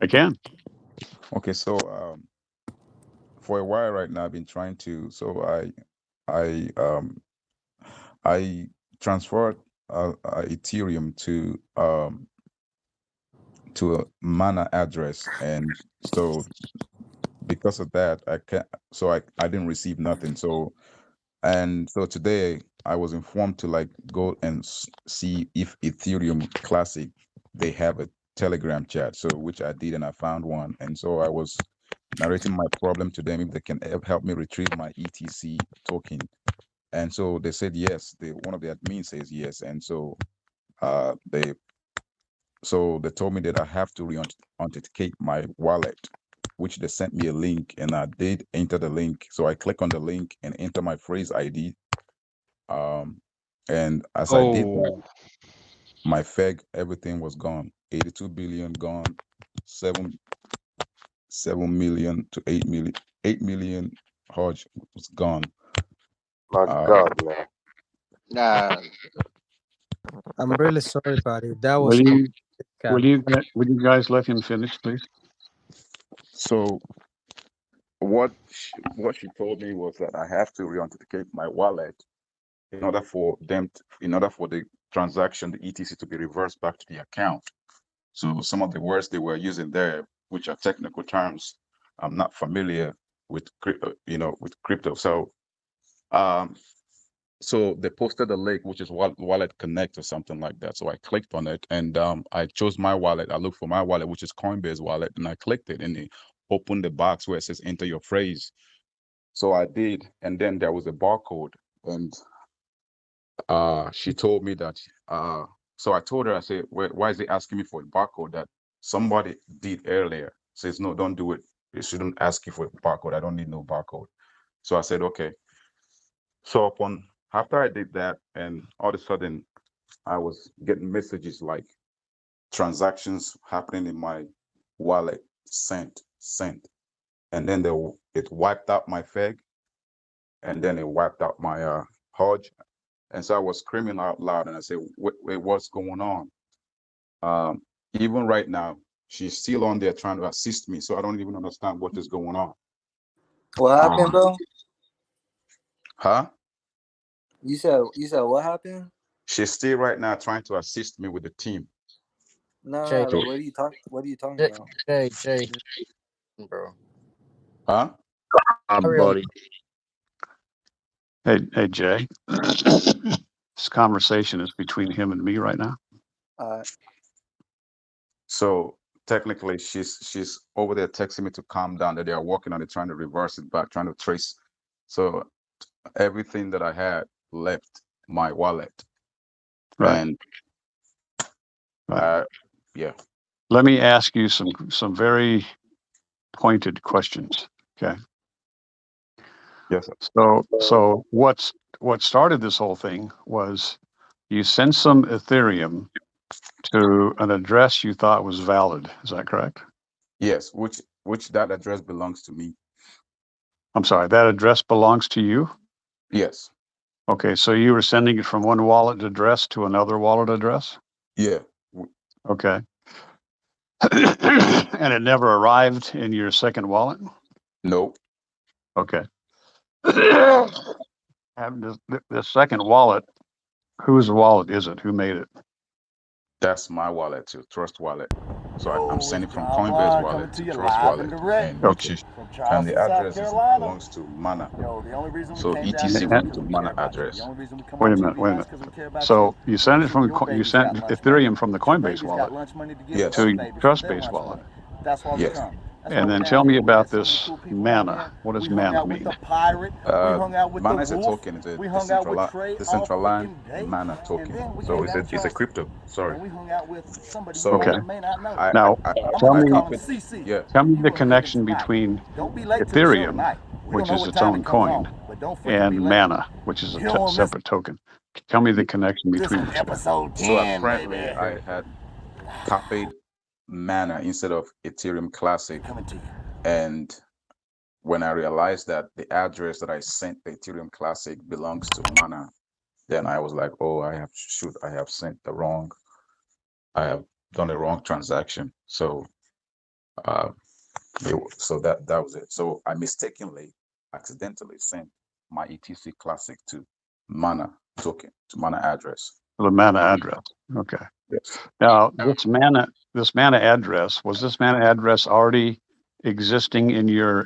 I can. Okay, so for a while right now, I've been trying to. So I transferred Ethereum to a Mana address, and so because of that, I can't. So I didn't receive nothing. So today I was informed to like go and see if Ethereum Classic they have a Telegram chat. So which I did, and I found one, and so I was narrating my problem to them if they can help me retrieve my ETC token. And so they said yes. One of the admins says yes, and so they told me that I have to re-authenticate my wallet, which they sent me a link, and I did enter the link. So I click on the link and enter my phrase ID. And as I did that, my FEG, everything was gone. 82 billion gone, 7 million to 8 million. 8 million Hodge was gone. My God, man. Nah. I'm really sorry, buddy. That was Will you scam. will you guys let him finish, please? So what she told me was that I have to re-authenticate my wallet in order for the transaction, the ETC, to be reversed back to the account. So some of the words they were using there, which are technical terms, I'm not familiar with with crypto. So they posted a link, which is Wallet Connect or something like that. So I clicked on it, and I chose my wallet. I looked for my wallet, which is Coinbase wallet, and I clicked it, and it opened the box where it says enter your phrase. So I did, and then there was a barcode, and she told me that. So I told her, I said, why is it asking me for a barcode that somebody did earlier? Says, no, don't do it. It shouldn't ask you for a barcode. I don't need no barcode. So I said, okay. So after I did that, and all of a sudden, I was getting messages like transactions happening in my wallet, sent, and then it wiped out my FEG, and then it wiped out my Hodge, and so I was screaming out loud, and I said, "Wait, what's going on?" Even right now, she's still on there trying to assist me, so I don't even understand what is going on. What happened, bro? Huh? You said what happened? She's still right now trying to assist me with the team. No, Jay, like what are you talking about? Jay, bro. Huh? Buddy. Hey, Jay. This conversation is between him and me right now. So technically, she's over there texting me to calm down, that they are working on it, trying to reverse it back, trying to trace. So everything that I had left my wallet. Right. And yeah. Let me ask you some very pointed questions. Okay. Yes, sir. So what started this whole thing was you sent some Ethereum to an address you thought was valid. Is that correct? Yes, which that address belongs to me. I'm sorry, that address belongs to you? Yes. Okay, so you were sending it from one wallet address to another wallet address? Yeah. Okay. And it never arrived in your second wallet? Nope. Okay. Have this second wallet. Whose wallet is it? Who made it? That's my wallet too, Trust Wallet. So I'm Yo, sending it's from John Coinbase Vaughn coming wallet to to you Trust live and Wallet, direct and which Okay. is from and the Charleston, South address is Carolina. belongs to Mana. Yo, the only reason we So came down ETC here is went because to we care Mana about you. The address. only reason we come Wait out a to you minute. Wait a tonight is minute. because we care about you. So you send Make it sure from your babies got lunch money. Ethereum from the Make sure Coinbase babies got wallet lunch money to give Yes. other to babies for their Trustbase lunch wallet, money. That's why we Yes. come. That's why and we then down tell me here. We met about so many this cool people around mana. here. What does We hung mana out with mean? the pirate. We hung out with the Mana is a wolf. token. It's a We hung out with Trey all decentralized freaking day. Mana And token. then we So came down to it's a Charleston. crypto. Sorry. And we hung out with somebody you So may Okay. or may not know. Now, I'm tell gonna just me call him CC. Yeah. tell me You the go ahead and connection tonight. between Don't be late to the show Ethereum, tonight. We which don't know is what its time own it comes coin, on, but don't freaking be and late. mana, which is a You don't want to miss separate token. Tell me the connection this between on the two. episode 10, So apparently baby. I had copied Mana instead of Ethereum Classic, Coming to you. and when I realized that the address that I sent the Ethereum Classic belongs to Mana, then I was like, oh, I have done the wrong transaction. So uh so that was it. So I accidentally sent my ETC Classic to Mana token, to Mana address. The mana address. Okay. Yes. Now this mana address, was this mana address already existing in your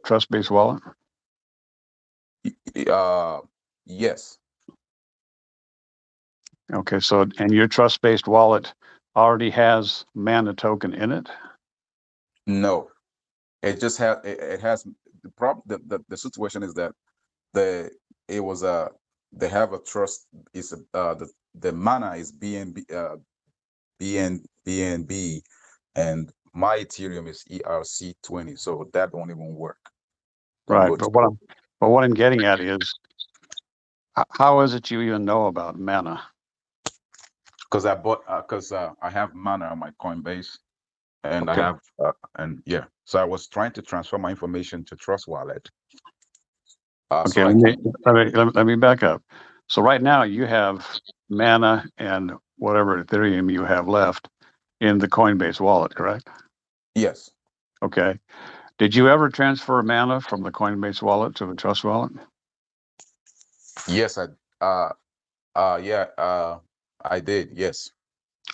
Trustbase wallet? Yes. Okay, so and your trust-based wallet already has mana token in it? No. It just has it has the problem. The situation is that they have a trust is the Mana is BNB, and my Ethereum is ERC20, so that don't even work. Right, but what I'm getting at is how is it you even know about mana? Because I have Mana on my Coinbase, and Okay. I have so I was trying to transfer my information to Trust Wallet. Okay, So let me back up. So right now you have mana and whatever Ethereum you have left in the Coinbase wallet, correct? Yes. Okay. Did you ever transfer mana from the Coinbase wallet to the Trust wallet? Yes, I did. Yes.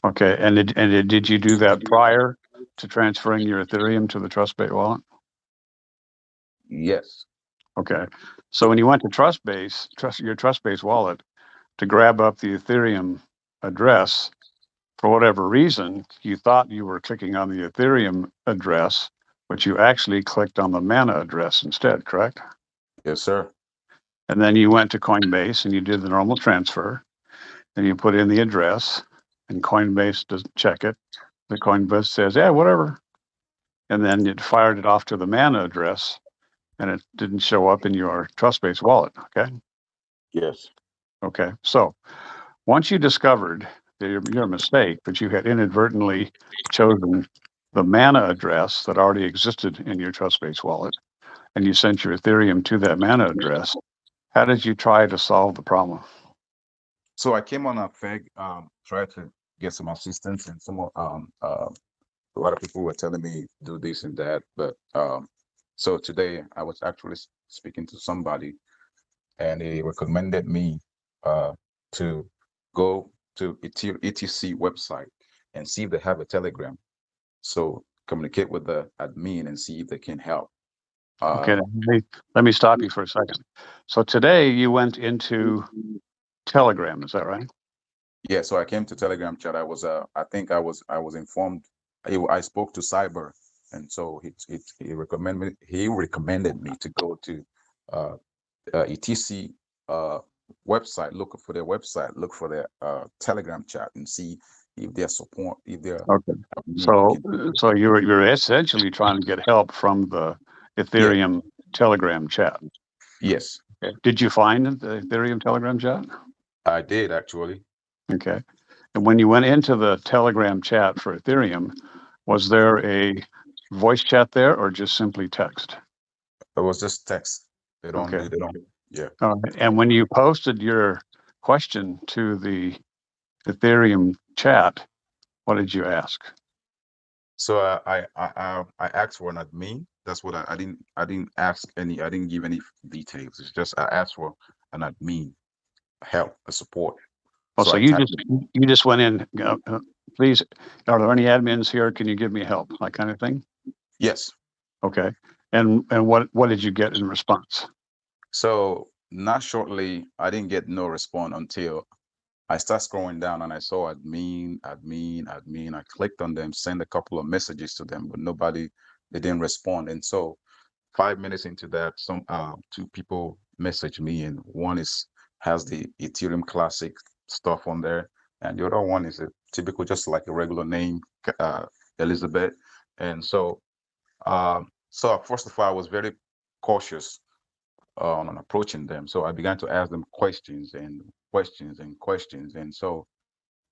Okay, and did you do that prior to transferring your Ethereum to the Trustbase wallet? Yes. Okay, so when you went to your Trustbase wallet to grab up the Ethereum address, for whatever reason, you thought you were clicking on the Ethereum address, but you actually clicked on the mana address instead, correct? Yes, sir. And then you went to Coinbase and you did the normal transfer, and you put in the address, and Coinbase doesn't check it. The Coinbase says, yeah, whatever. And then it fired it off to the mana address, and it didn't show up in your Trustbase wallet, okay? Yes. Okay, so once you discovered that your mistake, that you had inadvertently chosen the mana address that already existed in your Trustbase wallet, and you sent your Ethereum to that mana address, how did you try to solve the problem? So I came on a FEG, tried to get some assistance, and a lot of people were telling me do this and that. But so today I was actually speaking to somebody, and he recommended me to go to ETC website and see if they have a Telegram. So communicate with the admin and see if they can help. Okay, let me stop you for a second. So today you went into Telegram, is that right? Yeah, so I came to Telegram chat. I think I was informed. I spoke to Cyber, and so he recommended me to go to ETC website, look for their website, look for their Telegram chat, and see if their support, if they're okay. So you're essentially trying to get help from the Ethereum Telegram chat. Yes. Okay. Did you find the Ethereum Telegram chat? I did, actually. Okay. And when you went into the Telegram chat for Ethereum, was there a voice chat there or just simply text? It was just text. They don't. Yeah. And when you posted your question to the Ethereum chat, what did you ask? So I asked for an admin That's what I didn't ask any. I didn't give any details. It's just I asked for an admin help, a support. Oh, So so I you typed just it. you just went in. Please, are there any admins here? Can you give me help? That kind of thing. Yes. Okay. And what did you get in response? So not shortly, I didn't get no response until I start scrolling down and I saw admin, admin, admin. I clicked on them, sent a couple of messages to them, but nobody, they didn't respond. And so 5 minutes into that, some two people messaged me, and one is has the Ethereum Classic stuff on there, and the other one is a typical, just like a regular name, Elizabeth. And so first of all, I was very cautious on approaching them. So I began to ask them questions and questions and questions. And so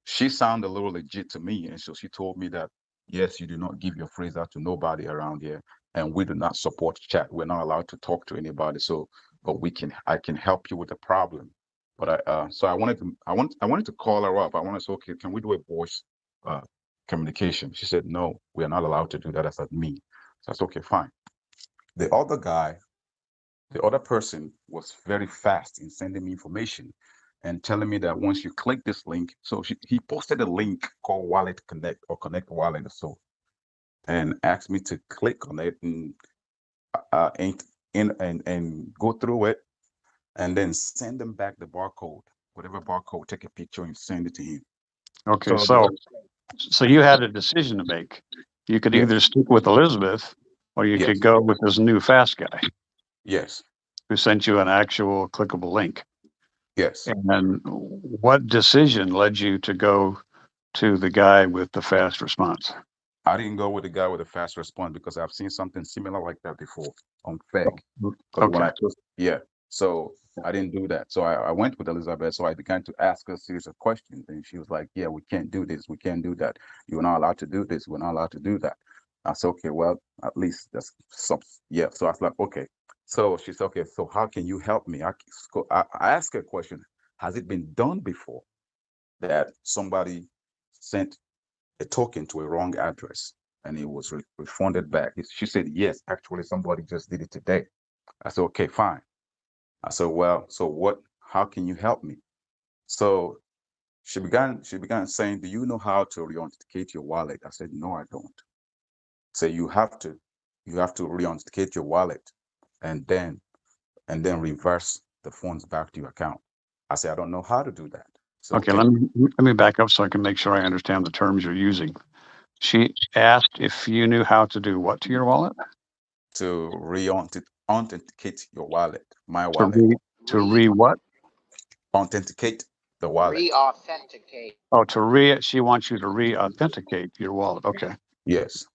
she sounded a little legit to me. And so she told me that, yes, you do not give your phrase out to nobody around here. And we do not support chat. We're not allowed to talk to anybody. So, but I can help you with the problem. But so I wanted to call her up. I wanted to say, okay, can we do a voice uh, communication? She said, no, we are not allowed to do that. That's not me. So I said, okay, fine. The other guy, the other person was very fast in sending me information and telling me that once you click this link, so he posted a link called Wallet Connect or Connect Wallet or so, and asked me to click on it and and go through it and then send them back the barcode, whatever barcode, take a picture and send it to him. Okay, So so you had a decision to make. You could yes, either stick with Elizabeth, or you yes, could go with this new fast guy yes, who sent you an actual clickable link. yes. And what decision led you to go to the guy with the fast response? I didn't go with the guy with a fast response because I've seen something similar like that before on Feg. Because when Okay. I just, yeah, so I didn't do that. So I went with Elizabeth. So I began to ask her a series of questions. And she was like, yeah, we can't do this. We can't do that. You're not allowed to do this. We're not allowed to do that. I said, okay, well, at least that's some, yeah. So I was like, okay. So she said, okay, so how can you help me? I asked her a question. Has it been done before that somebody sent a token to a wrong address and it was refunded back? She said, yes, actually, somebody just did it today. I said, okay, fine. I said, well, so what, how can you help me? So she began saying, do you know how to re-authenticate your wallet? I said, no, I don't. So you have to re-authenticate your wallet and then reverse the funds back to your account. I said, I don't know how to do that. So Okay, okay, let me back up so I can make sure I understand the terms you're using. She asked if you knew how to do what to your wallet? to re-authenticate your wallet, my To wallet, re to re what? authenticate the wallet. Re-authenticate. Oh, she wants you to re-authenticate your wallet. Okay. Yes.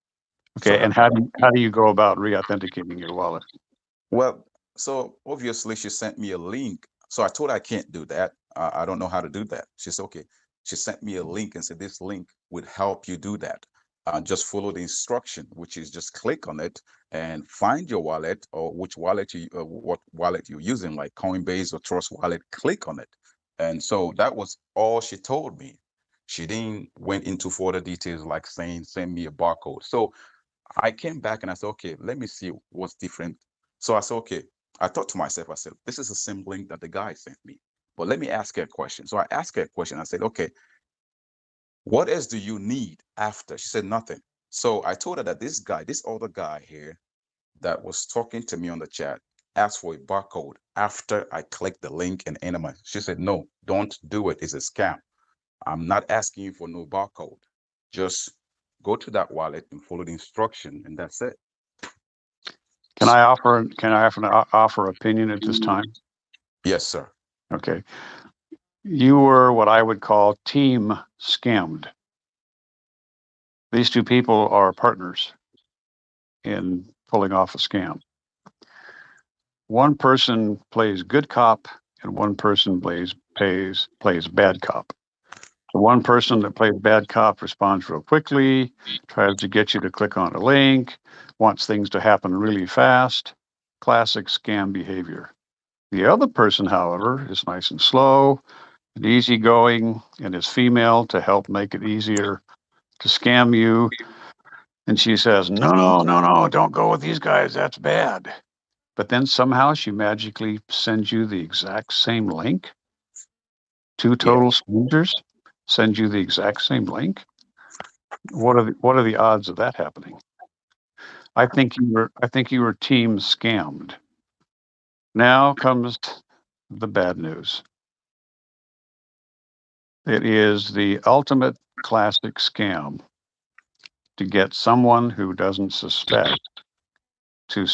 So Okay. And how do you go about re-authenticating your wallet? well, so obviously she sent me a link. So I told her I can't do that. I don't know how to do that. She said, okay. She sent me a link and said, this link would help you do that. Just follow the instruction, which is just click on it and find your wallet or which wallet what wallet you're using, like Coinbase or Trust Wallet. Click on it. And so that was all she told me. She didn't went into further details like saying, send me a barcode. So I came back and I said, okay, let me see what's different. So I said, okay, I thought to myself, I said, this is the same link that the guy sent me, but let me ask her a question. So I asked her a question. I said, okay, what else do you need after? She said, nothing. So I told her that this other guy here that was talking to me on the chat asked for a barcode after I clicked the link and enter my. She said, no, don't do it. It's a scam. I'm not asking you for no barcode. Just go to that wallet and follow the instruction, and that's it. Can I offer opinion at this time? Yes, sir. Okay. You were what I would call team scammed. These two people are partners in pulling off a scam. One person plays good cop and one person plays bad cop. The one person that plays bad cop responds real quickly, tries to get you to click on a link, wants things to happen really fast. Classic scam behavior. The other person, however, is nice and slow and easygoing and is female to help make it easier to scam you. And she says, no, don't go with these guys. That's bad. But then somehow she magically sends you the exact same link. Two total strangers send you the exact same link. What are the odds of that happening? I think you were team scammed. Now comes the bad news. It is the ultimate classic scam to get someone who doesn't suspect to